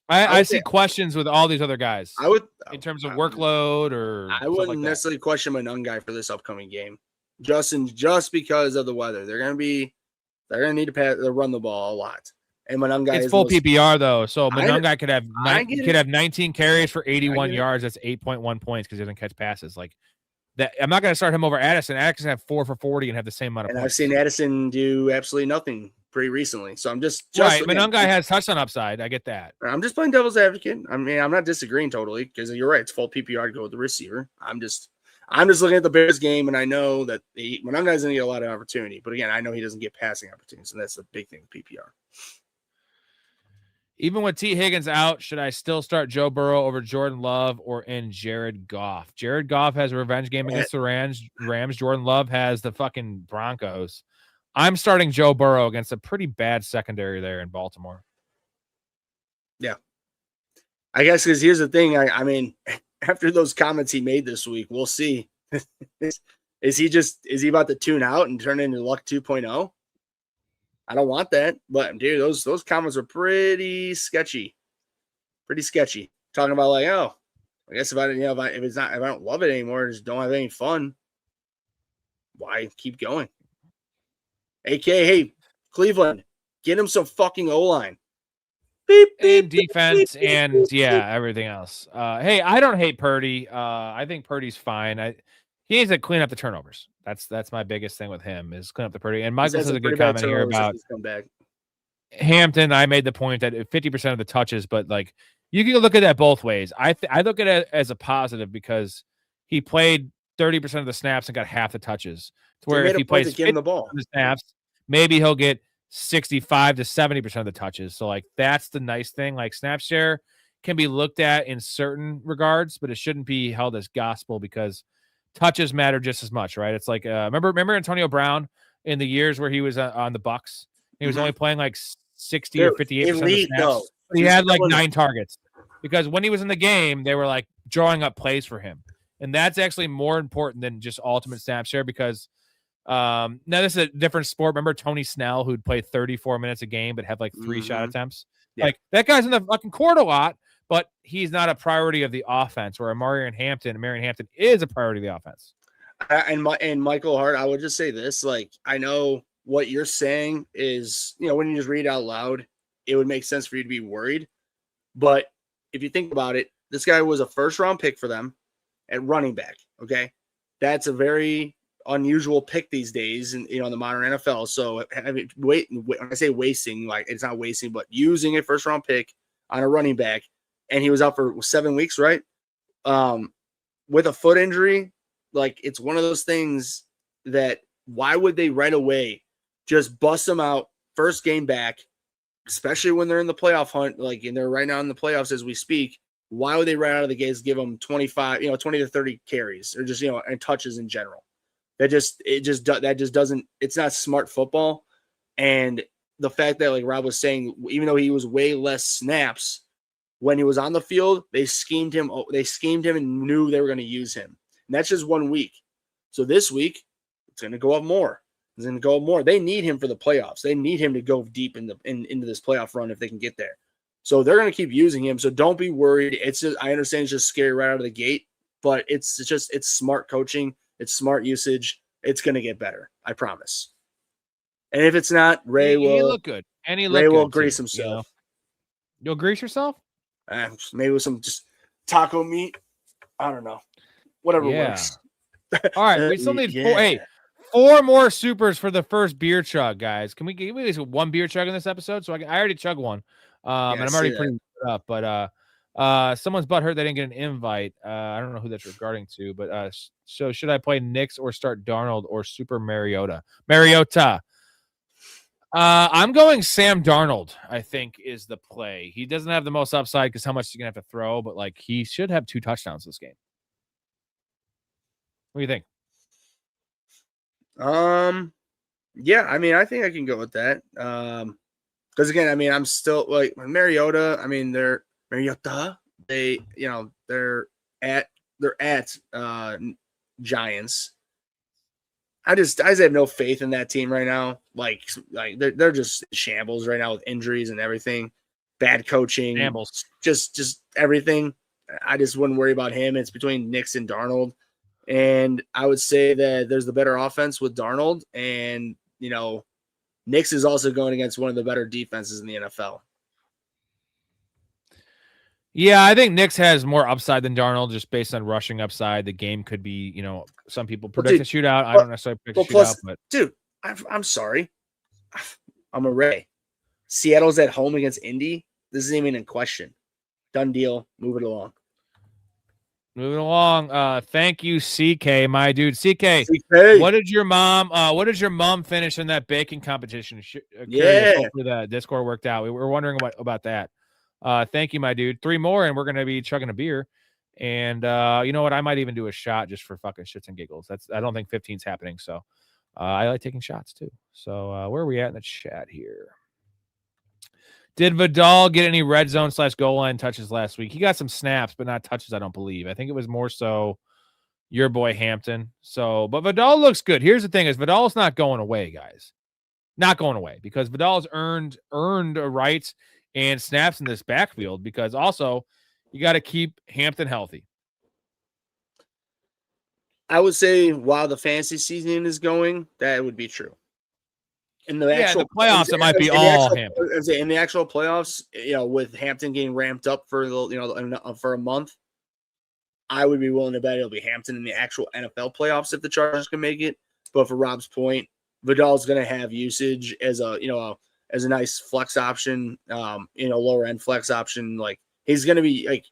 I see questions with all these other guys. I would, in terms of workload, or I wouldn't necessarily question Monungai for this upcoming game, just because of the weather. They're gonna need to run the ball a lot. And Monungai is full PPR though, so Monungai could have 19 carries for 81 yards. That's 8.1 points because he doesn't catch passes. Like that, I'm not going to start him over Addison. Addison have 4 for 40 and have the same amount of points. I've seen Addison do absolutely nothing pretty recently, so I'm just right. Monungai has touchdown upside. I get that. I'm just playing devil's advocate. I mean, I'm not disagreeing totally because you're right. It's full PPR to go with the receiver. I'm just looking at the Bears game, and I know that Monungai's going to get a lot of opportunity. But again, I know he doesn't get passing opportunities, and that's the big thing with PPR. Even with T. Higgins out, should I still start Joe Burrow over Jordan Love or in Jared Goff? Jared Goff has a revenge game against the Rams. Jordan Love has the fucking Broncos. I'm starting Joe Burrow against a pretty bad secondary there in Baltimore. Yeah. I guess because here's the thing. I mean, after those comments he made this week, we'll see. Is he about to tune out and turn into Luck 2.0? I don't want that, but dude, those comments are pretty sketchy. Pretty sketchy. Talking about like, oh, I guess if I don't love it anymore, just don't have any fun. Why keep going? Hey, Cleveland, get him some fucking O-line. And defense and everything else. Hey, I don't hate Purdy. I think Purdy's fine. He needs to clean up the turnovers. That's my biggest thing with him is clean up the Purdy. And Michael says a good comment here about Hampton. I made the point that 50% of the touches, but like you can look at that both ways. I look at it as a positive because he played 30% of the snaps and got half the touches. To where if he plays 50% of the snaps, maybe he'll get 65 to 70% of the touches. So like that's the nice thing. Like snap share can be looked at in certain regards, but it shouldn't be held as gospel because touches matter just as much, right? It's like remember Antonio Brown in the years where he was on the Bucks. He was only playing like 60 or 58% of the snaps. He had like 9 targets because when he was in the game, they were like drawing up plays for him, and that's actually more important than just ultimate snap share because now this is a different sport. Remember Tony Snell who'd play 34 minutes a game but had like 3 shot attempts? Yeah. Like that guy's in the fucking court a lot. But he's not a priority of the offense, where Marion Hampton is a priority of the offense. And Michael Hart, I would just say this: like, I know what you're saying is, when you just read out loud, it would make sense for you to be worried. But if you think about it, this guy was a first-round pick for them at running back. Okay, that's a very unusual pick these days, in the modern NFL. So, when I say wasting, like it's not wasting, but using a first-round pick on a running back. And he was out for 7 weeks, right? With a foot injury, like it's one of those things that why would they right away just bust him out first game back, especially when they're in the playoff hunt, like and they're right now in the playoffs as we speak. Why would they right out of the gates give him 20 to 30 carries or just and touches in general? That just doesn't. It's not smart football. And the fact that like Rob was saying, even though he was way less snaps. When he was on the field, they schemed him and knew they were going to use him. And that's just 1 week. So this week, it's going to go up more. It's going to go up more. They need him for the playoffs. They need him to go deep into this playoff run if they can get there. So they're going to keep using him. So don't be worried. I understand it's just scary right out of the gate, but it's smart coaching. It's smart usage. It's going to get better. I promise. And if it's not, Ray will look good. And Ray will grease himself. You'll grease yourself? Maybe with some just taco meat. I don't know. Whatever works. All right. We still need 4 more supers for the first beer chug, guys. Can we give me one beer chug in this episode? So I already chugged one. And I'm already pretty up. But someone's butthurt they didn't get an invite. I don't know who that's regarding to. But so should I play Knicks or start Darnold or Super Mariota? I'm going Sam Darnold, I think, is the play. He doesn't have the most upside because how much he's going to have to throw, but like he should have 2 touchdowns this game. What do you think? Yeah, I mean, I think I can go with that. Because again, I mean, I'm still like Mariota. I mean, they're Mariota. they're at Giants. I just have no faith in that team right now. Like they're just in shambles right now with injuries and everything, bad coaching, Shambles. just everything. I just wouldn't worry about him. It's between Nix and Darnold, and I would say that there's the better offense with Darnold, and Nix is also going against one of the better defenses in the NFL. Yeah, I think Nix has more upside than Darnold just based on rushing upside. The game could be, some people predict a shootout. I don't necessarily predict a shootout, but dude, I'm sorry. I'm a Ray. Seattle's at home against Indy. This isn't even in question. Done deal. Move it along. Moving along. Thank you, CK, my dude. CK, what did your mom finish in that baking competition? Yeah. Hopefully the Discord worked out. We were wondering about that. Thank you, my dude. 3 more, and we're gonna be chugging a beer. And you know what? I might even do a shot just for fucking shits and giggles. I don't think 15's happening, so I like taking shots too. So where are we at in the chat here? Did Vidal get any red zone / goal line touches last week? He got some snaps, but not touches, I don't believe. I think it was more so your boy Hampton. So, but Vidal looks good. Here's the thing: is Vidal's not going away, guys. Not going away, because Vidal's earned a right and snaps in this backfield, because also you got to keep Hampton healthy. I would say while the fantasy season is going, that would be true. In the the playoffs, it might be all Hampton. In the actual playoffs, with Hampton getting ramped up for for a month, I would be willing to bet it'll be Hampton in the actual NFL playoffs if the Chargers can make it. But for Rob's point, Vidal's going to have usage as a nice flex option, lower end flex option. Like he's going to be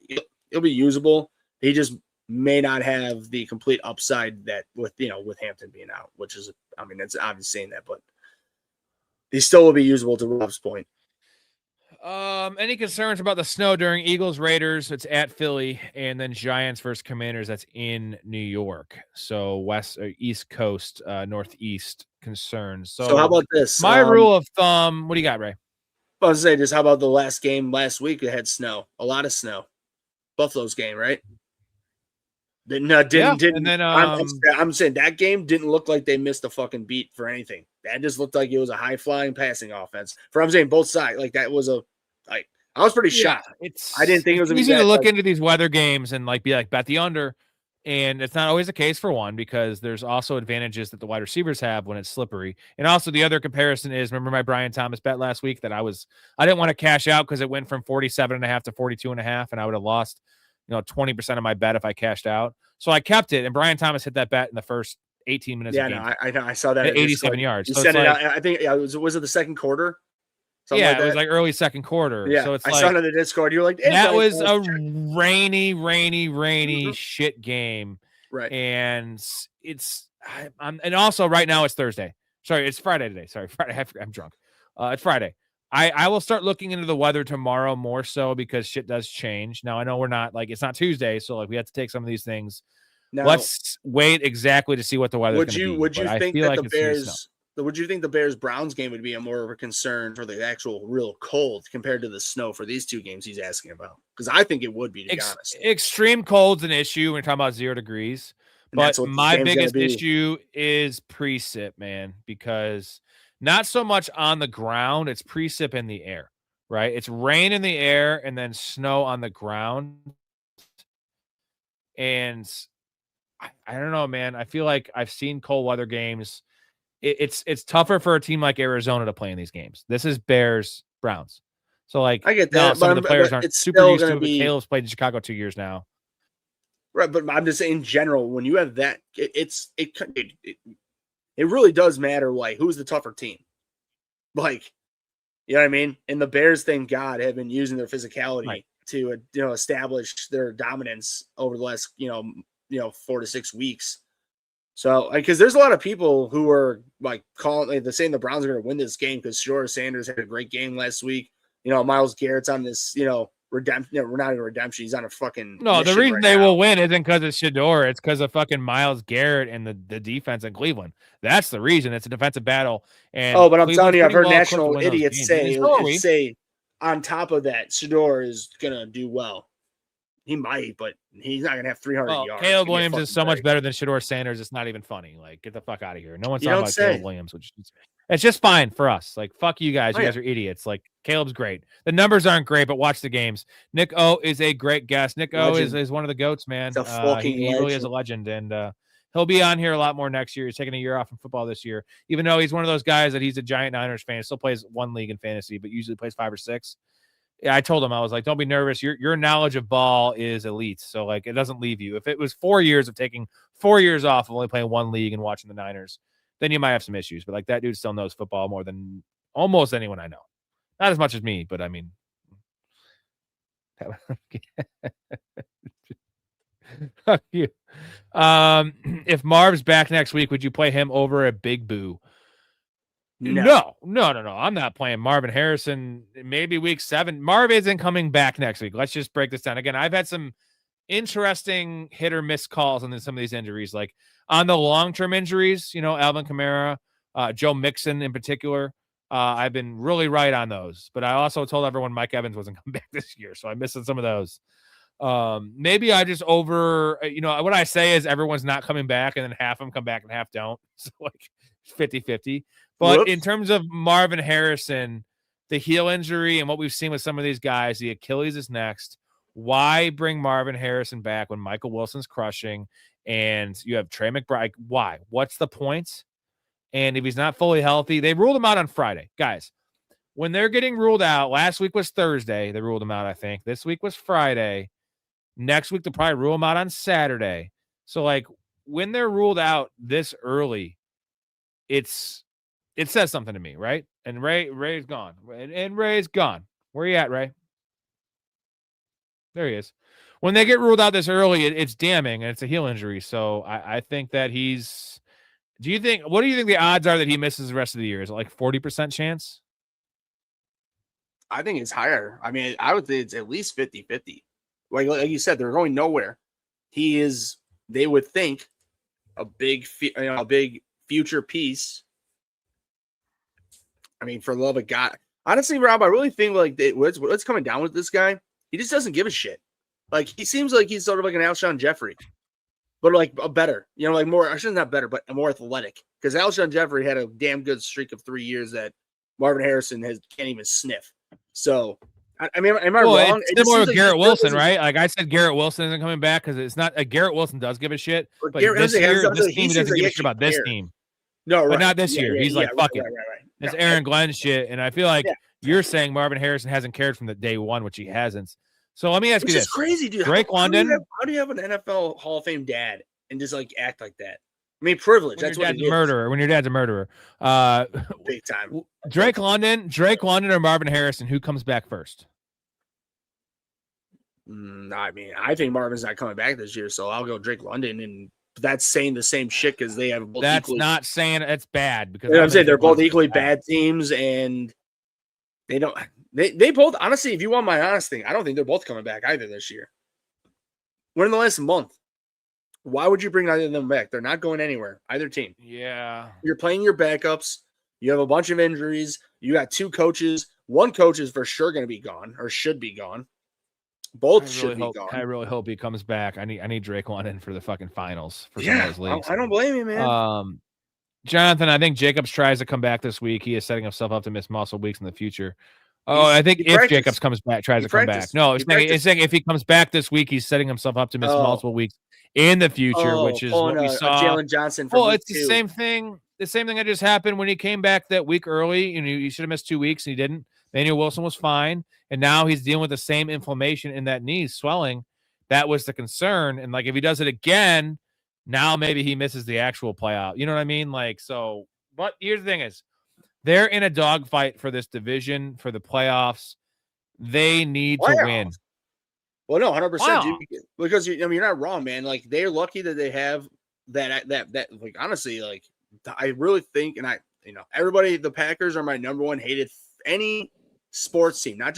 he'll be usable. He just may not have the complete upside that with Hampton being out, which is, it's obvious saying that, but he still will be usable to Rob's point. Any concerns about the snow during Eagles Raiders? It's at Philly, and then Giants versus Commanders. That's in New York. So West or East Coast, Northeast concerns. So how about this? My rule of thumb. What do you got, Ray? I was going to say, just how about the last game last week? It had snow, a lot of snow. Buffalo's game, right? Didn't. And then I'm saying that game didn't look like they missed a fucking beat for anything. That just looked like it was a high flying passing offense. I'm saying both sides. Like that was I was pretty shocked. I didn't think it was easy to look into these weather games and be like bet the under, and it's not always the case for one, because there's also advantages that the wide receivers have when it's slippery. And also the other comparison is, remember my Brian Thomas bet last week that I didn't want to cash out because it went from 47.5 to 42.5, and I would have lost 20% of my bet if I cashed out. So I kept it, and Brian Thomas hit that bet in the first 18 minutes. Yeah, no, I saw that at 87 yards. You said it. I think was it the second quarter? Something it was like early second quarter. Yeah, so it's I saw it in the Discord. You're like, that was a rainy shit game, right? And and also right now it's Thursday. Sorry, it's Friday today. Sorry, Friday. I'm drunk. It's Friday. I will start looking into the weather tomorrow more so, because shit does change. Now I know we're not it's not Tuesday, so we have to take some of these things. Now, let's wait exactly to see what the weather. Would you think that would you think the Bears-Browns game would be a more of a concern for the actual real cold compared to the snow for these two games he's asking about? Because I think it would be, to be honest. Extreme cold's an issue when you're talking about 0 degrees. But my biggest issue is precip, man, because not so much on the ground, it's precip in the air, right? It's rain in the air and then snow on the ground. And I don't know, man. I feel like I've seen cold weather games. It's tougher for a team like Arizona to play in these games. This is Bears Browns, so I get that. Some of the players aren't super used to it. Caleb's played in Chicago 2 years now, right? But I'm just saying, in general, when you have that, it really does matter. Who's the tougher team? You know what I mean? And the Bears, thank God, have been using their physicality to establish their dominance over the last 4 to 6 weeks. So, because there's a lot of people who are saying the Browns are going to win this game because Shore Sanders had a great game last week. Myles Garrett's on this, redemption. We're not in redemption. He's on a fucking. No, the reason they will win isn't because it's Shedeur. It's because of fucking Myles Garrett and the defense in Cleveland. That's the reason. It's a defensive battle. And but I'm telling you, I've heard national idiots say on top of that, Shedeur is going to do well. He might, but he's not gonna have 300 Well, yards. Caleb Williams is so much better than Shedeur Sanders. It's not even funny. Like, get the fuck out of here. No one's talking about Caleb Williams, which it's just fine for us. Like, fuck you guys. You guys are idiots. Like, Caleb's great. The numbers aren't great, but watch the games. Nick O is a great guest. Nick O is one of the GOATs, man. He really is a legend, and he'll be on here a lot more next year. He's taking a year off from football this year, even though he's one of those guys that he's a giant Niners fan. He still plays one league in fantasy, but usually plays 5 or 6. Yeah, I told him, I was like, don't be nervous. Your knowledge of ball is elite. So, like, it doesn't leave you. If it was 4 years of taking 4 years off of only playing one league and watching the Niners, then you might have some issues. But, like, that dude still knows football more than almost anyone I know. Not as much as me, but I mean. Fuck you. If Marv's back next week, would you play him over a Big Boo? No. I'm not playing Marvin Harrison. Maybe week 7. Marv isn't coming back next week. Let's just break this down. Again, I've had some interesting hit or miss calls on some of these injuries. Like on the long-term injuries, Alvin Kamara, Joe Mixon in particular. I've been really right on those. But I also told everyone Mike Evans wasn't coming back this year, so I missed some of those. Maybe I just what I say is everyone's not coming back, and then half of them come back and half don't. So like 50-50. But in terms of Marvin Harrison, the heel injury and what we've seen with some of these guys, the Achilles is next. Why bring Marvin Harrison back when Michael Wilson's crushing and you have Trey McBride? Why? What's the point? And if he's not fully healthy, they ruled him out on Friday. Guys, when they're getting ruled out, last week was Thursday. They ruled him out, I think. This week was Friday. Next week, they'll probably rule him out on Saturday. So, like, when they're ruled out this early, it says something to me, right? And Ray's gone. And Ray's gone. Where are you at, Ray? There he is. When they get ruled out this early, it's damning, and it's a heel injury. So I think that what do you think the odds are that he misses the rest of the year? Is it like 40% chance? I think it's higher. I mean, I would say it's at least 50-50. Like you said, they're going nowhere. He is, they would think, a big future piece. I mean, for the love of God. Honestly, Rob, I really think like what's coming down with this guy, he just doesn't give a shit. Like, he seems like he's sort of like an Alshon Jeffrey, but like a better, like more, I shouldn't not better, but more athletic. Because Alshon Jeffrey had a damn good streak of 3 years that Marvin Harrison can't even sniff. So, I mean, am I wrong? It's similar with Garrett Wilson, right? Like I said, Garrett Wilson isn't coming back because it's not. Garrett Wilson does give a shit, but this year, this team doesn't give a shit about this team. No, right. But not this year. He's like, fuck it. Right. It's Aaron Glenn shit. And I feel like you're saying Marvin Harrison hasn't cared from the day one, which he hasn't. So let me ask you this. It's crazy, dude. Drake London. How do you have an NFL Hall of Fame dad and just like act like that? I mean, privilege. That's what your murderer. When your dad's a murderer. Big time. Drake London or Marvin Harrison, who comes back first? I mean, I think Marvin's not coming back this year, so I'll go Drake London, and that's saying the same shit because they have both. That's not saying it's bad because I'm saying they're both equally bad teams, and they don't. They both, honestly, if you want my honest thing, I don't think they're both coming back either this year. We're in the last month. Why would you bring either of them back? They're not going anywhere. Either team. Yeah. You're playing your backups. You have a bunch of injuries. You got 2 coaches. One coach is for sure going to be gone or should be gone. Both should be gone. I really hope he comes back. I need Drake London for the fucking finals for some of those leagues. I don't blame you, man. Jonathan, I think Jacobs tries to come back this week. He is setting himself up to miss muscle weeks in the future. I think if Jacobs comes back, tries to come back. No, it's saying if he comes back this week, he's setting himself up to miss multiple weeks in the future, which is what we saw. Jalen Johnson. It's the same thing. The same thing that just happened when he came back that week early. He should have missed 2 weeks and he didn't. Manuel Wilson was fine, and now he's dealing with the same inflammation in that knee swelling. That was the concern, and like if he does it again, now maybe he misses the actual playout. You know what I mean? Like so. But here's the thing: is they're in a dogfight for this division for the playoffs. They need to win. Well, no, 100%. Because you're not wrong, man. Like they're lucky that they have that. Like honestly, like I really think, and everybody, the Packers are my number one hated any sports team, not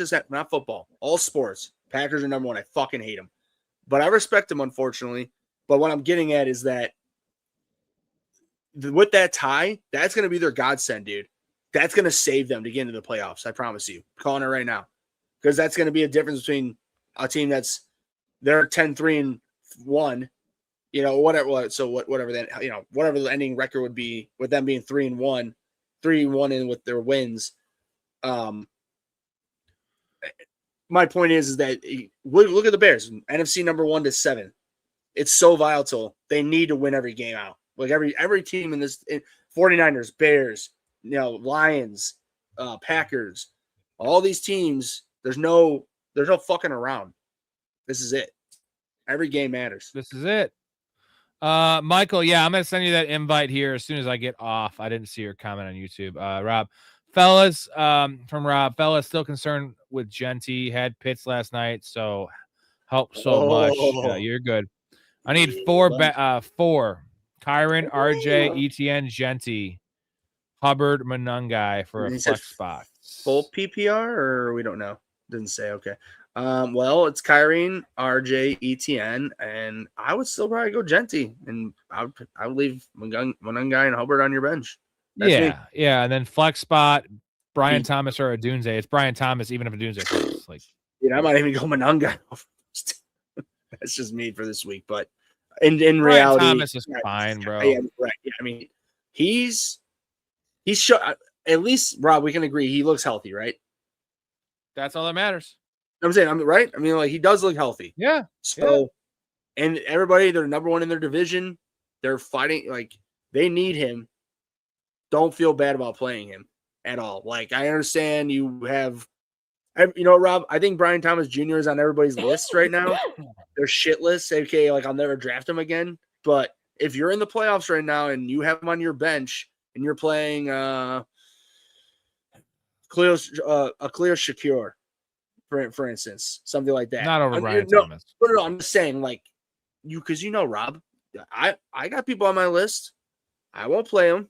football, all sports. Packers are number one. I fucking hate them, but I respect them, unfortunately. But what I'm getting at is that with that tie, that's going to be their godsend, dude. That's going to save them to get into the playoffs. I promise you. I'm calling it right now, because that's going to be a difference between a team that's they're 10-3-1, whatever. So whatever that, whatever the ending record would be with them being 3-1 in with their wins. My point is that look at the Bears, NFC number 1 to 7. It's so volatile. They need to win every game out. Like every team in this 49ers, Bears, Lions, Packers, all these teams, there's no fucking around. This is it. Every game matters. This is it. Michael, I'm going to send you that invite here as soon as I get off. I didn't see your comment on YouTube. Rob, fellas, from Rob, fellas, still concerned with Genty. Had Pitts last night, so help so much. You're good. I need 4. Kyron, RJ, ETN, Genty, Hubbard, Monungai for a flex spot. Full PPR, or we don't know? Didn't say. Okay. Well, it's Kyron, RJ, ETN, and I would still probably go Genty, and I would leave Monungai and Hubbard on your bench. That's me. And then flex spot, Brian Thomas or Adunze. It's Brian Thomas, even if Adunze plays. Like, I might even go Monungai. That's just me for this week, but in Brian reality, Thomas is fine, bro. Yeah, right. Yeah, I mean, he's at least, Rob, we can agree he looks healthy, right? That's all that matters. I'm saying, I'm right. I mean, like, he does look healthy. Yeah. So, and everybody, they're number 1 in their division. They're fighting, like, they need him. Don't feel bad about playing him at all. Like, I understand you have, Rob, I think Brian Thomas Jr. is on everybody's list right now. They're shit lists. Okay, like, I'll never draft him again. But if you're in the playoffs right now and you have him on your bench and you're playing Khalil Shakir, for instance, something like that. Not over Brian Thomas. No, I'm just saying, like, because Rob, I got people on my list. I won't play them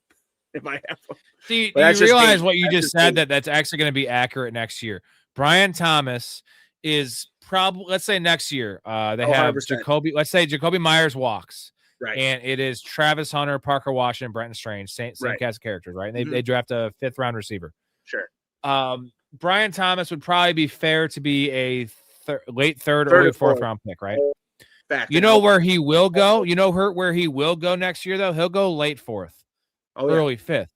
if I have them. Do you realize what you just said, that's actually going to be accurate next year? Brian Thomas is probably, let's say next year, they have 100%. Jacoby. Let's say Jacoby Myers walks. Right. And it is Travis Hunter, Parker Washington, Brenton Strange, same cast of characters, right? And they draft a 5th round receiver. Sure. Brian Thomas would probably be fair to be a late 3rd or 4th round pick, right? Where he will go? Where he will go next year, though? He'll go late 4th, early 5th,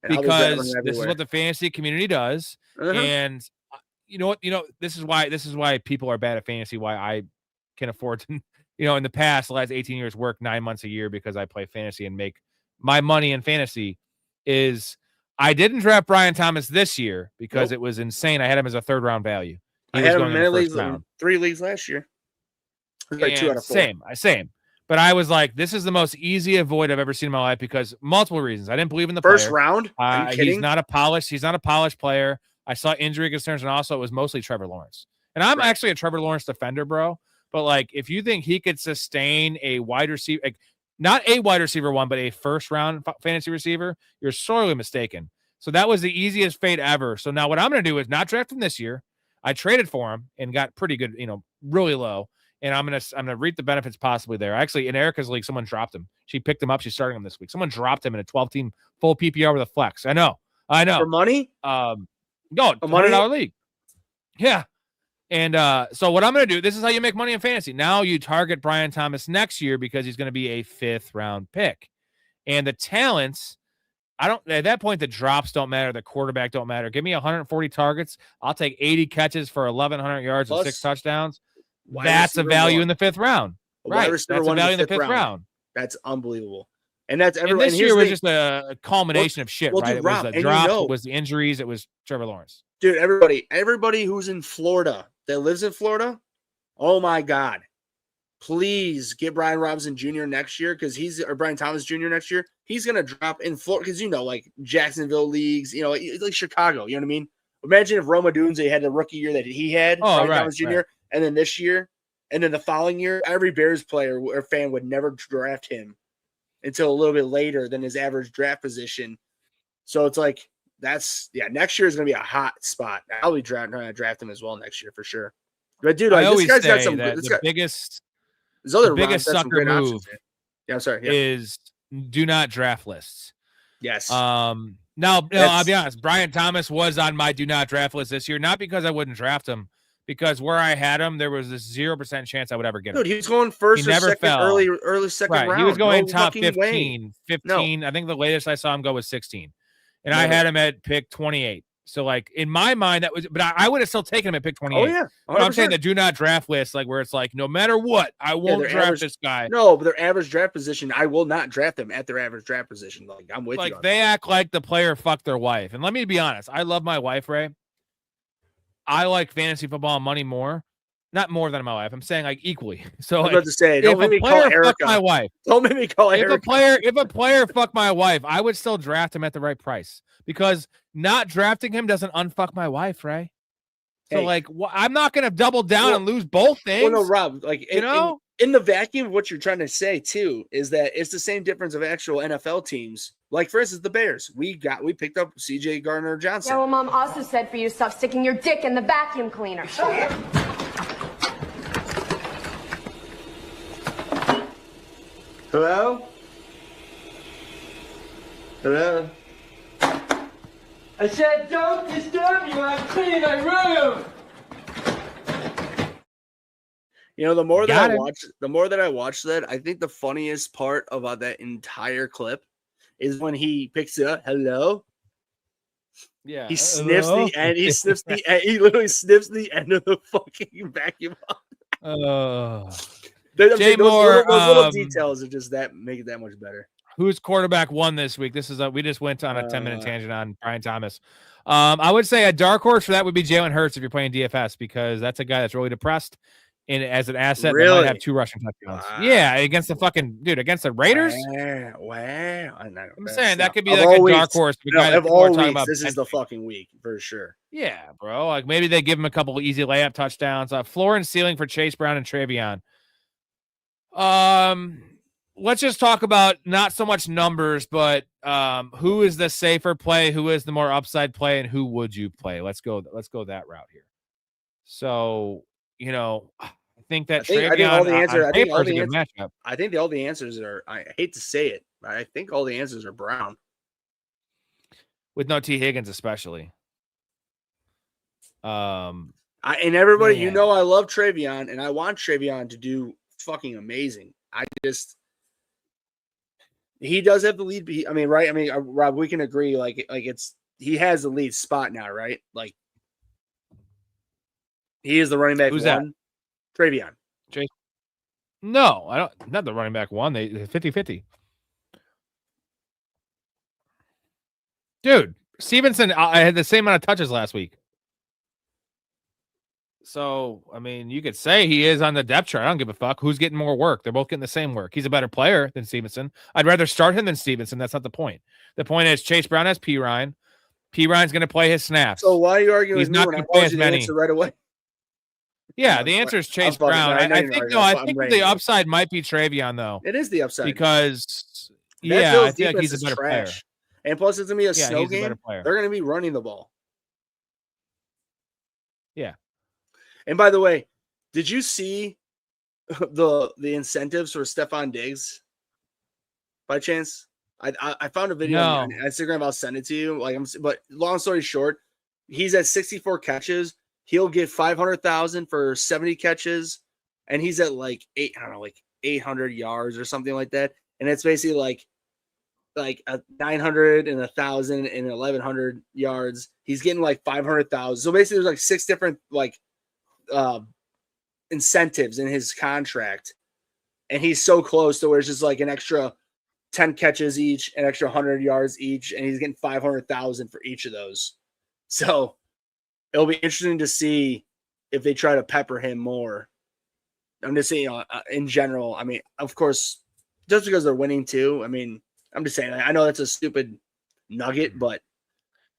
because this is what the fantasy community does. And you know what? This is why people are bad at fantasy, why I can afford to, in the past, the last 18 years, work 9 months a year because I play fantasy and make my money in fantasy is I didn't draft Brian Thomas this year because it was insane. I had him as a 3rd round value. I had him in many leagues, 3 leagues last year. Like 2 out of 4. Same. But I was like, this is the most easy avoid I've ever seen in my life because multiple reasons. I didn't believe in the first player. Round. Are you kidding? He's not a polished player. I saw injury concerns, and also it was mostly Trevor Lawrence. And I'm actually a Trevor Lawrence defender, bro. But like, if you think he could sustain a wide receiver, like, not a wide receiver one, but a 1st round fantasy receiver, you're sorely mistaken. So that was the easiest fade ever. So now what I'm going to do is not draft him this year. I traded for him and got pretty good, really low. And I'm gonna reap the benefits possibly there. Actually, in Erica's league, someone dropped him. She picked him up. She's starting him this week. Someone dropped him in a 12-team full PPR with a flex. I know. For money? No, $100 league. Yeah. And so what I'm going to do, this is how you make money in fantasy. Now you target Brian Thomas next year because he's going to be a 5th round pick. And the talents, at that point, the drops don't matter. The quarterback don't matter. Give me 140 targets. I'll take 80 catches for 1,100 yards and 6 touchdowns. That's a value in the 5th round. Right. That's a value in the 5th round. That's unbelievable. And that's and this year was just a culmination of shit, right? Dude, Rob, it was the drop, it was the injuries, it was Trevor Lawrence. Dude, everybody who's in Florida, that lives in Florida, oh my God. Please get Brian Robinson Jr. next year or Brian Thomas Jr. next year. He's going to drop in Florida because, like Jacksonville leagues, like Chicago, you know what I mean? Imagine if Rome Odunze had the rookie year that he had, Brian Thomas Jr., and then this year, and then the following year, every Bears player or fan would never draft him until a little bit later than his average draft position. So it's like, next year is going to be a hot spot. I'll be trying to draft him as well next year for sure. But dude, this guy's got some. The biggest sucker move is do not draft lists. Yes. Now, I'll be honest. Brian Thomas was on my do not draft list this year, not because I wouldn't draft him, because where I had him, there was this 0% chance I would ever get him. Dude, he was going first He or never second, fell. early second round. He was going No top fucking 15. way. 15. No. I think the latest I saw him go was 16. And Never. I had him at pick 28. So, like, in my mind, that was, but I would have still taken him at pick 28. Oh, yeah. 100%. But I'm saying the do not draft list, like, where it's like, no matter what, I won't draft this guy. No, but their average draft position, I will not draft them at their average draft position. Like, I'm with you. Like, they act like the player fucked their wife. And let me be honest, I love my wife, Ray. I like fantasy football and money more. Not more than my wife. I'm saying, like, equally. So, I was like, about to say, don't make me call Erica my wife. Don't make me call Erica. If a player fucked my wife, I would still draft him at the right price, because not drafting him doesn't unfuck my wife, Ray. So, like, I'm not going to double down and lose both things. Well, no, Rob, like, in the vacuum, what you're trying to say too is that it's the same difference of actual NFL teams. Like, for instance, the Bears. We picked up C.J. Gardner-Johnson. Yeah, well, Mom also said for you, stop sticking your dick in the vacuum cleaner. Hello? Hello? I said don't disturb you, I'm cleaning my room! You know, the more that I watch that, I think the funniest part about that entire clip is when he picks it up. Hello? Yeah. He sniffs the end. He sniffs the end. He literally sniffs the end of the fucking vacuum. Jay Moore, those little details are just that make it that much better. Who's quarterback one this week? This is we just went on a 10-minute tangent on Brian Thomas. I would say a dark horse for that would be Jalen Hurts if you're playing DFS, because that's a guy that's really depressed. And as an asset, they might have 2 rushing touchdowns. Wow. Yeah, against the Raiders. Wow. I'm saying that could be like a dark horse. Of all weeks, this is the fucking week for sure. Yeah, bro. Like, maybe they give him a couple of easy layup touchdowns. Floor and ceiling for Chase Brown and Travion. Let's just talk about not so much numbers, but who is the safer play, who is the more upside play, and who would you play? Let's go that route here. So, you know, I think all the answers are, I hate to say it, I think all the answers are Brown. With no T. Higgins, especially. And everybody, you know, I love Travion, and I want Travion to do fucking amazing. He does have the lead. I mean, right? I mean, Rob, we can agree. Like he has the lead spot now, right? Like, he is the running back. Who's one. That? Travion. No, I don't. Not the running back one. They 50-50. Dude, Stevenson, I had the same amount of touches last week. So, I mean, you could say he is on the depth chart. I don't give a fuck who's getting more work. They're both getting the same work. He's a better player than Stevenson. I'd rather start him than Stevenson. That's not the point. The point is Chase Brown has P. Ryan. P. Ryan's going to play his snaps. So why are you arguing with me when I told you the answer right away? Yeah, the answer is Chase Brown. I think the upside might be Travion, though. It is the upside. Because, I feel like he's a better player. And plus, it's going to be a snow game. They're going to be running the ball. Yeah. And by the way, did you see the incentives for Stephon Diggs by chance? I found a video on Instagram. I'll send it to you. But long story short, he's at 64 catches. He'll get 500,000 for 70 catches, and he's at like 800 yards or something like that. And it's basically like a 900 and 1,000 and 1,100 yards. He's getting like 500,000. So basically, there's like 6 different incentives in his contract, and he's so close to where it's just like an extra 10 catches each, an extra 100 yards each, and he's getting 500,000 for each of those. So it'll be interesting to see if they try to pepper him more. I'm just saying, in general. I mean, of course, just because they're winning too. I mean, I'm just saying. I know that's a stupid nugget, but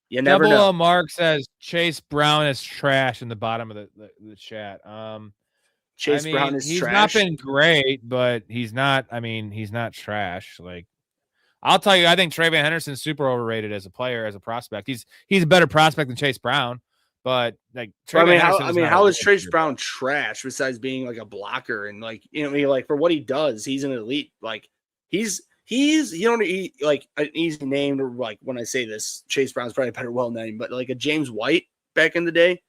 you never know. Mark says Chase Brown is trash in the bottom of the chat. Brown is he's trash. He's not been great, but he's not. I mean, he's not trash. Like, I'll tell you, I think Travion Henderson's super overrated as a player, as a prospect. He's a better prospect than Chase Brown, but like, how is Chase Brown trash besides being like a blocker and like, you know, I mean, like for what he does, he's an elite. Like he's like an easy name to, like, when I say this, Chase Brown's probably a better well name, but like a James White back in the day,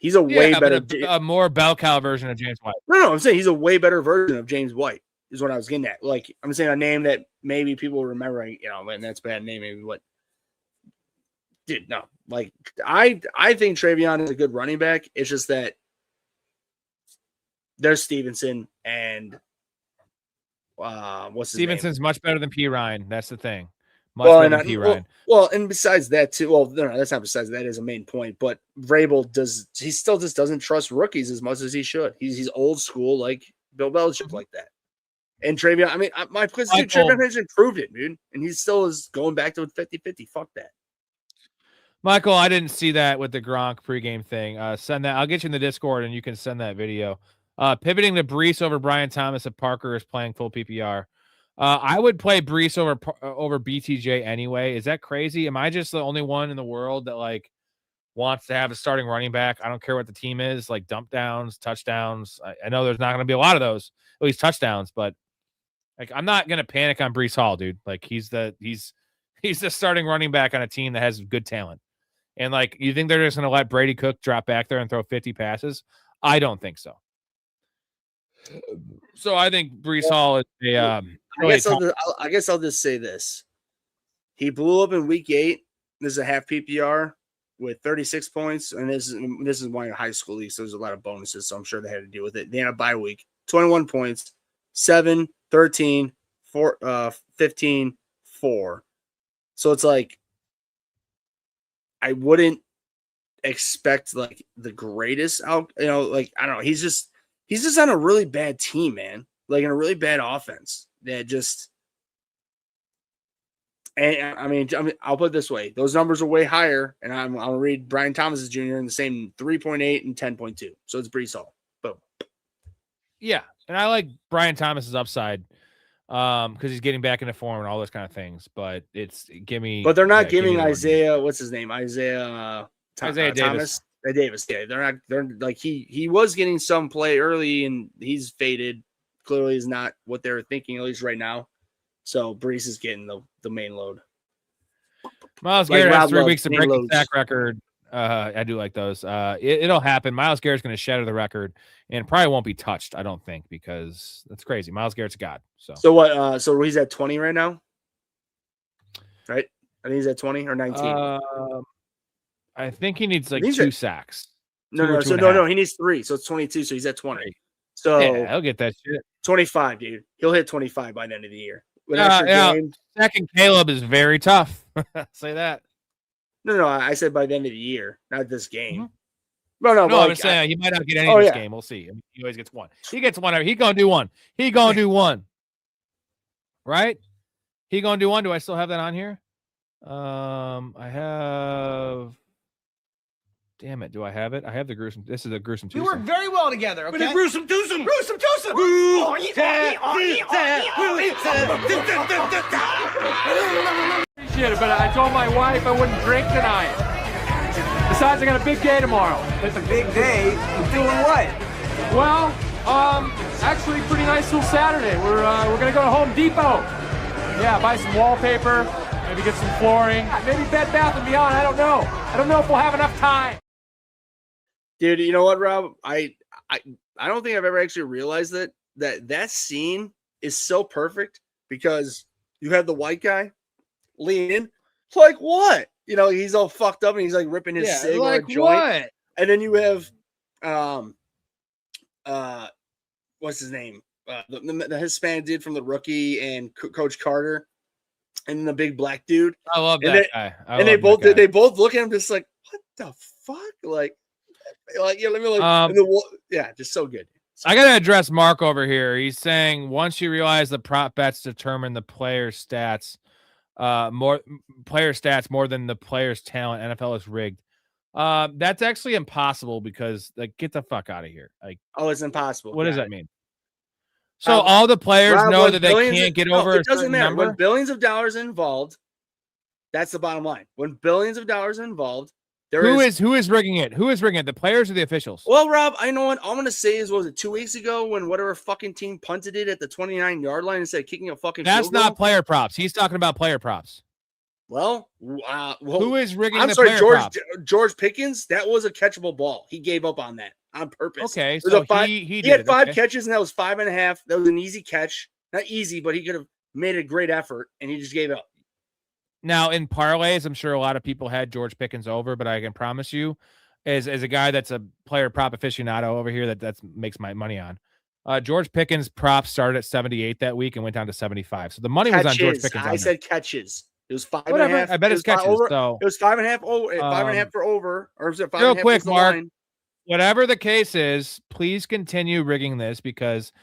He's a way better, a more bell cow version of James White. No, I'm saying he's a way better version of James White. Is what I was getting at. Like I'm saying a name that maybe people remember. And that's a bad name. Maybe what. Dude, no. Like I think Travion is a good running back. It's just that there's Stevenson and what's his Stevenson's name? much better than P. Ryan. That's the thing. Much better than P. Ryan. Well, and besides that too. Well, no, that's not besides that is a main point. But Vrabel he still just doesn't trust rookies as much as he should. He's old school like Bill Belichick like that. And Travion, I mean, my place Travion has improved it, dude, and he still is going back to 50-50. Fuck that. Michael, I didn't see that with the Gronk pregame thing. Send that. I'll get you in the Discord, and you can send that video. Pivoting to Brees over Brian Thomas if Parker is playing full PPR. I would play Brees over BTJ anyway. Is that crazy? Am I just the only one in the world that like wants to have a starting running back? I don't care what the team is, like dump downs, touchdowns. I know there's not going to be a lot of those, at least touchdowns, but like I'm not going to panic on Brees Hall, dude. Like he's the starting running back on a team that has good talent. And like, you think they're just going to let Brady Cook drop back there and throw 50 passes? I don't think so. So I think Brees Hall is a. I guess I'll just say this: he blew up in week 8. This is a half PPR with 36 points, and this is one of high school leagues. So there's a lot of bonuses, so I'm sure they had to deal with it. They had a bye week, 21 points, 7, 13, 4, 15, 4. So it's like I wouldn't expect like the greatest out. Like I don't know. He's just on a really bad team, man. Like in a really bad offense. That just, and I mean, I'll put it this way: those numbers are way higher, and I'll read Brian Thomas Jr. in the same 3.8 and 10.2. So it's Brees Hall. Boom. Yeah, and I like Brian Thomas's upside because he's getting back into form and all those kind of things. But But they're not giving Isaiah. What's his name? Isaiah Davis. Thomas. Davis. Yeah, they're like he was getting some play early, and he's faded. Clearly is not what they were thinking, at least right now. So Brees is getting the main load. Myles Garrett has 3 weeks to break the sack record. I do like those. It'll happen. Myles Garrett's going to shatter the record and probably won't be touched, I don't think, because that's crazy. Myles Garrett's a god. So what? So he's at 20 right now, right? I think he's at 20 or 19. I think he needs like 2 sacks. No. He needs 3. So it's 22. So he's at 20. So yeah, he'll get that shit. 25, dude. He'll hit 25 by the end of the year. Second Caleb is very tough. Say that. No. I said by the end of the year, not this game. Mm-hmm. No. I'm saying he might not get any this game. We'll see. I mean, he always gets 1. He gets 1. He gonna do 1. He gonna do 1. Right? He gonna do 1. Do I still have that on here? I have. Damn it! Do I have it? I have the gruesome. This is a gruesome twosome. We work very well together. Okay. But a gruesome twosome. Gruesome twosome. Appreciate it, but I told my wife I wouldn't drink tonight. Besides, I got a big day tomorrow. It's a big day. I'm doing what? Well, actually, pretty nice little Saturday. We're gonna go to Home Depot. Yeah, buy some wallpaper, maybe get some flooring, maybe Bed Bath & Beyond. I don't know. I don't know if we'll have enough time. Dude, you know what, Rob? I don't think I've ever actually realized that scene is so perfect because you have the white guy lean in, like what? He's all fucked up and he's like ripping his cig like or a joint. What? And then you have what's his name? The Hispanic dude from The Rookie and Coach Carter, and the big black dude. I love that guy. They both look at him just like, what the fuck? Like yeah, let me look. Just so good. I gotta address Mark over here. He's saying once you realize the prop bets determine the player stats, more than the player's talent, NFL is rigged. That's actually impossible because like get the fuck out of here. Like, it's impossible. What does that mean? So all the players know that they can't get over it doesn't matter. Number? When billions of dollars are involved, that's the bottom line. When billions of dollars are involved, who is rigging it? Who is rigging it? The players or the officials? Well, Rob, I know what I'm going to say is, what was it, 2 weeks ago when whatever fucking team punted it at the 29-yard line instead of kicking a fucking That's field goal? not player props. He's talking about player props. Who is rigging I'm the sorry, player George prop? George Pickens. That was a catchable ball. He gave up on that on purpose. Okay, It was so a five, he had did 5 okay. catches, and that was 5.5. That was an easy catch. Not easy, but he could have made a great effort, and he just gave up. Now in parlays, I'm sure a lot of people had George Pickens over, but I can promise you, as a guy that's a player prop aficionado over here, that makes my money on. George Pickens props started at 78 that week and went down to 75. So the money was on George Pickens. I said catches. It was 5.5. Whatever. I bet it's catches. Over. So it was 5.5 over. 5.5 for over. Or was it 5.5? Real quick, Mark. Line? Whatever the case is, please continue rigging this because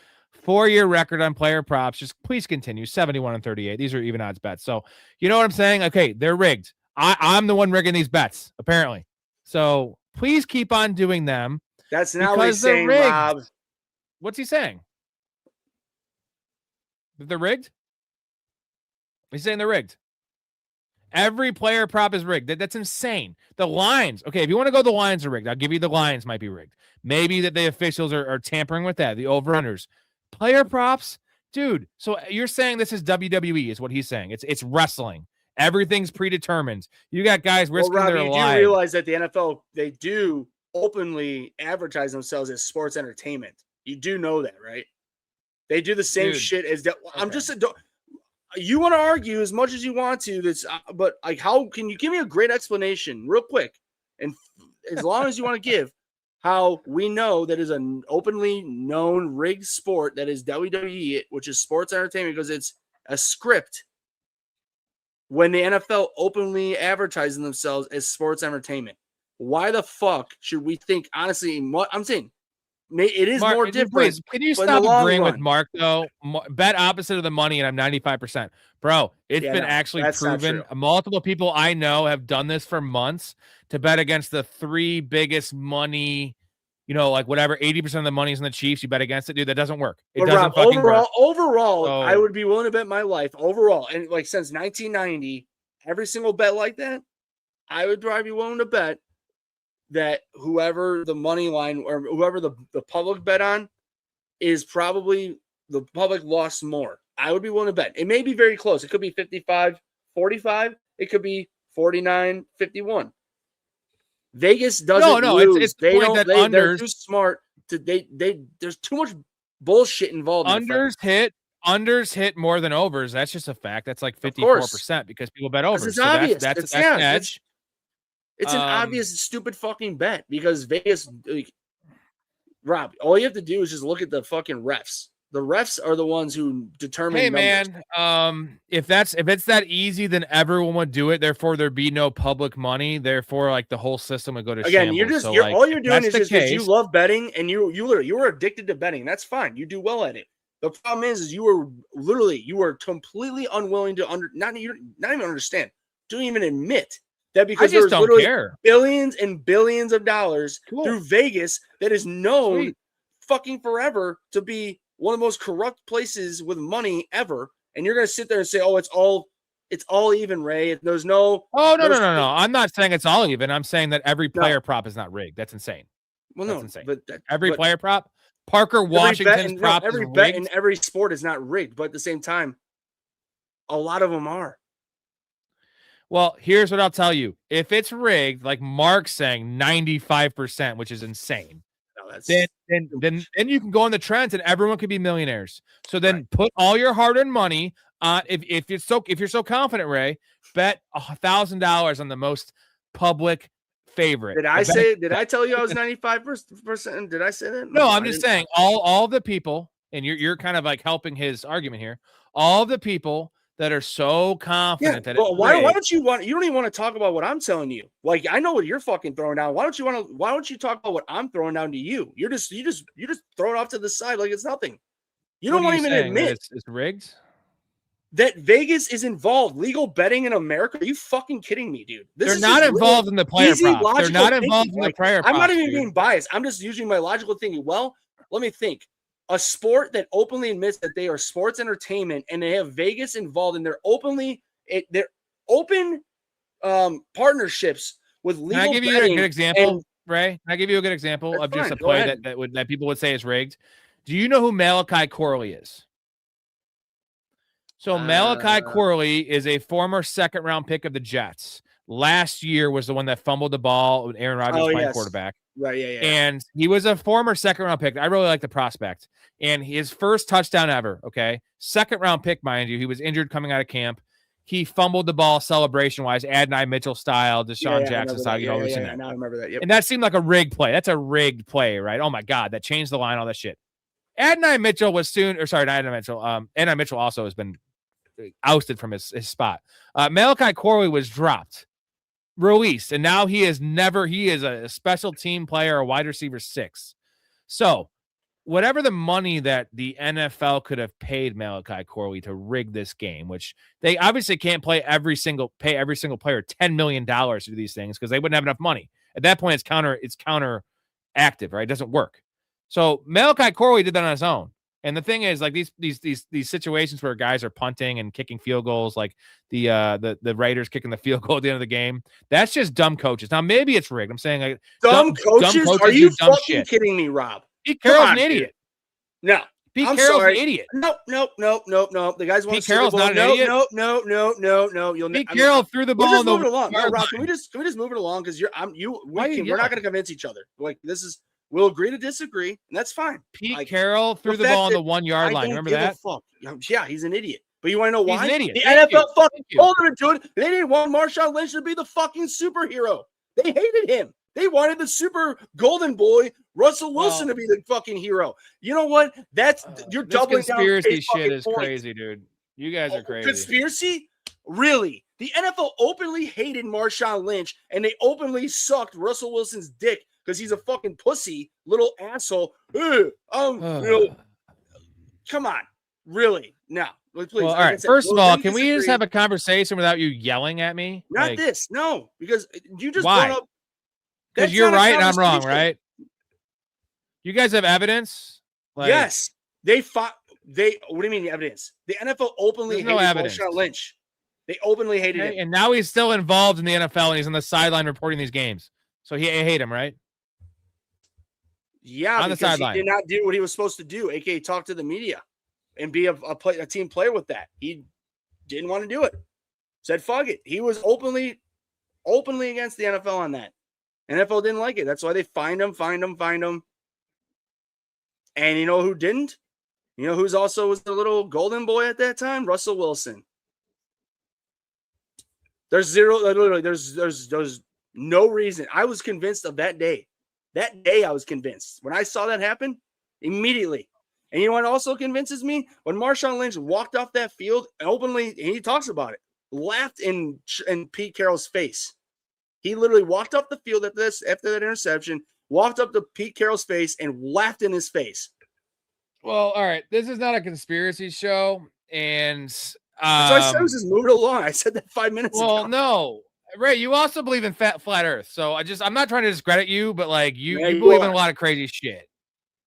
4-year record on player props. Just please continue 71-38. These are even odds bets. So you know what I'm saying? Okay, they're rigged. I'm the one rigging these bets apparently. So please keep on doing them. That's not what he's saying, Rob. What's he saying? That they're rigged? He's saying they're rigged. Every player prop is rigged. That's insane. The lines. Okay, if you want to go, the lines are rigged. I'll give you the lines might be rigged. Maybe that the officials are tampering with that. The over-unders. Player props, dude. So you're saying this is WWE is what he's saying. It's wrestling. Everything's predetermined. You got guys risking Robbie, their you lives. do realize that the NFL, they do openly advertise themselves as sports entertainment. You do know that, right? They do the same shit as that. Okay. I'm just you want to argue as much as you want to. That's but like, how can you give me a great explanation, real quick, and as long as you want to give, how we know that is an openly known rigged sport that is WWE, which is sports entertainment, because it's a script. When the NFL openly advertising themselves as sports entertainment, why the fuck should we think? Honestly, I'm saying. It is Mark, more different. Please, can you stop agreeing with Mark, though? Bet opposite of the money, and I'm 95%. Bro, it's been actually proven. Multiple people I know have done this for months to bet against the 3 biggest money, like whatever, 80% of the money is in the Chiefs. You bet against it, dude. That doesn't work. It doesn't fucking work. Overall, so, I would be willing to bet my life. Overall, and like since 1990, every single bet like that, I would probably be willing to bet that whoever the money line or whoever the public bet on is probably the public lost more. I would be willing to bet. It may be very close. It could be 55-45. It could be 49-51. Vegas doesn't lose. It's the point that they're too smart to there's too much bullshit involved. Unders hit more than overs. That's just a fact. That's like 54% because people bet overs. It's obvious. That's an edge. It's an obvious, stupid fucking bet because Vegas, Rob, all you have to do is just look at the fucking refs. The refs are the ones who determine. Hey, numbers. Man, if it's that easy, then everyone would do it. Therefore, there'd be no public money. Therefore, like the whole system would go to again. shambles. All you're doing is just because you love betting and you were addicted to betting. That's fine. You do well at it. The problem is you were completely unwilling to not even understand. Don't even admit. That because there's literally billions and billions of dollars through Vegas that is known fucking forever to be one of the most corrupt places with money ever. And you're going to sit there and say, oh, it's all even, Ray. There's no. Oh, no. I'm not saying it's all even. I'm saying that every player prop is not rigged. That's insane. Well, that's insane. But every player prop, Parker Washington's prop, every bet in every sport is not rigged. But at the same time, a lot of them are. Well, here's what I'll tell you. If it's rigged, like Mark's saying, 95%, which is insane, then you can go on the trends and everyone could be millionaires. So then put all your hard-earned money on. If you're so confident, Ray, bet $1,000 on the most public favorite. Did I tell you I was 95%? Did I say that? No, I'm just saying all the people, and you're kind of like helping his argument here. All the people that are so confident that why don't you don't even want to talk about what I'm telling you? Like, I know what you're fucking throwing down. Why don't you talk about what I'm throwing down to you? You just throw it off to the side like it's nothing. You don't want to even admit it's rigged. That Vegas is involved. Legal betting in America? Are you fucking kidding me, dude? They're not involved in the player prop. They're not involved in the player prop. I'm not even being biased. I'm just using my logical thinking. Well, let me think. A sport that openly admits that they are sports entertainment and they have Vegas involved and they're open partnerships with legal. Can I give you a good example, Ray? Can I give you a good example of just a play that people would say is rigged? Do you know who Malachi Corley is? So Malachi Corley is a former second-round pick of the Jets. Last year was the one that fumbled the ball when Aaron Rodgers was playing quarterback. Right, yeah. And he was a former second-round pick. I really like the prospect. And his first touchdown ever, okay? Second-round pick, mind you. He was injured coming out of camp. He fumbled the ball celebration-wise, Adonai Mitchell style, Deshaun Jackson style. Now I remember that. Yep. And that seemed like a rigged play. That's a rigged play, right? Oh, my God. That changed the line, all that shit. Adonai Mitchell was Adonai Mitchell also has been ousted from his spot. Malachi Corley was dropped, released, and now he is a special team player, a wide receiver 6. So whatever the money that the NFL could have paid Malachi Corley to rig this game, which they obviously can't pay every single player $10 million to do these things because they wouldn't have enough money. At that point, it's counteractive, right? It doesn't work. So Malachi Corley did that on his own. And the thing is, like these situations where guys are punting and kicking field goals, like the Raiders kicking the field goal at the end of the game, that's just dumb coaches. Now maybe it's rigged. I'm saying like dumb coaches. Are you fucking kidding me, Rob? Pete Carroll's an idiot. No, Pete Carroll's an idiot. No. The guys want Pete Carroll's not an idiot. No. Pete Carroll threw the ball. Move it along. No, Rob, can we just move it along? Because we're not going to convince each other. Like we'll agree to disagree, and that's fine. Pete Carroll threw the ball on the 1 yard line. Remember that? Yeah, he's an idiot. But you want to know why? He's an idiot. The NFL fucking told him to do it. They didn't want Marshawn Lynch to be the fucking superhero. They hated him. They wanted the super golden boy, Russell Wilson, to be the fucking hero. You know what? You're doubling down. Conspiracy shit is crazy, dude. You guys are crazy. Conspiracy? Really? The NFL openly hated Marshawn Lynch, and they openly sucked Russell Wilson's dick because he's a fucking pussy, little asshole. Come on. Really? No. Please. Well, all right. First of all, can we just have a conversation without you yelling at me? Not this. No. Because you just brought up. Because you're right and I'm wrong, right? You guys have evidence? Yes. What do you mean evidence? The NFL openly hated Marshawn Lynch. They openly hated him. And now he's still involved in the NFL and he's on the sideline reporting these games. So he hate him, right? Yeah, on the sideline. He did not do what he was supposed to do, aka talk to the media and be a team player with that. He didn't want to do it. Said fuck it. He was openly against the NFL on that. NFL didn't like it. That's why they fined him. And you know who didn't? You know who's also was the little golden boy at that time? Russell Wilson. There's no reason. I was convinced of that day. That day I was convinced. When I saw that happen, immediately. And you know what also convinces me? When Marshawn Lynch walked off that field openly, and he talks about it, laughed in Pete Carroll's face. He literally walked off the field after that interception, walked up to Pete Carroll's face and laughed in his face. Well, all right. This is not a conspiracy show. And so I said, just move it along. I said that 5 minutes ago. Well, no. Ray, you also believe in flat earth. So I'm not trying to discredit you, but like you believe in a lot of crazy shit.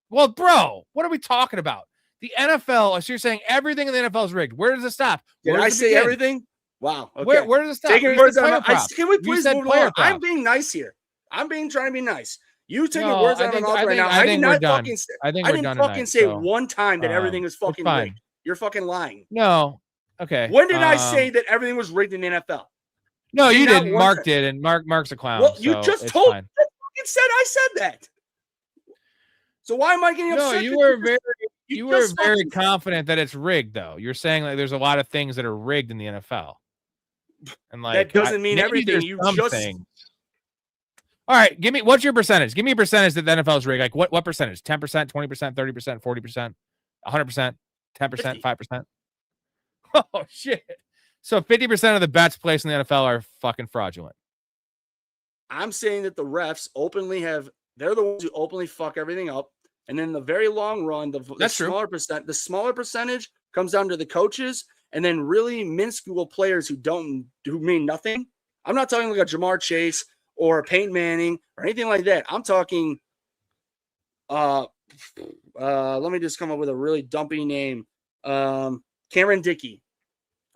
Well, bro, what are we talking about? The NFL, so you're saying everything in the NFL is rigged. Where does it stop? Did I say everything? Wow. Okay. Where does it stop? Taking words out of my mouth. Can we please move along? I'm being nice here. I'm trying to be nice. You taking words out of my mouth right now. I didn't fucking say one time that everything was fucking rigged. You're fucking lying. No. Okay. When did I say that everything was rigged in the NFL? No, you didn't. Mark did, and Mark's a clown. Well, you just told me. I said that. So why am I getting upset? No, you were very confident that it's rigged, though. You're saying like there's a lot of things that are rigged in the NFL. And like that doesn't mean everything. You just all right. What's your percentage? Give me a percentage that the NFL is rigged. Like what percentage? 10%, 20%, 30%, 40%, 100%, 10%, 5%. Oh shit. So 50% of the bets placed in the NFL are fucking fraudulent. I'm saying that the refs they're the ones who openly fuck everything up. And in the very long run, the smaller percentage comes down to the coaches and then really minuscule players who mean nothing. I'm not talking like a Jamar Chase or a Peyton Manning or anything like that. I'm talking let me just come up with a really dumpy name. Cameron Dickey.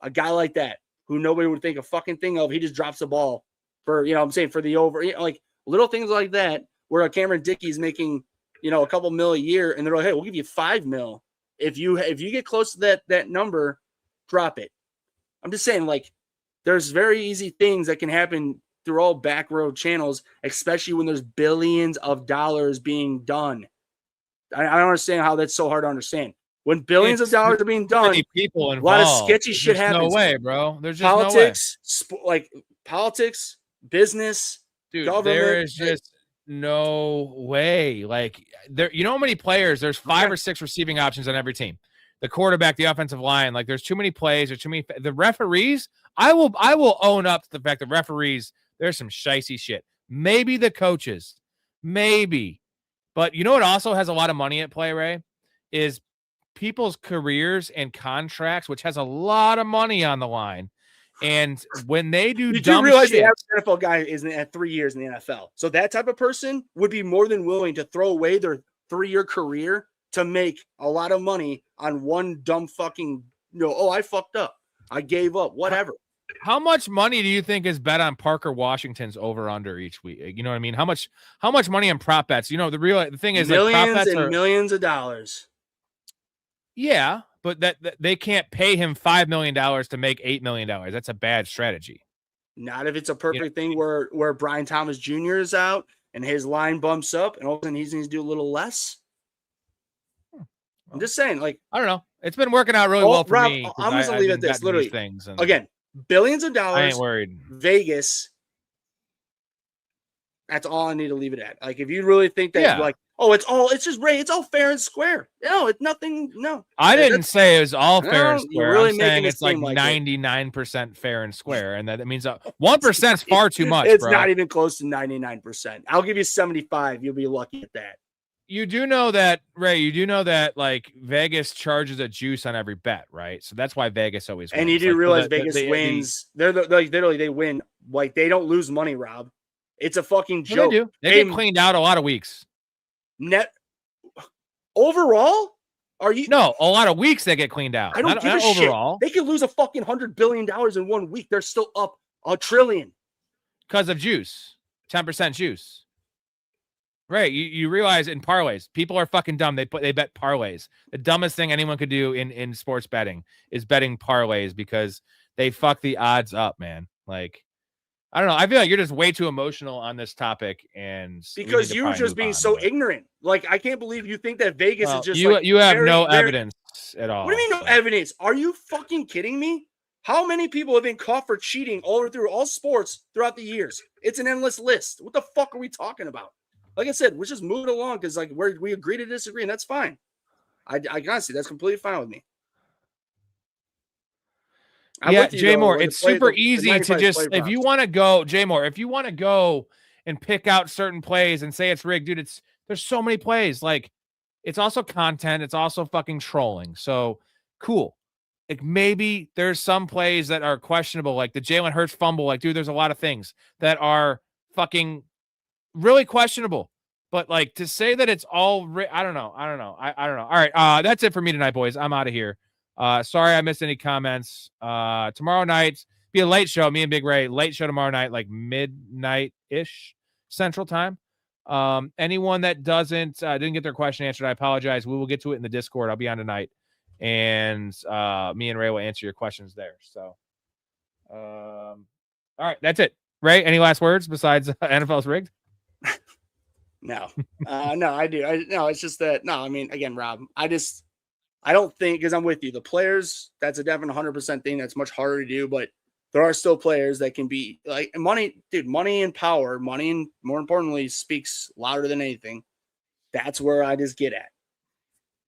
A guy like that who nobody would think a fucking thing of. He just drops the ball for, for the over, like little things like that, where a Cameron Dickey's making, a couple mil a year and they're like, hey, we'll give you $5 million. If you get close to that number, drop it. I'm just saying, like, there's very easy things that can happen through all back road channels, especially when there's billions of dollars being done. I don't understand how that's so hard to understand. When billions of dollars are being done, people involved. a lot of sketchy shit There's happens. No way, bro. There's just politics, no way. Like politics, business, dude. government. There is just no way. Like there, you know how many players? There's 5 or 6 receiving options on every team. The quarterback, the offensive line. Like there's too many plays. There's too many. The referees. I will own up to the fact that referees. There's some shicey shit. Maybe the coaches. Maybe. But you know what also has a lot of money at play, Ray? Is people's careers and contracts, which has a lot of money on the line. And when they do you dumb do realize shit, the average NFL guy isn't at 3 years in the NFL. So that type of person would be more than willing to throw away their 3-year career to make a lot of money on one dumb fucking, I fucked up. I gave up, whatever. How much money do you think is bet on Parker Washington's over under each week? You know what I mean? How much money on prop bets? You know, the thing is millions like prop bets and millions of dollars. Yeah, but that they can't pay him $5 million to make $8 million. That's a bad strategy. Not if it's a perfect thing where Brian Thomas Jr. is out and his line bumps up and all of a sudden he needs to do a little less. I'm just saying, like, I don't know. It's been working out really well for Rob, me. I'm just gonna leave it at this. Literally, things again, billions of dollars. I ain't worried. Vegas. That's all I need to leave it at. Like, if you really think that, like, it's just Ray. It's all fair and square. No, it's nothing. No, I didn't say it was all fair and square. Really I'm saying it's like 99% fair and square, and that means 1% is far too much. It's bro. not even close to 99%. I'll give you 75. You'll be lucky at that. You do know that, Ray. You do know that, like, Vegas charges a juice on every bet, right? So that's why Vegas always wins. And you do realize Vegas wins. They're literally they win. Like, they don't lose money, Rob. It's a fucking joke. They do. They get cleaned out a lot of weeks. Net overall? Are you no? A lot of weeks they get cleaned out. I don't give a overall. Shit. They could lose a fucking $100 billion in 1 week. They're still up $1 trillion because of juice, 10% juice. Right, you realize in parlays, people are fucking dumb. They bet parlays. The dumbest thing anyone could do in sports betting is betting parlays because they fuck the odds up, man. Like, I don't know. I feel like you're just way too emotional on this topic, and because you're just being so ignorant. Like, I can't believe you think that Vegas is just you have no evidence at all. What do you mean no evidence? Are you fucking kidding me? How many people have been caught for cheating all through all sports throughout the years? It's an endless list. What the fuck are we talking about? Like I said, we're just moving along because like we agree to disagree, and that's fine. I honestly, that's completely fine with me. Jay Moore, it's super easy to just if you want to go, Jay Moore, if you want to go and pick out certain plays and say it's rigged, dude, there's so many plays. Like, it's also content, it's also fucking trolling. So cool. Like, maybe there's some plays that are questionable, like the Jalen Hurts fumble. Like, dude, there's a lot of things that are fucking really questionable, but like to say that it's all I don't know. I don't know. All right. That's it for me tonight, boys. I'm out of here. Sorry I missed any comments. Tomorrow night be a late show. Me and Big Ray, late show tomorrow night, like midnight-ish Central Time. Anyone that didn't get their question answered, I apologize. We will get to it in the Discord. I'll be on tonight, and me and Ray will answer your questions there. So, all right, that's it. Ray, any last words besides NFL's rigged? No, I do. No, it's just that. No, I mean, again, Rob, I don't think, because I'm with you. The players, that's a definite 100% thing. That's much harder to do, but there are still players that can be like money, dude. Money and power, money, and more importantly, speaks louder than anything. That's where I just get at.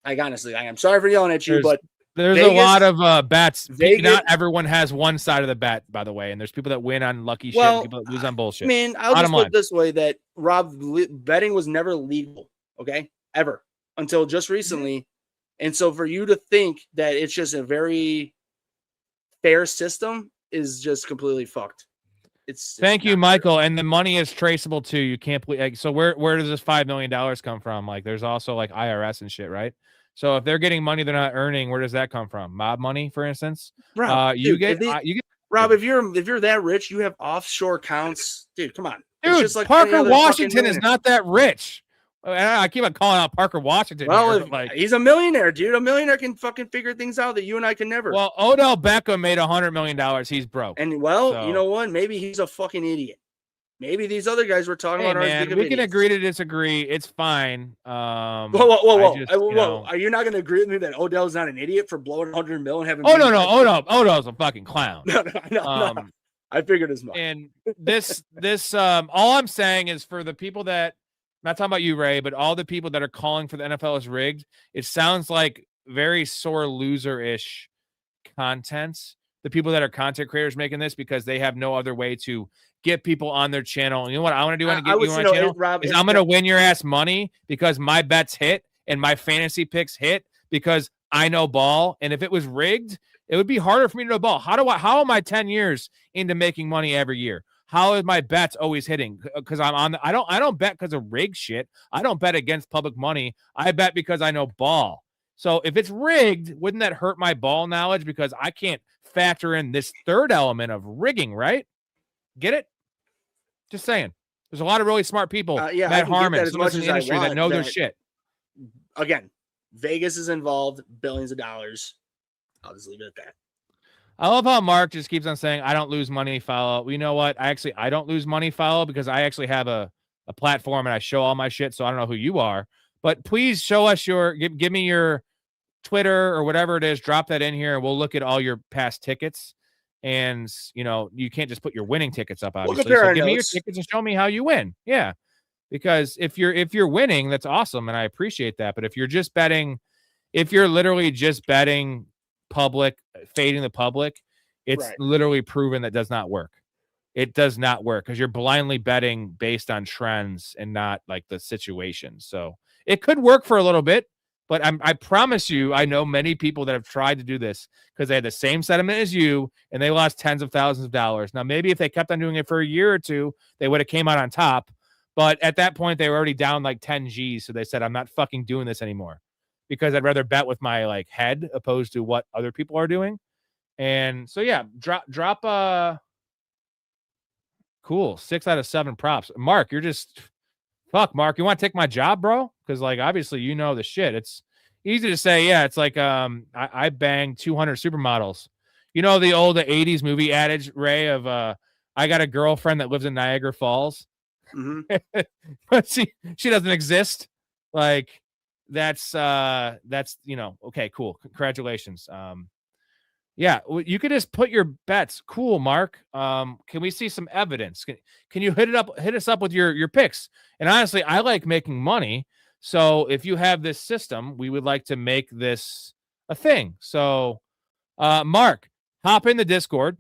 Like, honestly, I am sorry for yelling at you, but there's Vegas, a lot of bets. Vegas, not everyone has one side of the bet, by the way, and there's people that win on lucky shit, and people that lose on bullshit. I mean, I'll just put it this way: that Rob, betting was never legal, okay, ever until just recently. And so for you to think that it's just a very fair system is just completely fucked. Thank you, Michael. And the money is traceable too. You can't believe. Like, so where does this $5 million come from? Like, there's also like IRS and shit, right? So if they're getting money they're not earning, where does that come from? Mob money, for instance. Rob, you get Rob. If you're that rich, you have offshore accounts, dude. Come on, dude. just like Parker Washington is not that rich. I keep on calling out Parker Washington. Well, here, he's a millionaire, dude. A millionaire can fucking figure things out that you and I can never. Well, Odell Beckham made $100 million. He's broke. And you know what? Maybe he's a fucking idiot. Maybe these other guys we're talking about are we can agree to disagree. It's fine. Whoa. Are you not going to agree with me that Odell's not an idiot for blowing $100 million and having? Oh no. Odell's a fucking clown. No. I figured as much. And this all I'm saying is for the people that, I'm not talking about you, Ray, but all the people that are calling for the NFL is rigged. It sounds like very sore loser-ish content. The people that are content creators making this because they have no other way to get people on their channel. And you know what I want to do when I get you on my channel? Is I'm going to win your ass money because my bets hit and my fantasy picks hit because I know ball. And if it was rigged, it would be harder for me to know ball. How am I 10 years into making money every year? How is my bets always hitting? Because I don't bet because of rig shit. I don't bet against public money. I bet because I know ball. So if it's rigged, wouldn't that hurt my ball knowledge? Because I can't factor in this third element of rigging, right? Get it? Just saying. There's a lot of really smart people. Matt Harmon, so much in the industry that know their shit. Again, Vegas is involved, billions of dollars. I'll just leave it at that. I love how Mark just keeps on saying, I don't lose money follow. Well, you know what? I don't lose money follow because I actually have a platform and I show all my shit. So I don't know who you are, but please show us give me your Twitter or whatever it is. Drop that in here and we'll look at all your past tickets. And you can't just put your winning tickets up, obviously. So give me your tickets and show me how you win. Yeah. Because if you're winning, that's awesome. And I appreciate that. But if you're literally just betting public, fading the public, it's literally proven that does not work. It does not work because you're blindly betting based on trends and not like the situation. So it could work for a little bit, but I promise you, I know many people that have tried to do this because they had the same sentiment as you and they lost tens of thousands of dollars. Now, maybe if they kept on doing it for a year or two, they would have came out on top. But at that point, they were already down like 10 G's. So they said, I'm not fucking doing this anymore because I'd rather bet with my head opposed to what other people are doing. And so, yeah, drop cool. 6 out of 7 props. Mark, you're just fuck, Mark. You want to take my job, bro? Because obviously you know the shit. It's easy to say, yeah. It's like I banged 200 supermodels. You know the old 80s movie adage, Ray, of I got a girlfriend that lives in Niagara Falls. Mm-hmm. But she doesn't exist. That's okay, cool. Congratulations. Yeah, you could just put your bets. Cool, Mark. Can we see some evidence? Can you hit us up with your picks? And honestly, I like making money. So if you have this system, we would like to make this a thing. So Mark, hop in the Discord,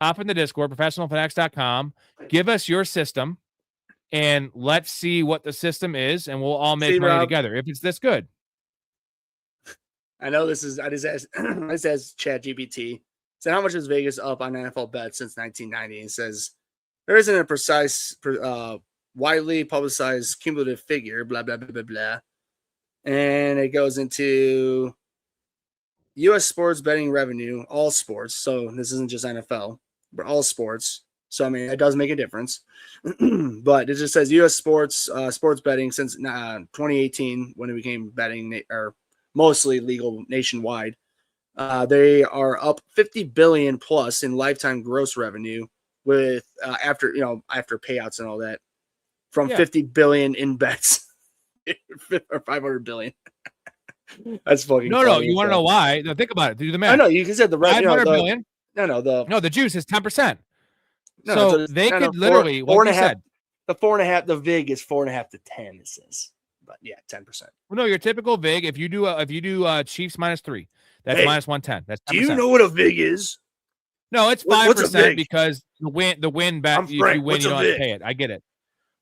professionalfanatics.com. Give us your system and let's see what the system is. And we'll all make money together if it's this good. I know this is, I just asked ChatGPT. So how much is Vegas up on NFL bets since 1990? It says there isn't a precise, widely publicized cumulative figure, blah, blah, blah, blah, blah. And it goes into U.S. sports betting revenue, all sports. So this isn't just NFL, but all sports. So, I mean, it does make a difference. But it just says U.S. sports betting since 2018 when it became betting or mostly legal nationwide. They are up 50 billion plus in lifetime gross revenue with after payouts and all that from 50 billion in bets or 500 billion. That's fucking no. You want to know why? No, think about it. Do the math. I know you said the revenue. 500 billion. The juice is 10%. So they could literally four and a half. The 4.5. The VIG is 4.5 to 10. It says, but yeah, 10%. Well, no, your typical VIG. If you do Chiefs -3, that's minus 110. That's 10%. Do you know what a VIG is? No, it's 5% because the win bet. If you win, you don't have to pay it. I get it.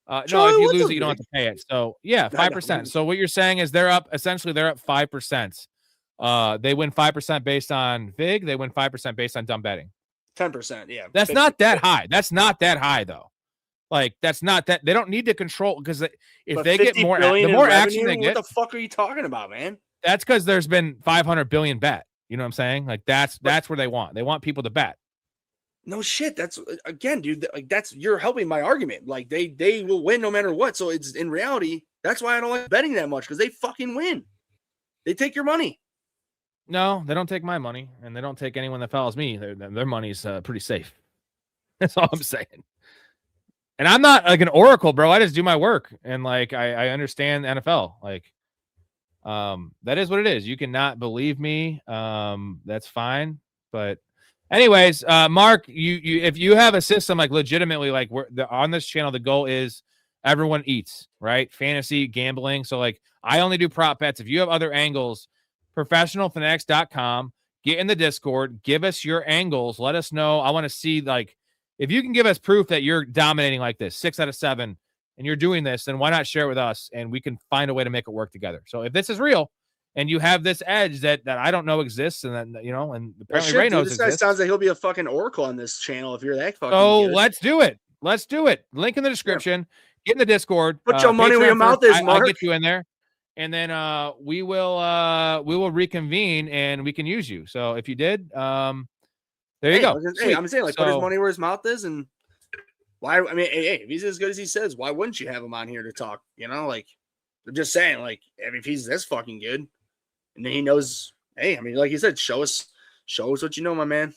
No, if you lose it, you don't have to pay it. So yeah, 5%. So what you're saying is they're up 5%. They win 5% based on VIG. They win 5% based on dumb betting. 10%. Yeah, that's not that high. That's not that high though. That's not that. They don't need to control because if they get more, the more action they get. What the fuck are you talking about, man? That's because there's been 500 billion bet. You know what I'm saying? That's where they want. They want people to bet. No shit. That's again, dude. You're helping my argument. They will win no matter what. So it's in reality, That's why I don't like betting that much, because they fucking win. They take your money. No, they don't take my money, and they don't take anyone that follows me. Their money's pretty safe. That's all I'm saying. And I'm not like an oracle, bro. I just do my work, and like I understand the NFL. Like, that is what it is. You cannot believe me. That's fine. But, anyways, Mark, you if you have a system like legitimately like on this channel, the goal is everyone eats, right? Fantasy gambling. So like I only do prop bets. If you have other angles, professionalfanatics.com, get in the Discord, give us your angles. Let us know. I want to see, like, if you can give us proof that you're dominating like this, 6 out of 7, and you're doing this, then why not share it with us and we can find a way to make it work together. So if this is real and you have this edge that I don't know exists, and then, you know, and apparently Ray knows this guy exists. sounds like he'll be a fucking oracle on this channel if you're that fucking So good. let's do it. Let's do it. Link in the description. Get in the Discord. Put your money where your mouth is, Mark. I'll get you in there. And then we will reconvene and we can use you. So if you did, there you go. I'm saying, like, put his money where his mouth is, and why? I mean, hey, if he's as good as he says, why wouldn't you have him on here to talk? You know, like, I'm just saying, like, if he's this fucking good, and then he knows, hey, I mean, like you said, show us what you know, my man.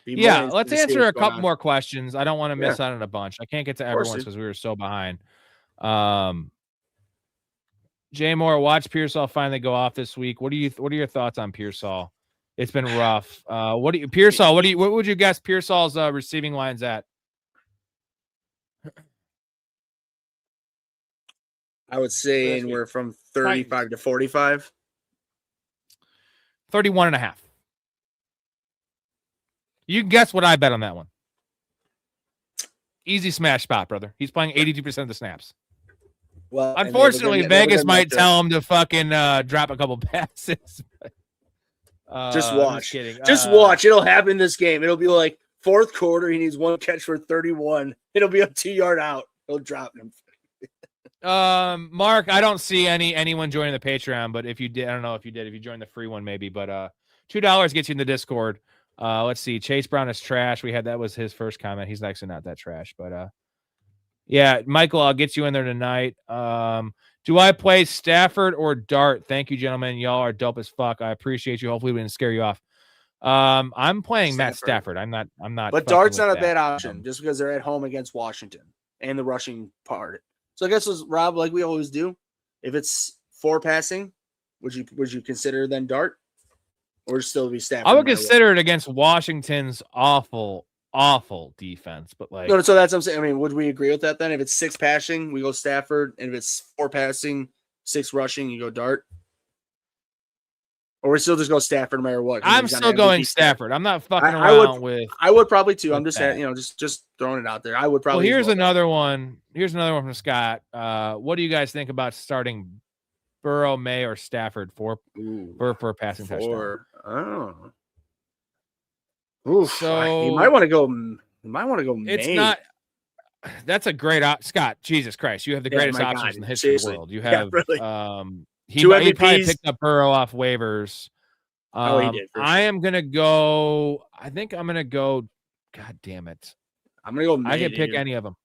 Yeah, let's answer a couple more questions. I don't want to miss out on a bunch. I can't get to everyone's because we were so behind. Jay Moore, watch Pearsall finally go off this week. What are your thoughts on Pearsall? It's been rough. What would you guess Pearsall's receiving lines at? I would say anywhere from 35 to 45. 31.5. You can guess what I bet on that one. Easy smash spot, brother. He's playing 82% of the snaps. Well, unfortunately, Vegas might tell him to fucking drop a couple passes. Just watch. Just watch. It'll happen this game. It'll be like fourth quarter. He needs one catch for 31. It'll be a 2-yard out. He'll drop him. Mark, I don't see anyone joining the Patreon, but if you did, I don't know if you did. If you joined the free one, maybe. But $2 gets you in the Discord. Let's see. Chase Brown is trash. That was his first comment. He's actually not that trash, but yeah, Michael, I'll get you in there tonight. Do I play Stafford or Dart? Thank you, gentlemen. Y'all are dope as fuck. I appreciate you. Hopefully we didn't scare you off. I'm playing Matt Stafford. I'm not. But Dart's not a bad option just because they're at home against Washington and the rushing part. So I guess Rob, like we always do, if it's 4 passing, would you consider then Dart? Or still be Stafford? I would consider it against Washington's awful defense, but like no. So that's what I'm saying. I mean, would we agree with that then? If it's 6 passing, we go Stafford, and if it's 4 passing, 6 rushing, you go Dart. Or we still just go Stafford no matter what. I'm still going Stafford. I'm not fucking around with. I would probably too. I'm just just throwing it out there. I would probably. Well, here's another one. Here's another one from Scott. What do you guys think about starting Burrow, May, or Stafford for a passing touchdown? Oh. Oof, so you might want to go. It's May. not. That's a great Scott. Jesus Christ, you have the greatest options in the history of the world. You have really. he probably picked up Burrow off waivers. He did. I am gonna go. I think I'm gonna go. God damn it! I'm gonna go. May, I can pick any of them.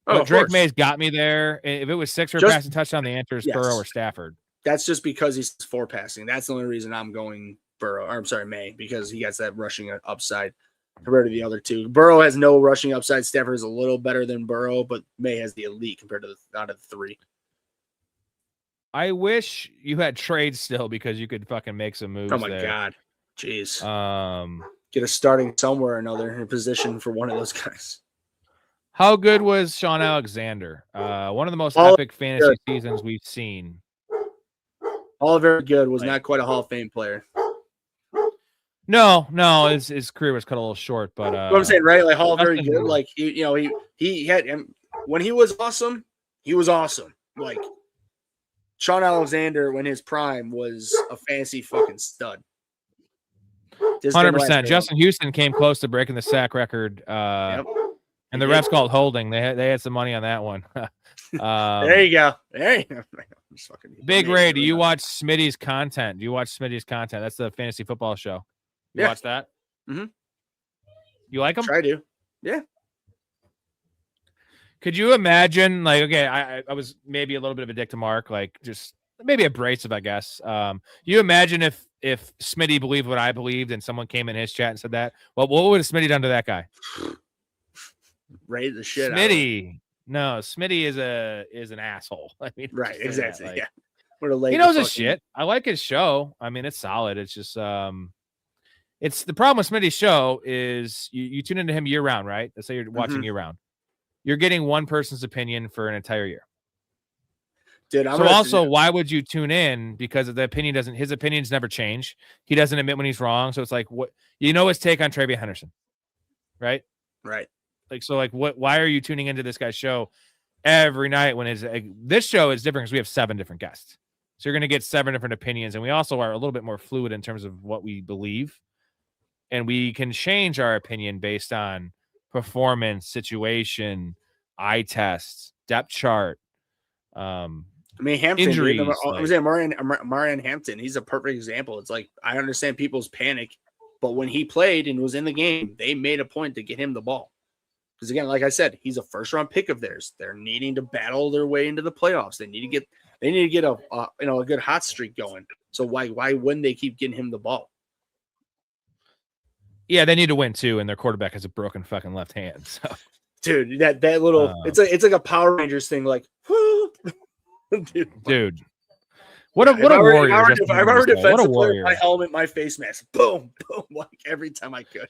Oh, but Drake May's got me there. If it was 6 for a passing touchdown, the answer is Burrow or Stafford. That's just because he's 4 passing. That's the only reason I'm going Burrow. Or I'm sorry, May, because he gets that rushing upside compared to the other two. Burrow has no rushing upside. Stafford is a little better than Burrow, but May has the elite compared to out of the 3. I wish you had trades still because you could fucking make some moves. Oh my god, jeez. Get a starting somewhere or another in a position for one of those guys. How good was Sean Alexander? One of the most epic fantasy seasons we've seen. All very good. Was not quite a Hall of Fame player. No, his career was cut a little short, but what I'm saying, right? Like Hall very good. Like he had when he was awesome, he was awesome. Like Sean Alexander, when his prime, was a fantasy fucking stud. 100%. Justin Houston came close to breaking the sack record. And the refs called holding. They had some money on that one. There you go. Hey, Big Ray, do you watch Smitty's content? That's the fantasy football show. You watch that? Mm-hmm. You like him? Try to. Yeah. Could you imagine, like, okay, I was maybe a little bit of a dick to Mark, like just maybe abrasive, I guess. You imagine if Smitty believed what I believed and someone came in his chat and said that, well, what would Smitty done to that guy? Raise the shit Smitty. No, Smitty is an asshole. I mean, right, exactly. Like, yeah. He knows his shit. I like his show. I mean, it's solid. It's just it's the problem with Smitty's show is you tune into him year round, right? Let's say you're watching year round. You're getting one person's opinion for an entire year. Dude, so also, why would you tune in? Because his opinions never change. He doesn't admit when he's wrong. So it's like, what, his take on Travion Henderson, right? Right. Like, so like, why are you tuning into this guy's show every night when this show is different because we have 7 different guests. So you're going to get 7 different opinions. And we also are a little bit more fluid in terms of what we believe. And we can change our opinion based on performance, situation, eye tests, depth chart. Hampton, injuries. I'm saying Marion Hampton. He's a perfect example. It's like, I understand people's panic, but when he played and was in the game, they made a point to get him the ball. Because again, like I said, he's a first-round pick of theirs. They're needing to battle their way into the playoffs. They need to get a good hot streak going. So why wouldn't they keep getting him the ball? Yeah, they need to win too, and their quarterback has a broken fucking left hand. So, dude, that little it's like a Power Rangers thing, like, dude. What a warrior! If I were defensive player, my helmet, my face mask, boom, boom, like every time I could.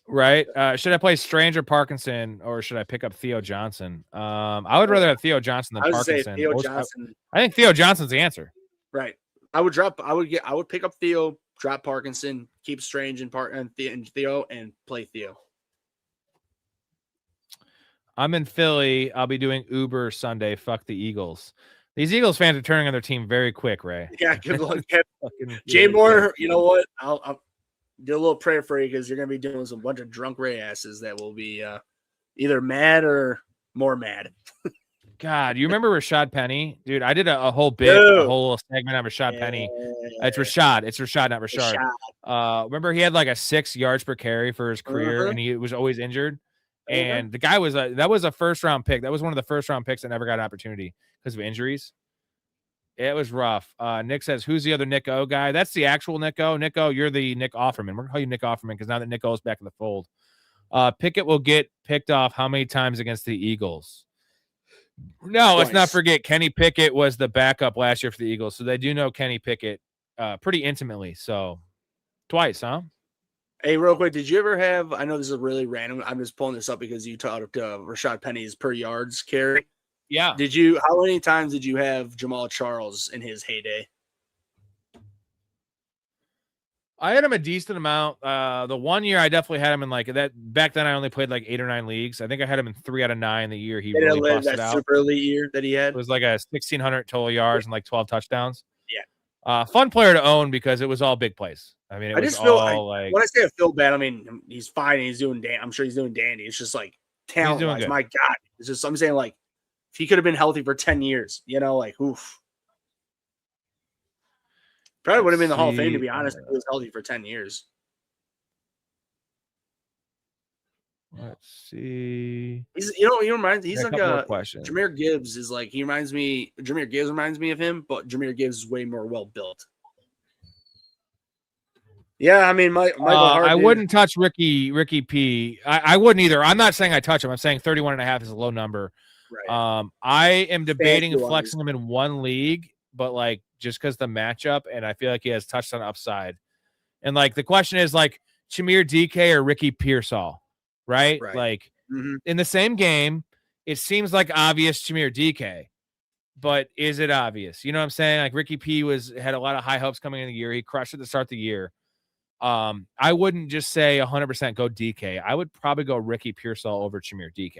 Right? Should I play Strange or Parkinson, or should I pick up Theo Johnson? I would rather have Theo Johnson than Parkinson. I think Theo Johnson's the answer. Right. I would pick up Theo, drop Parkinson, keep Strange and Theo, and play Theo. I'm in Philly. I'll be doing Uber Sunday. Fuck the Eagles. These Eagles fans are turning on their team very quick, Ray. Yeah, good luck. Jay Moore, you know what? I'll do a little prayer for you because you're going to be doing some bunch of drunk Ray asses that will be either mad or more mad. God, you remember Rashad Penny? Dude, I did a whole whole segment on Rashad Penny. It's Rashad. It's Rashad, not Rashad. Remember he had like a 6 yards per carry for his career, and he was always injured. And the guy was that was a first-round pick. That was one of the first-round picks that never got an opportunity because of injuries. It was rough. Nick says, who's the other Nick O guy? That's the actual Nick O. Nick O, you're the Nick Offerman. We're going to call you Nick Offerman because now that Nick O's back in the fold. Pickett will get picked off how many times against the Eagles? No, let's not forget Kenny Pickett was the backup last year for the Eagles. So they do know Kenny Pickett pretty intimately. So twice, huh? Hey, real quick, did you ever have, I know this is really random. I'm just pulling this up because you talked Rashad Penny's per yards carry. Yeah. How many times did you have Jamal Charles in his heyday? I had him a decent amount. The 1 year I definitely had him in like that. Back then I only played like 8 or 9 leagues. I think I had him in 3 out of 9 the year he really busted out. Super elite year that he had. It was like a 1,600 total yards and like 12 touchdowns. Yeah. Fun player to own because it was all big plays. I mean, when I say I feel bad, I mean, he's fine. He's doing I'm sure he's doing dandy. It's just like talent-wise, my God. It's just, I'm saying like, if he could have been healthy for 10 years, like, oof. Probably would have been the Hall of Fame, to be honest, if he was healthy for 10 years. Let's see. He reminds me, he's like Jahmyr Gibbs is like, Jahmyr Gibbs reminds me of him, but Jahmyr Gibbs is way more well built. Yeah, I mean, Michael Hart, I wouldn't touch Ricky P. I wouldn't either. I'm not saying I touch him. I'm saying 31.5 is a low number. Right. I am debating flexing him in one league, but like just because the matchup, and I feel like he has touchdown upside. And like the question is like Chimere DK or Ricky Pearsall, right? Like in the same game, it seems like obvious Chimere DK, but is it obvious? You know what I'm saying? Like Ricky P had a lot of high hopes coming in the year. He crushed it to start the year. I wouldn't just say 100% go DK. I would probably go Ricky Pearsall over Chimere DK.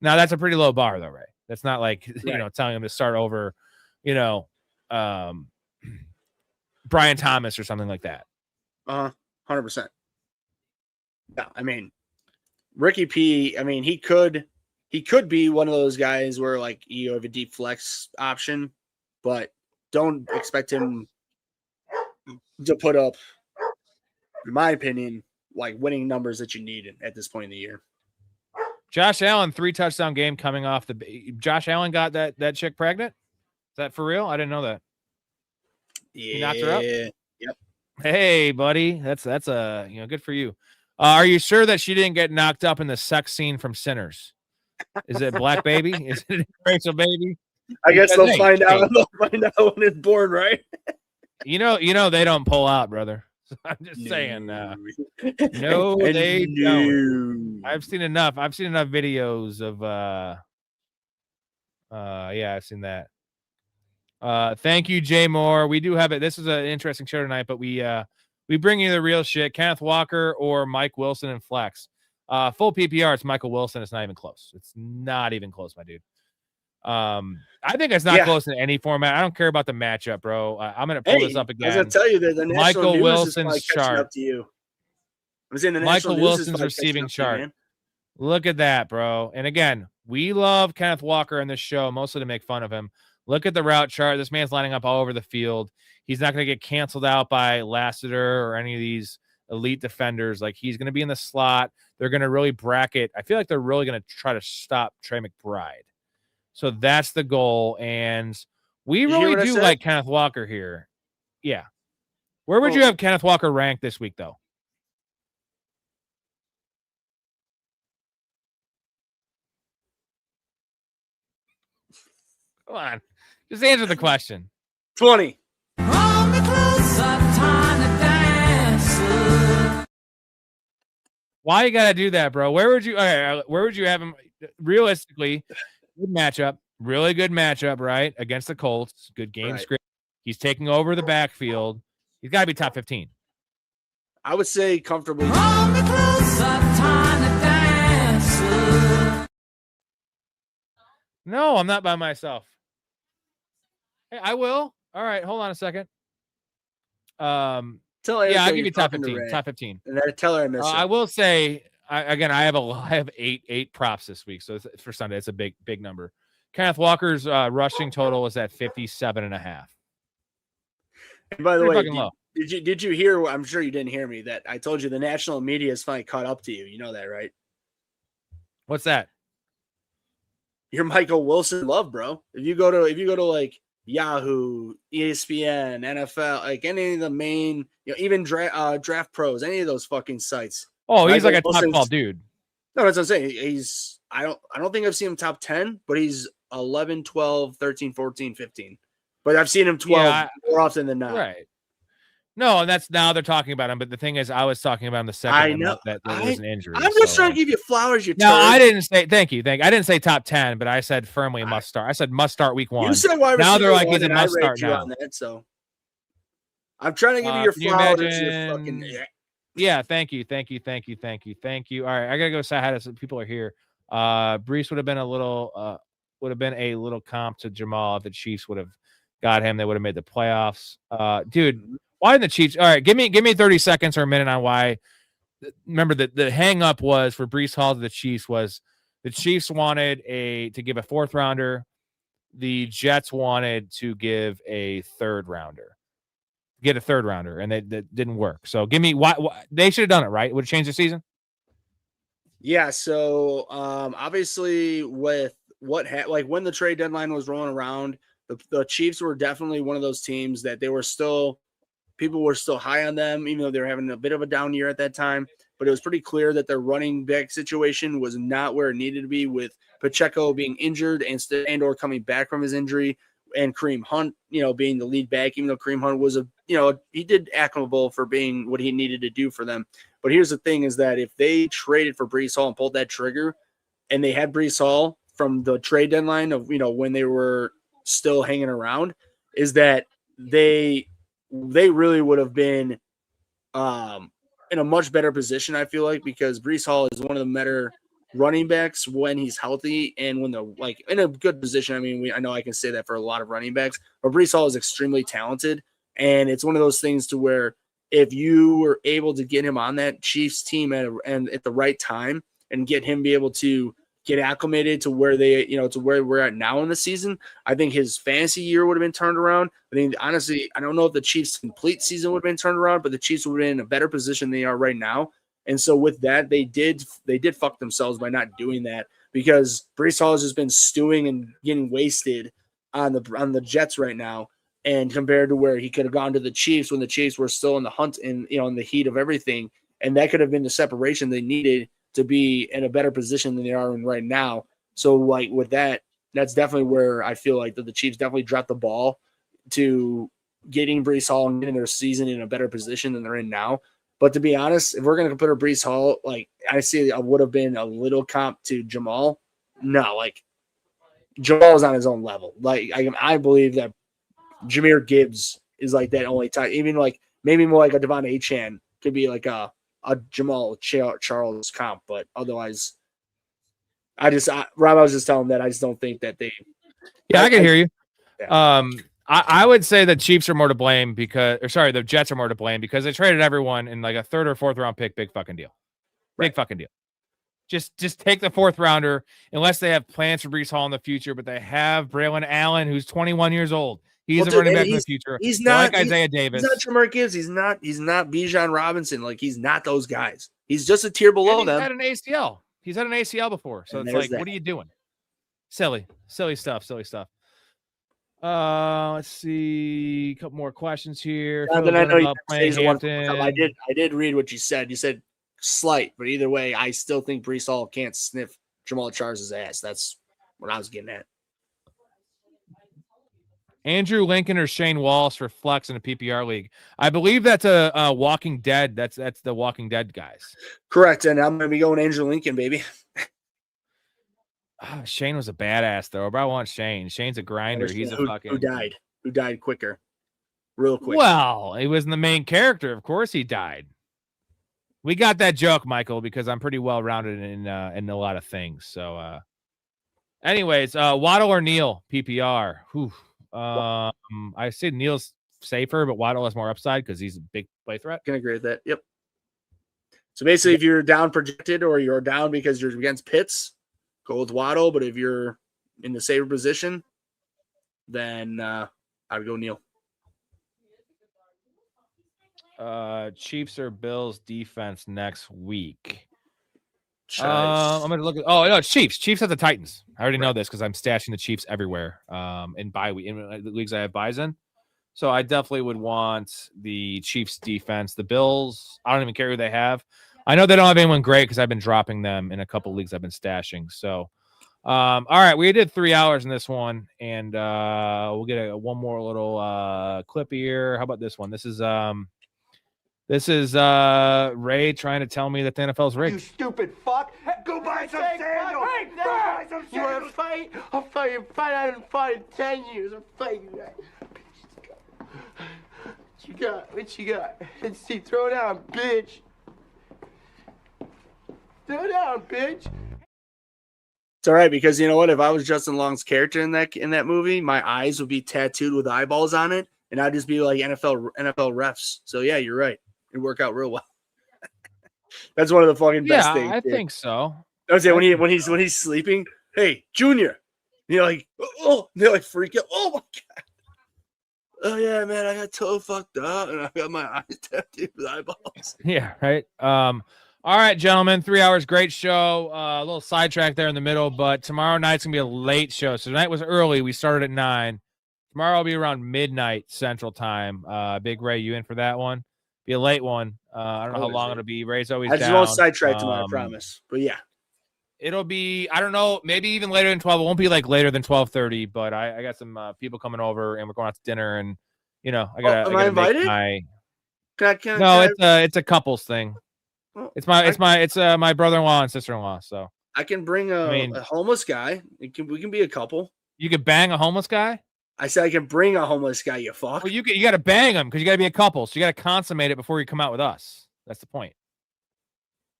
Now that's a pretty low bar though, right? That's not like, telling him to start over, Brian Thomas or something like that. 100%. Yeah. I mean, Ricky P, I mean, he could be one of those guys where like you have a deep flex option, but don't expect him to put up, in my opinion, like winning numbers that you need at this point in the year. Josh Allen, 3-touchdown game coming off Josh Allen got that chick pregnant? Is that for real? I didn't know that. Yeah. He knocked her up? Yep. Hey, buddy. That's good for you. Are you sure that she didn't get knocked up in the sex scene from Sinners? Is it Black Baby? Is it Rachel Baby? I guess they'll find out. They'll find out when it's born, right? You know they don't pull out, brother. I'm just saying. No, they don't. I've seen enough videos of yeah, I've seen that. Thank you, Jay Moore. We do have it. This is an interesting show tonight, but we bring you the real shit. Kenneth Walker or Mike Wilson and flex. Full PPR, it's Michael Wilson. It's not even close. It's not even close, my dude. I think it's not close in any format. I don't care about the matchup, bro. I'm gonna pull this up again. I was gonna tell you that the national Michael news Wilson's is catching chart. up to you. I'm saying the Michael national Wilson's news is receiving chart. man. Look at that, bro. And again, we love Kenneth Walker in this show, mostly to make fun of him. Look at the route chart. This man's lining up all over the field. He's not going to get canceled out by Lassiter or any of these elite defenders. Like, he's going to be in the slot. They're going to really bracket. I feel like they're really going to try to stop Trey McBride. So that's the goal. And we really do like Kenneth Walker here. Yeah. Where would you have Kenneth Walker ranked this week, though? Come on. Just answer the question. 20. Why you gotta do that, bro? Where would you have him realistically? Good matchup, really good matchup, right? Against the Colts. Good game script. He's taking over the backfield. He's gotta be top 15. I would say comfortably. No, I'm not by myself. Hey, I will. All right, hold on a second. I'll give you top 15. Top 15. And tell her I missed it. I will say, I have eight props this week, so for Sunday it's a big number. Kenneth Walker's rushing total is at 57.5. And by the way, did you hear? I'm sure you didn't hear me. That I told you the national media is finally caught up to you. You know that, right? What's that? You're Michael Wilson love, bro. If you go to like Yahoo, ESPN, NFL, like any of the main, even Draft Pros, any of those fucking sites. Oh, he's like a top 12 dude. No, that's what I'm saying. I don't think I've seen him top 10, but he's 11, 12, 13, 14, 15. But I've seen him 12 more often than not. Right. No, and that's now they're talking about him. But the thing is, I was talking about him the second I know that there was an injury. I'm just trying to give you flowers. I didn't say thank you. I didn't say top 10, but I said firmly must start. I said must start week 1. You said wide now they're like he's a must start now. On that, so I'm trying to give you your flowers. Yeah, thank you. All right, I gotta go say hi to some people are here. Brees would have been a little comp to Jamal if the Chiefs would have got him. They would have made the playoffs. Dude, why didn't the Chiefs? All right, give me 30 seconds or a minute on why. Remember the hang up was for Brees Hall to the Chiefs was the Chiefs wanted to give a 4th rounder. The Jets wanted to give a 3rd rounder. Get a 3rd rounder, and that didn't work. So give me why they should have done it, right? It would have changed the season. Yeah. So obviously with like when the trade deadline was rolling around, the Chiefs were definitely one of those teams that people were still high on them, even though they were having a bit of a down year at that time. But it was pretty clear that their running back situation was not where it needed to be, with Pacheco being injured and or coming back from his injury, and Kareem Hunt, being the lead back, even though Kareem Hunt was he did admirable for being what he needed to do for them. But here's the thing is that if they traded for Brees Hall and pulled that trigger, and they had Brees Hall from the trade deadline of, when they were still hanging around, is that they really would have been in a much better position, I feel like, because Brees Hall is one of the better running backs when he's healthy and when they're like in a good position. I mean, I know I can say that for a lot of running backs, but Brees Hall is extremely talented, and it's one of those things to where if you were able to get him on that Chiefs team at the right time and get him be able to get acclimated to where to where we're at now in the season, I think his fantasy year would have been turned around. I think, honestly, I don't know if the Chiefs' complete season would have been turned around, but the Chiefs would have been in a better position than they are right now. And so with that, they did fuck themselves by not doing that, because Breece Hall has just been stewing and getting wasted on the Jets right now. And compared to where he could have gone to the Chiefs when the Chiefs were still in the hunt and in the heat of everything, and that could have been the separation they needed to be in a better position than they are in right now. So like with that, that's definitely where I feel like that the Chiefs definitely dropped the ball to getting Breece Hall and getting their season in a better position than they're in now. But to be honest, if we're going to compare Breece Hall, like I see, I would have been a little comp to Jamal. No, like Jamal is on his own level. Like I believe that Jahmyr Gibbs is like that only time, even like maybe more like a Devon Achane could be like a Jamal Charles comp, but otherwise, Rob, I was just telling him that I just don't think that they. Yeah, I can hear you. Yeah. I would say the Chiefs are more to blame the Jets are more to blame because they traded everyone in like a 3rd or 4th round pick. Big fucking deal. Big fucking deal. Just take the 4th rounder unless they have plans for Breece Hall in the future, but they have Braylon Allen, who's 21 years old. He's a running back in the future. He's not like Isaiah Davis. He's not Jahmyr Gibbs. He's not Bijan Robinson. Like he's not those guys. He's just a tier below them. He's had an ACL. He's had an ACL before. So it's like, what are you doing? Silly stuff. Let's see. A couple more questions here. Then I know you I did read what you said. You said slight, but either way, I still think Breece Hall can't sniff Jamal Charles' ass. That's what I was getting at. Andrew Lincoln or Shane Wallace for flex in a PPR league. I believe that's a Walking Dead. That's the Walking Dead guys. Correct. And I'm going to be going Andrew Lincoln, baby. Shane was a badass, though. But I want Shane. Shane's a grinder. He's a fucking... Who died quicker. Real quick. Well, he wasn't the main character. Of course he died. We got that joke, Michael, because I'm pretty well-rounded in a lot of things. So, anyways, Waddle or Neal, PPR. Whew. I say Neal's safer, but Waddle has more upside because he's a big play threat. Can agree with that. Yep. So basically, if you're down projected or you're down because you're against Pitts, go with Waddle. But if you're in the safer position, then I would go Neal. Chiefs or Bills defense next week. I'm going to look at. Oh no, it's Chiefs. Chiefs have the Titans. I already know this because I'm stashing the Chiefs everywhere. In bye week in the leagues I have buys in, so I definitely would want the Chiefs defense. The Bills, I don't even care who they have. I know they don't have anyone great because I've been dropping them in a couple leagues I've been stashing. So, all right, we did 3 hours in this one, and we'll get one more little clip here. How about this one? This is Ray trying to tell me that the NFL's rigged. You stupid fuck! Go buy some sandals! Go buy some sandals! You want to fight? I'll fight I haven't fought in 10 years. I'm fighting that. What you got? Let's see. Throw down, bitch. Throw down, bitch. It's all right because you know what? If I was Justin Long's character in that movie, my eyes would be tattooed with eyeballs on it, and I'd just be like NFL refs. So yeah, you're right. It'd work out real well. That's one of the fucking best things. I think so. I was saying when he's sleeping, hey Junior, you're like, oh, they're like freak out. Oh my god. Oh yeah, man, I got toe fucked up and I got my eyes tattooed with eyeballs. Yeah, right. All right, gentlemen, 3 hours, great show. A little sidetrack there in the middle, but tomorrow night's gonna be a late show. So tonight was early. We started at 9. Tomorrow will be around midnight Central Time. Big Ray, you in for that one? Be a late one. I don't know how long it'll be. Ray's always down. I just won't sidetrack tomorrow, I promise. But yeah. It'll be, I don't know, maybe even later than 12. It won't be like later than 12:30, but I got some people coming over and we're going out to dinner and, you know, I gotta am I invited? It's a couples thing. It's my brother-in-law and sister-in-law. So I can bring a homeless guy. We can be a couple. You could bang a homeless guy? I said I can bring a homeless guy, you fuck. Well, you got to bang him because you got to be a couple. So you got to consummate it before you come out with us. That's the point.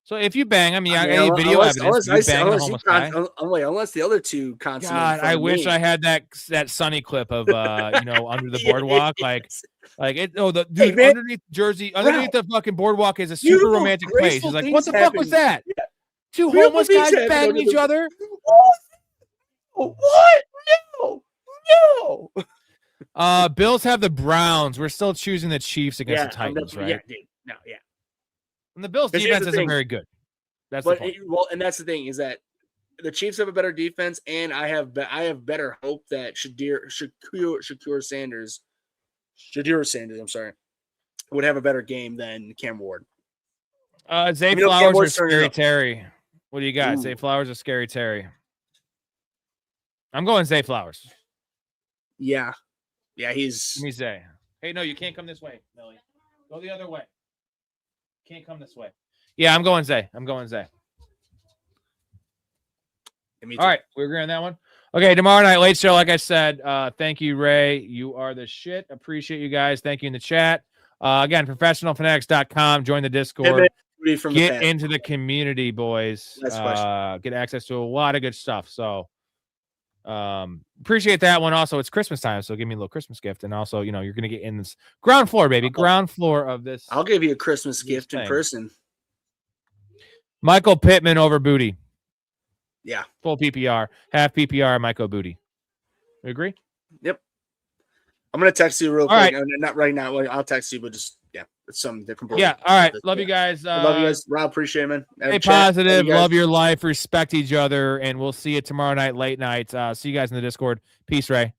So if you bang him, any video evidence, you bang a homeless guy. Unless the other two consummate. God, I wish I had that Sunny clip of under the boardwalk, like it. Oh, the dude underneath Jersey, underneath the fucking boardwalk is a super romantic place. He's like, what the fuck was that? Yeah. Two homeless guys banging each other. What? No. Bills have the Browns. We're still choosing the Chiefs against the Titans, right? Yeah, dude. No, yeah. And the Bills' Here's defense the isn't thing. very good. That's the point. And that's the thing is that the Chiefs have a better defense, and I have better hope that Shakur Sanders, I'm sorry, would have a better game than Cam Ward. Zay Flowers or Scary Terry? What do you got? Zay Flowers or Scary Terry? I'm going Zay Flowers. Yeah, he's. Give me Zay. Hey, no, you can't come this way, Millie. Go the other way. Can't come this way. Yeah, I'm going Zay. All right, we agree on that one. Okay, tomorrow night, late show, like I said. Thank you, Ray. You are the shit. Appreciate you guys. Thank you in the chat. Again, professionalfanatics.com. Join the Discord. Get into the community, boys. Get access to a lot of good stuff. So appreciate that one. Also, it's Christmas time, so give me a little Christmas gift. And also, you're going to get in this ground floor, baby. Ground floor of this. I'll give you a Christmas gift in person. Michael Pittman over Booty. Yeah. Full PPR. Half PPR, Michael Booty. You agree? Yep. I'm going to text you real all quick. Right. Not right now. I'll text you, but just, it's something different. Yeah. All right. Love you guys. Love you guys. Rob, appreciate it, man. Stay positive. Love your life. Respect each other. And we'll see you tomorrow night, late night. See you guys in the Discord. Peace, Ray.